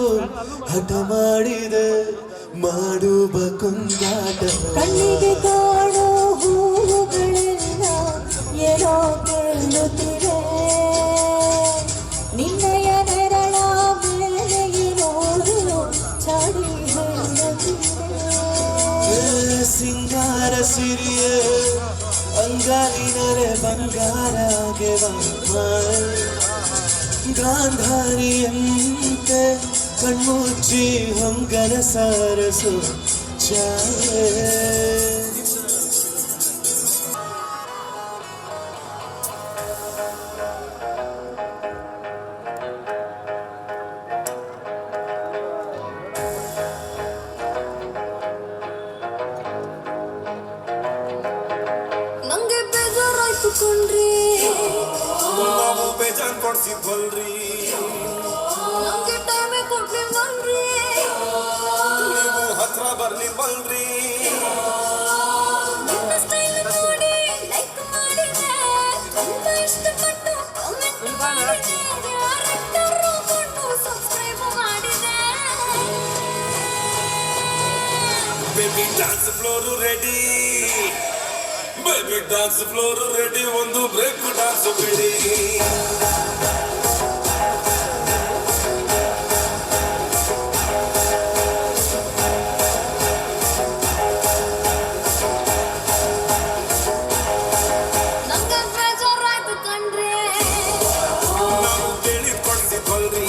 ಹಠ ಮಾಡಿದೆ ಮಾಡುವ ಕೊಂದಾಟ ಕಣ್ಣಿಗೆ ಕಾಣೋ ಹೂವುಗಳೆಲ್ಲ ಏನೋ ಕೇಳುತ್ತಿವೆ ನಿನ್ನಯ ನೆರಳ ಮೇಲೆ ಇರೋದು ಚಾಡಿ ಸಿಂಗಾರ ಸಿರಿಯ ಅಂಗಾಲಿನರೆ ಬಂಗಾರಗೆ ಗಾಂಧಾರಿಯಂತೆ ಕಣ್ಮುಚ್ಚಿ ಹೊಂಗನ ಸರಸು ಛಾಯೆ ನಂಗೆ ಬೇಜಾರಾಯ್ತು ಕೊಂಡ್ರಿ ನಾವು ಬೇಜಾನ್ ಕೊಡ್ಸಿದ್ವಲ್ರಿ ನಂಗೆ ಟೈಮೇ ಕೊಡ್ಲಿಲ್ವಲ್ರಿ ನೀವು ಹತ್ರ ಬರ್ಲಿಲ್ವಲ್ರಿ ನಿಮ್ಮ ಸ್ಟೈಲ್ ನೋಡಿ ಲೈಕ್ ಮಾಡಿದೆ ತುಂಬ ಇಷ್ಟಪಟ್ಟು ಕಮೆಂಟ್ ಮಾಡಿದೆ ಯಾರೆಲ್ಲರೂ ಕೊಂಡು ಸಬ್ಸ್ಕ್ರೈಬ್ ಮಾಡಿದೆ baby dance floor ready baby dance floor ready ಒಂದು ಬ್ರೇಕ್ ಡಾನ್ಸ್ ಬಿಡಿ ನಂಗೆ ಬೇಜಾರಾಯ್ತು ಕಣ್ರಿ ನಾವು ಕೇಳಿದ್ ಕೊಡ್ಸಿದ್ವಲ್ರಿ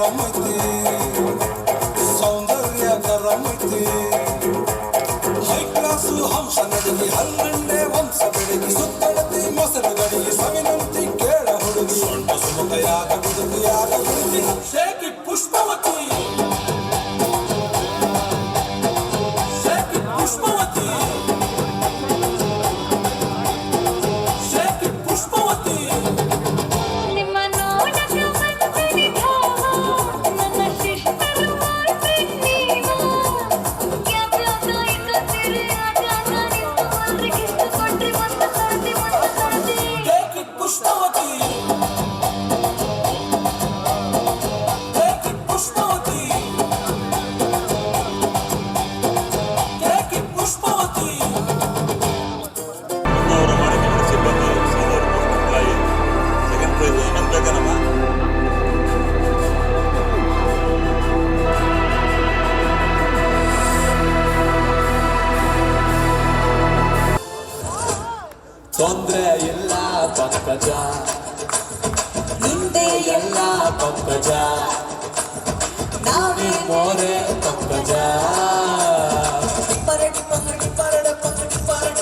ಗರಂ ಐತಿ ಸೌಂದರ್ಯ ಗರಂ ಐತಿ ಹೈ ಕ್ಲಾಸು ಹಂಸ ನಡಿಗೆ ಹಲ್ಲಂಡೆ ವಂಶ ಬೆಳಗಿ ಸುತ್ತಳತಿ ಮೊಸರು ಗಡಿಗೆ ಸವಿನಂತಿ ಕೇಳ ಹುಡುಗಿ ಸೊಂಟ ಸುಮುಖ ಯಾಗ ಬಿಡುತ್ತಿ ಶೇಖಿ ಪುಷ್ಪವತಿ ಪುಷ್ಪವತಿ ಶೇಖಿ ಪುಷ್ಪವತಿ ನಿಮ್ಮ ನೋಡಕ್ಕೆ ಬಂದನಿ ಭಾವ ನನ್ನ ಶಿಷ್ಟರು ಮಾಡ್ತೀನಿ ನೀವು ಯಾವ್ಯಾವ ಇಕ್ಕತ್ತಿರಿ ಆಟ ನಿಂತು ಮಲ್ರಿಗೆ ಇಷ್ಟು ಕೊಟ್ರಿ ಮತ್ತೆ ಕರ್ದಿ ಶೇಖಿ ಪುಷ್ಪವತಿ ಶೇಖಿ ಪುಷ್ಪವತಿ ಶೇಖಿ ಪುಷ್ಪವತಿ ಅವರು ಮಾಡಿದ ಸಿಬ್ಬಂದಿ senior most employee second prize ಇನ್ನೊಂದು ಬೇಕನಮ್ಮ ತೊಂದ್ರೆ ಇಲ್ಲ ಪಂಕಜ ನಿಂದೆ ಎಲ್ಲ ಪಂಕಜ ನಾವೇ ಮೋರೆ ಪಂಕಜ ಪರಡಿ ಪಂಗಡಿ ಪರಡ ಪಂಗಡಿ ಪರಡ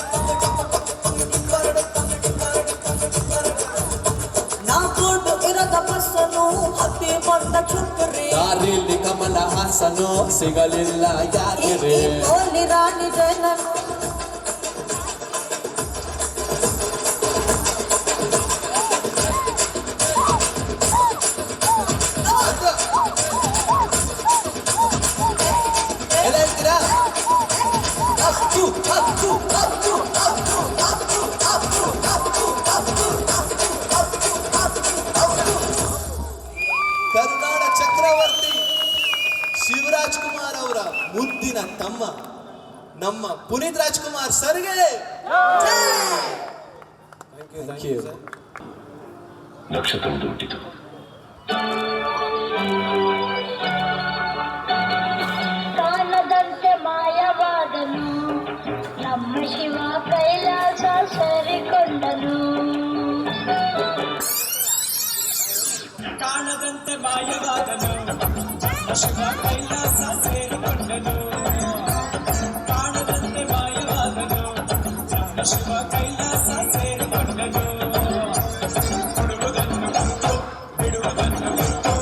ನಾಕೊಂಡು ಇರದ ಬಸ್ಸನು ಹತ್ತಿ ಬಂದ ಚುಕ್ಕರಿ ದಾರಿಲಿ ಕಮಲ ಹಾಸನು ಸಿಗಲಿಲ್ಲ ಯಾಕೆ ಓಲಿ ರಾಣಿ ಜಯನನು ಕರುನಾಡ ಚಕ್ರವರ್ತಿ ಶಿವರಾಜ್ ಕುಮಾರ್ ಅವರ ಮುದ್ದಿನ ತಮ್ಮ ನಮ್ಮ ಪುನೀತ್ ರಾಜ್ಕುಮಾರ್ ಸರ್ಗೆ ಥ್ಯಾಂಕ್ ಯು ನಕ್ಷತ್ರ ಹುಟ್ಟಿತು ಕಾಣದಂತೆ ಮಾಯವಾದನು ನಮ್ಮ ಶಿವ ಕೈಲಾಸ ಸೇರಿಕೊಂಡನು ಕಾಣದಂತೆ ಮಾಯವಾದನು ಶಿವ ಕೈಲಾಸ ಸೇರಿಕೊಂಡನು ಕಾಣದಂತೆ ಮಾಯವಾದನು ಶಿವ ಕೈಲಾಸ ಸೇರಿಕೊಂಡನು ಕೊಡುವುದನ್ನು ಬಿಟ್ಟು ಬಿಡುವುದನ್ನು ಬಿಟ್ಟು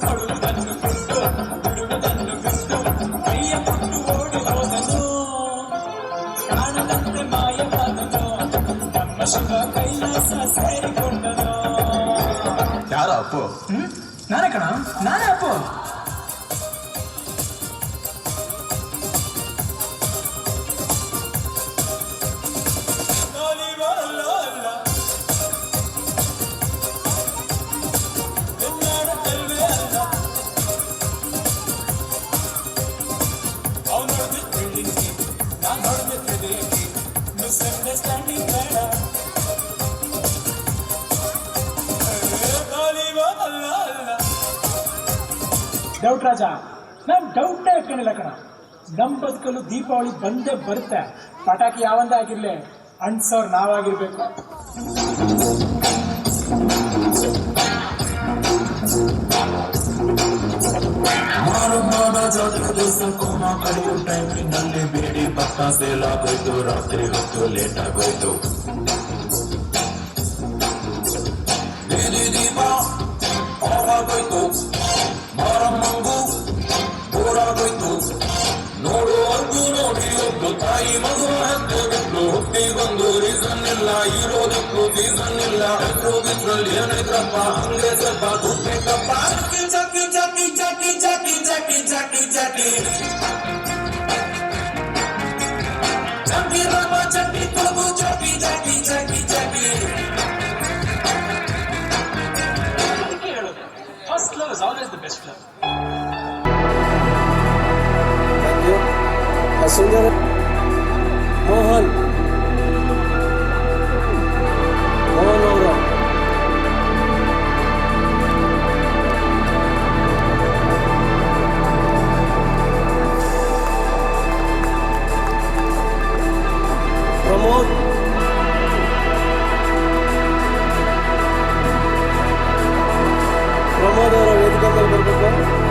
ಕೊಡುವುದನ್ನು ಬಿಟ್ಟು ಬಿಡುವುದನ್ನು ಬಿಟ್ಟು ಕೈಯ ಕೊಟ್ಟು ಓಡಿ ಹೋದನು ಕಾಣದಂತೆ ಮಾಯವಾದನು ನಮ್ಮ ಶಿವ ಕೈಲಾಸ ಸೇರಿಕೊಂಡನು ಯಾರೋ ಅಪ್ಪು ನಾನೇ ಕಣ ನಾನೇ ಅಪ್ಪು ಮಿಸ್ಅಂಡರ್ಸ್ಟ್ಯಾಂಡಿಂಗ್ ಬೇಡ ಡೌಟ್ ರಾಜ ನಾನು ಡೌಟೇ ಹಾಕೊಂಡಿಲ್ಲ ಕಣ ನಮ್ಮ ಬದುಕಲು ದೀಪಾವಳಿ ಬಂದೇ ಬರುತ್ತೆ ಪಟಾಕಿ ಯಾವಂದೇ ಆಗಿರ್ಲಿ ಅಂಟ್ಸೋರ್ ನಾವಾಗಿರ್ಬೇಕು ಟೈಮಿನಲ್ಲಿ ಬೇಡಿ ಭತ್ತ ಸೇಲ್ ಆಗೋಯ್ತು ರಾತ್ರಿ ಹೊತ್ತು ಲೇಟ್ ಆಗೋಯ್ತು ದೀಪ ಆಗೋಯ್ತು ಮಾರಮ್ಮಂಗೂ ಬೋರಾಗೋಯ್ತು ನೋಡುವರ್ಗೂ ನೋಡಿ ಒಬ್ಬ ತಾಯಿ ಮಗು ಹತ್ತು ಬಿಟ್ಟು ಹುಟ್ಟಿ ಬಂದು ರೀಸನ್ ಇಲ್ಲ ಇರೋದಕ್ಕೂ ಸೀಸನ್ ಇಲ್ಲ ಹೆಸರೋದಿದ್ರಲ್ಲಿ ಏನಿದ್ರಪ್ಪ ಹಂಗೆ ಸ್ವಲ್ಪ ದುಡ್ಡಿಟ್ಟಪ್ಪ Jackie Jackie Jackie Jackie Jackie Jackie Jackie Jackie Rama Jackie Prabhu Jackie Jackie Jackie Jackie first love is always the best love ಸುಂದರ ಮೋಹನ್ ಅವರು ಪ್ರಮೋದ್ ಅವರ ವೇದಿಕೆ ಮೇಲೆ ಬರಬೇಕು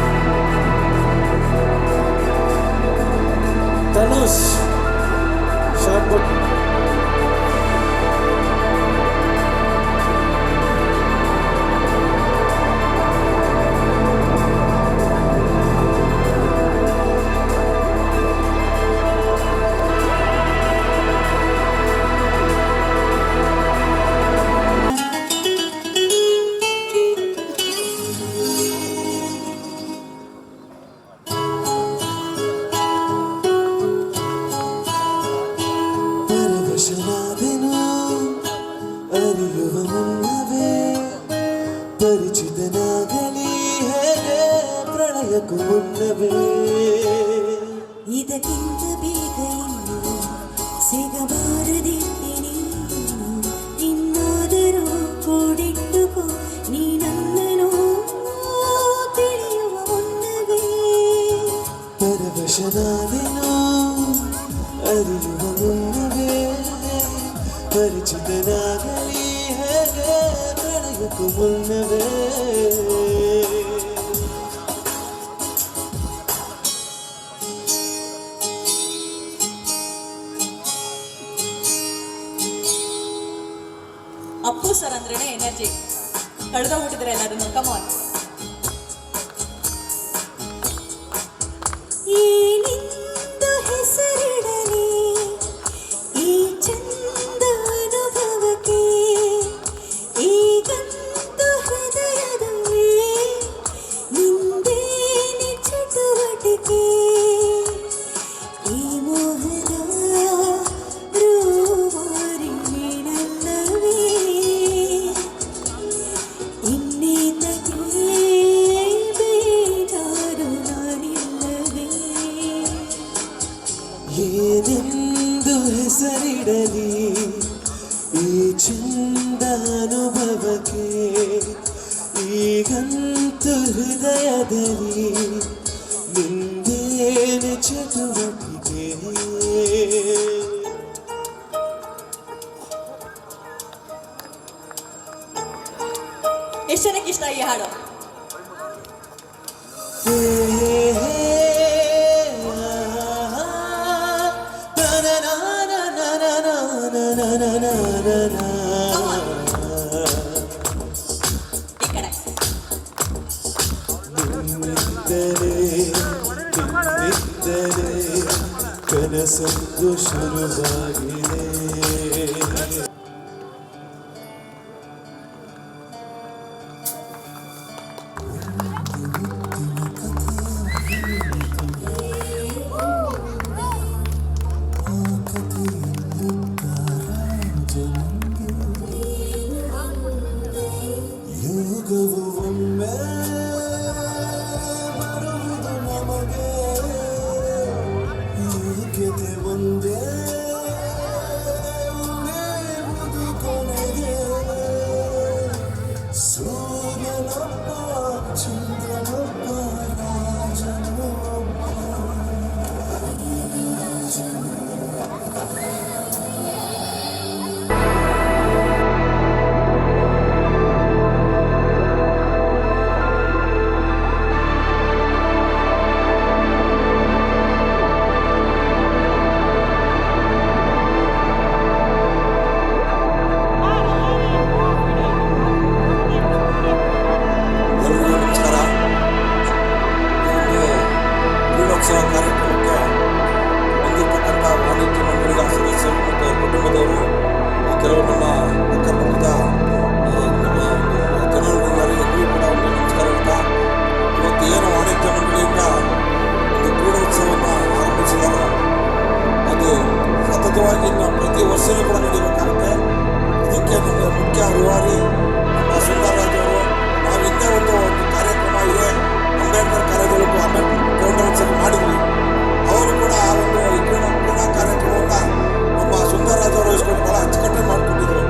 ಪರಿಚಿತನಾಗಲಿ ಹೇಗೆ ಪ್ರಳಯಕ್ಕೂ ಮುನ್ನವೇ ಇದಕ್ಕಿಂತ ಬೇಗ ಇನ್ನು ಸಿಗಬಾರದಿದ್ದೆ ನೀನು ಇನ್ನಾದರೂ ಕೂಡಿಟ್ಟುಕೋ ನೀ ನನ್ನನ್ನು ತಿಳಿಯುವ ಮುನ್ನವೇ ಪರವಶನಾದೆನು ಅರಿಯುವ ಮುನ್ನವೇ ಪರಿಚಿತನಾಗಲಿ ಹೇಗೆ ಪ್ರಳಯಕ್ಕೂ ಮುನ್ನವೇ ಅಪ್ಪು ಸರ್ ಅಂದ್ರೇನೆ ಎನರ್ಜಿ ಕಳೆದೋಗ್ಬಿಟ್ಟಿದ್ರೆ ಎಲ್ಲದನ್ನು ಕಮಾನ್ ಏನೆಂದು ಹೆಸರಿಡಲಿ ಈ ಚಂದ ಅನುಭವಕ್ಕೆ ಈಗಂತೂ ಹೃದಯದಲ್ಲಿ ನಿಂದೇನೆ ಚಟುವಟಿಕೆ ಈ ಮೋಹದ ರೂವಾರಿ ನೀನಲ್ಲವೇ ಇನ್ನೇತಕ್ಕೆ ಬೇಡಾರು ನಾನಿಲ್ಲವೇ ಏನೆಂದು ಹೆಸರಿಡಲಿ ಈ ಚಂದ ಅನುಭವಕ್ಕೆ ಈಗಂತೂ ಹೃದಯದಲ್ಲಿ ನಿಂದೇನೆ ಚಟುವಟಿಕೆ ಎಷ್ಟು ಜನಕ್ಕೆ ಇಷ್ಟ ಈ ಹಾಡು ಈ ಕಡೆ ಕನಸೊಂದು ಶುರುವಾಗಿದೆ ಯೋಗವು ಒಮ್ಮೆ ಬರುವುದು ನಮಗೆ ಯೋಗ್ಯತೆ ಒಂದೇ ಉಳಿಯುವುದು ಕೊನೆಗೆ ಸೂರ್ಯನೊಬ್ಬ ಚಂದ್ರನೊಬ್ಬ ರಾಜನೊಬ್ಬ ಎಲ್ಲರಿಗೂ ನಮಸ್ಕಾರ. ಈ ಒಂದು ಕ್ರೀಡೋತ್ಸವ ಕಾರ್ಯಕ್ರಮಕ್ಕೆ ಬಂದಿರತಕ್ಕಂಥ ವಾಣಿಜ್ಯ ಮಂಡಳಿಯ ಸದಸ್ಯರು ಮತ್ತು ಕುಟುಂಬದವರು ಕೆಲವರು ನಮ್ಮ ಅಕ್ಕಪಕ್ಕದ ನಮ್ಮ ಒಂದು ಜನರಿದ್ದಾರೆ. ಎಲ್ಲರಿಗೂ ಕೂಡ ಒಂದು ನಮಸ್ಕಾರ ಹೇಳ್ತಾ ಇವತ್ತು ಏನು ವಾಣಿಜ್ಯ ಮಂಡಳಿಯಿಂದ ಒಂದು ಕ್ರೀಡೋತ್ಸವವನ್ನು ಆರಂಭಿಸಿದಾರೋ ಅದು ಸತತವಾಗಿ ನಾವು ಪ್ರತಿ ವರ್ಷವೂ ಕೂಡ ನಡೀಬೇಕಾಗುತ್ತೆ. ಇದಕ್ಕೆ ನಮಗೆ ಮುಖ್ಯ ರೂವಾರಿ ನಮ್ಮ ಸುಂದರರಾಜ್ ಅವರು. ನಾವು ಹಿಂದೆ ಒಂದು ಕಾರ್ಯಕ್ರಮ ಇದೆ ಅಂಬೇಡ್ಕರ್ ಕಾರ್ಯದೊಳಗೂ ಅಂಬೇಡ್ಕರ್ ಗ್ರೌಂಡ್ ಮಾಡಿದ್ವಿ. ಅವರು ಕೂಡ ಆ ಒಂದು ಕ್ರೀಡಾ ಕಾರ್ಯಕ್ರಮವನ್ನು ನಮ್ಮ ಸುಂದರರಾಜ್ ಅವರು ಇಸ್ಕೊಂಡು ಭಾಳ ಅಚ್ಚುಕಟ್ಟಾಗಿ ಮಾಡಿಕೊಟ್ಟಿದ್ರು.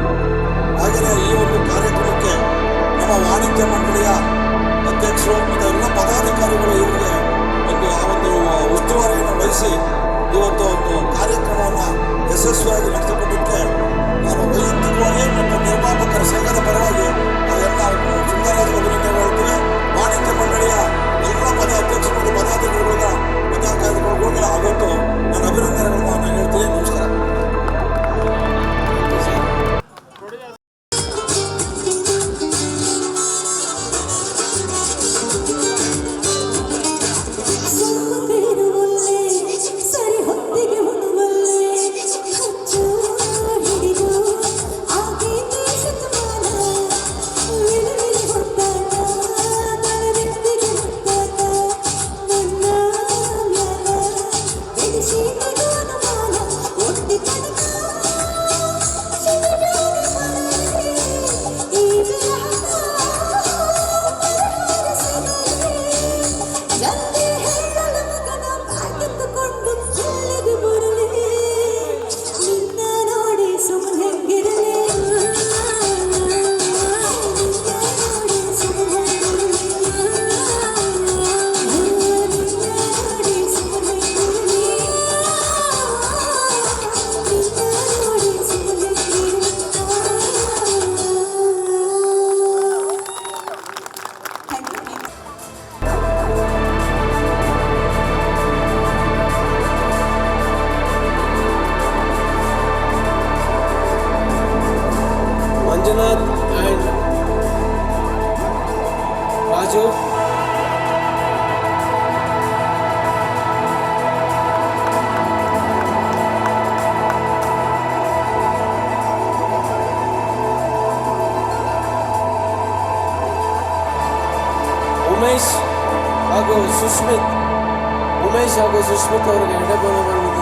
ಯು. ಉಮೇಶ್ ಹಾಗೂ ಸುಸ್ಮಿತ್ ಅವರಿಗೆ ಎಡೆಗೊಲವನ್ನು